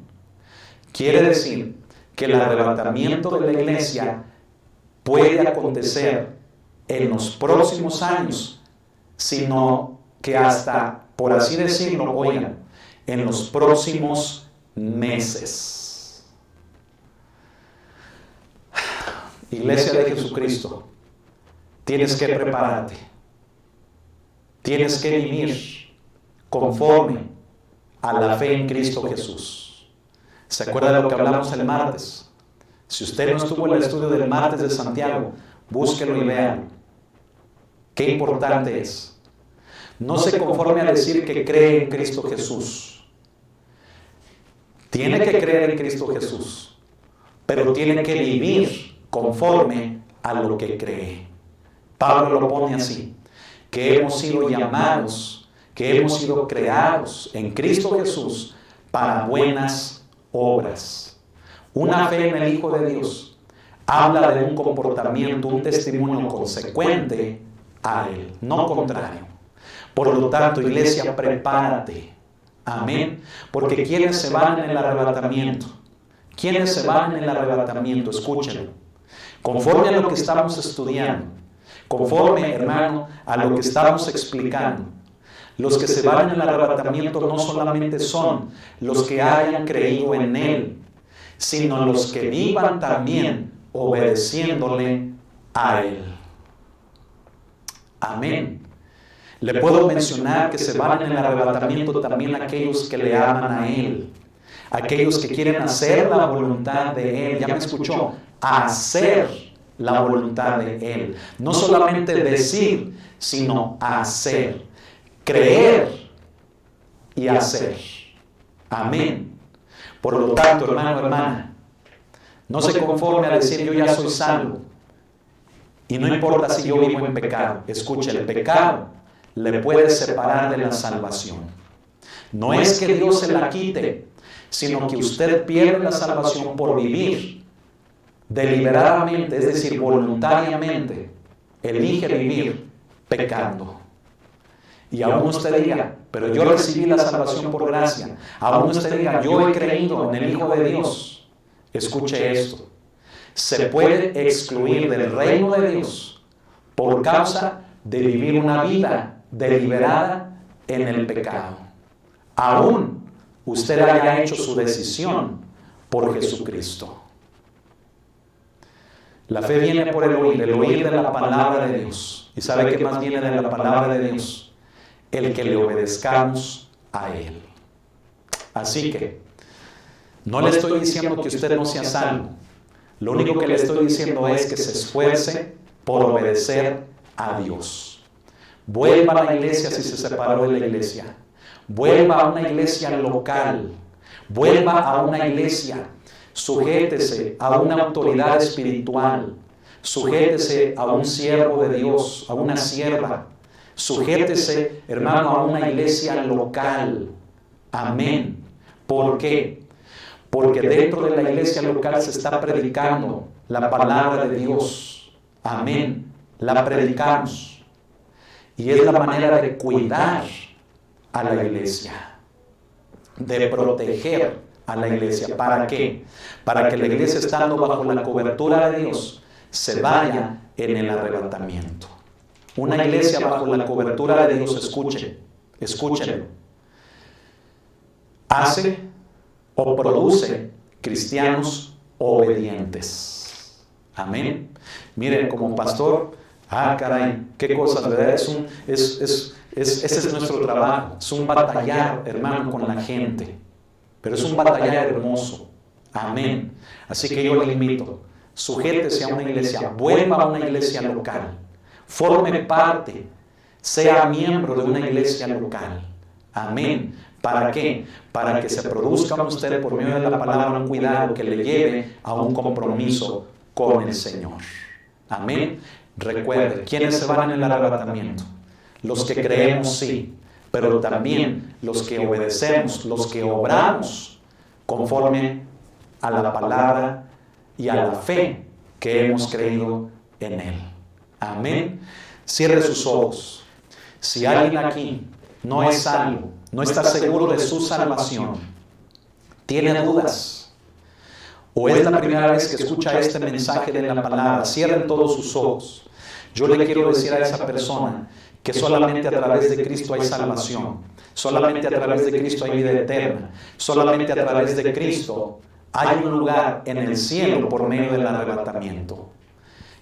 quiere decir que el arrebatamiento de la iglesia puede acontecer en los próximos años, sino que hasta, por así decirlo, oigan, en los próximos meses. Iglesia de Jesucristo, tienes que prepararte, tienes que vivir conforme a la fe en Cristo Jesús. ¿Se acuerda de lo que hablamos el martes? Si usted no estuvo en el estudio del martes de Santiago, búsquelo y véalo. Qué importante es. No se conforme a decir que cree en Cristo Jesús. Tiene que creer en Cristo Jesús, pero tiene que vivir conforme a lo que cree. Pablo lo pone así, que hemos sido llamados, que hemos sido creados en Cristo Jesús para buenas obras. Una fe en el Hijo de Dios habla de un comportamiento, un testimonio consecuente a Él, no contrario. Por lo tanto, iglesia, prepárate. Amén. Porque ¿quiénes se van en el arrebatamiento? ¿Quiénes se van en el arrebatamiento? Escúchenlo. Conforme a lo que estamos estudiando, conforme, hermano, a lo que estamos explicando, los que se van en el arrebatamiento no solamente son los que hayan creído en Él, sino los que vivan también obedeciéndole a Él. Amén. Le puedo mencionar que se van en el arrebatamiento también aquellos que le aman a Él, aquellos que quieren hacer la voluntad de Él. Ya me escuchó, hacer la voluntad de Él. No solamente decir, sino hacer, creer y hacer. Amén. Por lo tanto, hermano, hermana, no se conforme a decir yo ya soy salvo. Y no importa si yo vivo en pecado. Escuche, el pecado le puede separar de la salvación. No es que Dios se la quite, sino que usted pierde la salvación por vivir deliberadamente, es decir, voluntariamente, elige vivir pecando. Y aún usted diga, pero yo recibí la salvación por gracia. Aún usted diga, yo he creído en el Hijo de Dios. Escuche esto. Se puede excluir del reino de Dios por causa de vivir una vida deliberada en el pecado. Aún usted haya hecho su decisión por Jesucristo. La fe viene por el oír de la palabra de Dios. ¿Y sabe qué más viene de la palabra de Dios? El que le obedezcamos a Él. Así que, no le estoy diciendo que usted no sea salvo. Lo único que le estoy diciendo es que se esfuerce por obedecer a Dios. Vuelva a la iglesia si se separó de la iglesia. Vuelva a una iglesia local. Vuelva a una iglesia. Sujétese a una autoridad espiritual. Sujétese a un siervo de Dios, a una sierva. Sujétese, hermano, a una iglesia local. Amén. ¿Por qué? Porque dentro de la iglesia local se está predicando la palabra de Dios. Amén. La predicamos. Y es la manera de cuidar a la iglesia, de proteger a la iglesia. ¿Para qué? Para que la iglesia, estando bajo la cobertura de Dios, se vaya en el arrebatamiento. Una iglesia bajo la cobertura de Dios, escúchenlo, hace o produce cristianos obedientes. Amén. Miren, como pastor, caray, qué cosas, ¿verdad? Ese es nuestro trabajo. Es un batallar, hermano, con la gente. Pero es un batallar hermoso. Amén. Así que yo le invito, sujétese a una iglesia, vuelva a una iglesia local, forme parte, sea miembro de una iglesia local. Amén. ¿Para qué? Para que se produzca en usted, por medio de la palabra, un cuidado que le lleve a un compromiso con el Señor. Amén. Recuerde, ¿quiénes se van en el arrebatamiento? Los que creemos, sí, pero también los que obedecemos, los que obramos conforme a la palabra y a la fe que hemos creído en Él. Amén. Cierre sus ojos. Si alguien aquí no es salvo, no está seguro de su salvación, tiene dudas, o es la primera vez que escucha este mensaje de la palabra, cierren todos sus ojos. Yo le quiero decir a esa persona que solamente a través de Cristo hay salvación, solamente a través de Cristo hay vida eterna, solamente a través de Cristo hay un lugar en el cielo por medio del arrebatamiento.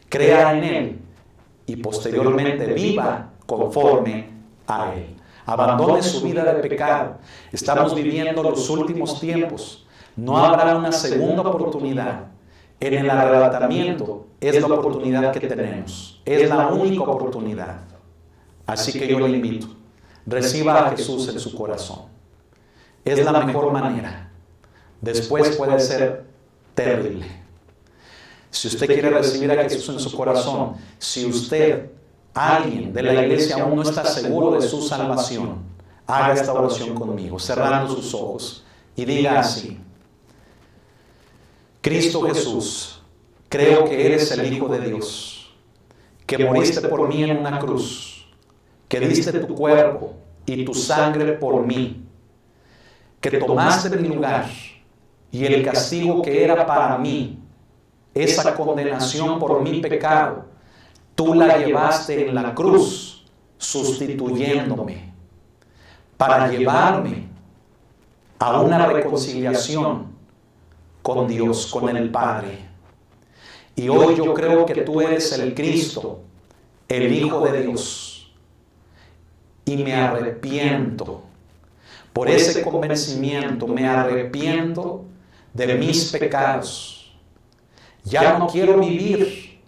Crea en Él y posteriormente viva conforme a Él. Abandone su vida de pecado. Estamos viviendo los últimos tiempos. No habrá una segunda oportunidad. En el arrebatamiento es la oportunidad que tenemos. Es la única oportunidad. Así que yo le invito, reciba a Jesús en su corazón. Es la mejor manera. Después puede ser terrible. Si usted quiere recibir a Jesús en su corazón, si usted, alguien de la iglesia, aún no está seguro de su salvación, haga esta oración conmigo, cerrando sus ojos, y diga así: Cristo Jesús, creo que eres el Hijo de Dios, que moriste por mí en una cruz, que diste tu cuerpo y tu sangre por mí, que tomaste mi lugar y el castigo que era para mí, esa condenación por mi pecado, tú la llevaste en la cruz, sustituyéndome, para llevarme a una reconciliación con Dios, con el Padre. Y hoy yo creo que tú eres el Cristo, el Hijo de Dios. Y me arrepiento. Por ese convencimiento me arrepiento de mis pecados. Ya no quiero vivir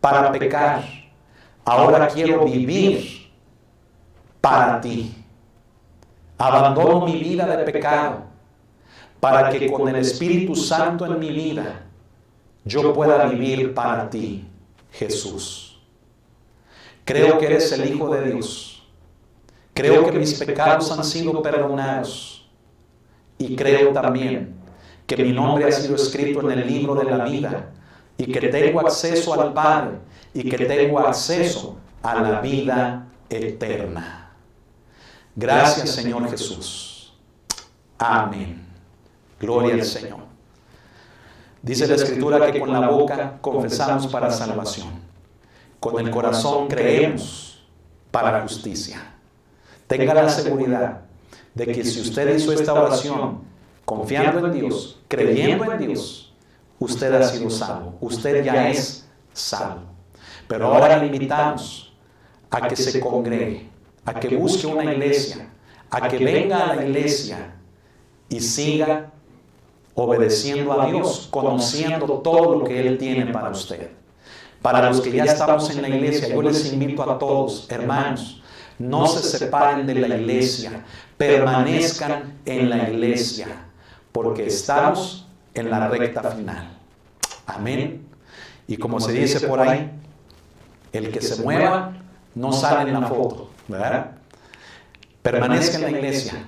para pecar. Ahora quiero vivir para ti. Abandono mi vida de pecado para que con el Espíritu Santo en mi vida yo pueda vivir para ti, Jesús. Creo que eres el Hijo de Dios. Creo que mis pecados han sido perdonados. Y creo también que mi nombre ha sido escrito en el libro de la vida y que tengo acceso al Padre y que tengo acceso a la vida eterna. Gracias, Señor Jesús. Amén. Gloria al Señor. Dice la Escritura que con la boca confesamos para salvación. Con el corazón creemos para justicia. Tenga la seguridad de que si usted hizo esta oración confiando en Dios, creyendo en Dios, usted ha sido salvo. Usted ya es salvo. Pero ahora le invitamos a que se congregue, a que busque una iglesia, a que venga a la iglesia y siga obedeciendo a Dios, conociendo todo lo que Él tiene para usted. Para los que ya estamos en la iglesia, yo les invito a todos, hermanos, no se separen de la iglesia, permanezcan en la iglesia, porque estamos en la recta final. Amén. Y como se dice por ahí, el que se mueva no sale en la foto, ¿verdad? Permanezca en la iglesia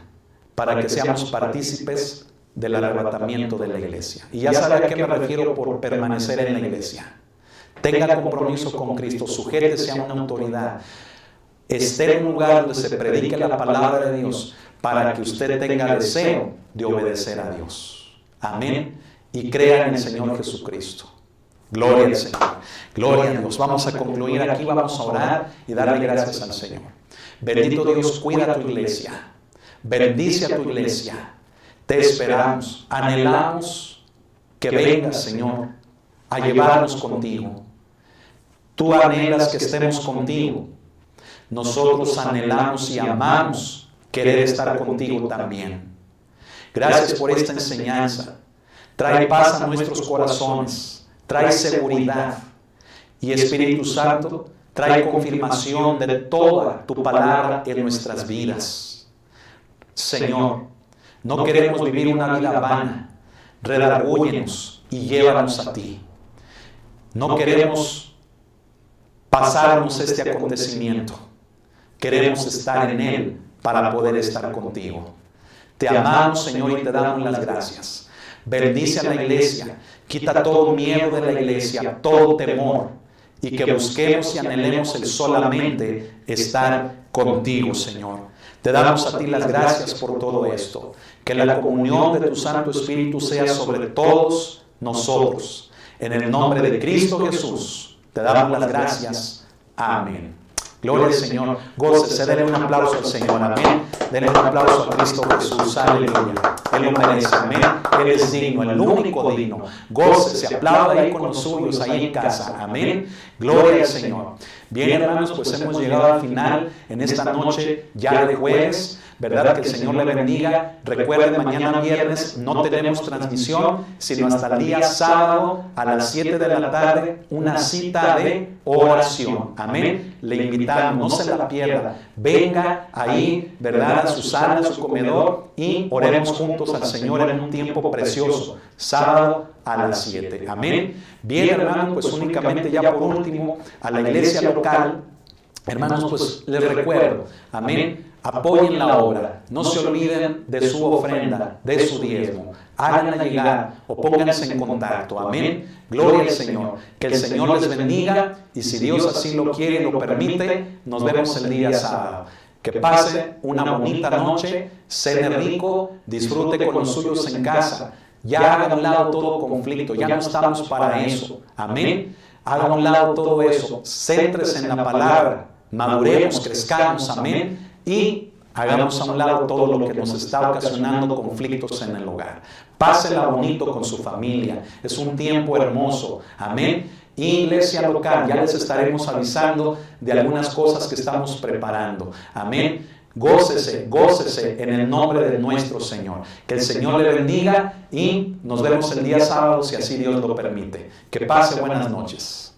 para que seamos partícipes del arrebatamiento de la iglesia. Y ya sabe a qué me refiero por permanecer en la iglesia. Tenga compromiso con Cristo, sujétese a una autoridad, esté en un lugar donde se predique la palabra de Dios para que usted tenga deseo de obedecer a Dios. Amén. Y crea en el Señor Jesucristo. Gloria al Señor. Gloria a Dios. Vamos a concluir aquí, vamos a orar y darle gracias al Señor. Bendito Dios, cuida a tu iglesia. Bendice a tu iglesia. Te esperamos. Anhelamos que vengas, Señor, a llevarnos contigo. Tú anhelas que estemos contigo. Nosotros anhelamos y amamos querer estar contigo también. Gracias por esta enseñanza. Trae paz a nuestros corazones. Trae seguridad. Y Espíritu Santo, trae confirmación de toda tu palabra en nuestras vidas. Señor, no queremos vivir una vida vana. Redargúyenos y llévanos a ti. No queremos pasarnos este acontecimiento. Queremos estar en Él para poder estar contigo. Te amamos, Señor, y te damos las gracias. Bendice a la iglesia. Quita todo miedo de la iglesia, todo temor. Y que busquemos y anhelemos el solamente estar contigo, Señor. Te damos a ti las gracias por todo esto. Que la comunión de tu Santo Espíritu sea sobre todos nosotros. En el nombre de Cristo Jesús, te damos las gracias. Amén. Gloria al Señor. Gócese, denle un aplauso al Señor. Amén. Denle un aplauso a Cristo Jesús. Aleluya. Él lo merece. Amén. Él es digno, el único digno. Gócese, aplauda ahí con los suyos, ahí en casa. Amén. Gloria al Señor. Bien, hermanos, pues hemos llegado al final en esta noche ya de jueves. ¿Verdad? Que el Señor le bendiga. Recuerden, mañana viernes no tenemos transmisión, sino hasta el día sábado a las 7 de la tarde, una cita de oración. Amén. Le invitamos, no se la pierda. Venga ahí, ¿verdad? A su sala, a su comedor y oremos juntos al Señor en un tiempo precioso. Sábado a las 7. Amén. Bien, hermanos, pues únicamente ya por último, a la iglesia local, hermanos, pues les recuerdo, amén. Apoyen la obra, no se olviden de su ofrenda, de su diezmo. Háganla llegar o pónganse en contacto. Amén. Gloria al Señor. Que el Señor les bendiga y si Dios así lo quiere y lo permite, nos vemos el día sábado. Que pase una bonita noche, cene rico, disfrute con los suyos en casa. Ya haga a un lado todo conflicto, ya no estamos para eso. Amén. Haga a un lado todo eso, céntrese en la palabra, maduremos, crezcamos. Amén. Y Hagamos a un lado todo lo que nos está ocasionando conflictos en el hogar. Pásela bonito con su familia. Es un tiempo hermoso. Amén. Iglesia local, ya les estaremos avisando de algunas cosas que estamos preparando. Amén. Gócese, gócese en el nombre de nuestro Señor. Que el Señor le bendiga y nos vemos el día sábado si así Dios lo permite. Que pase buenas noches.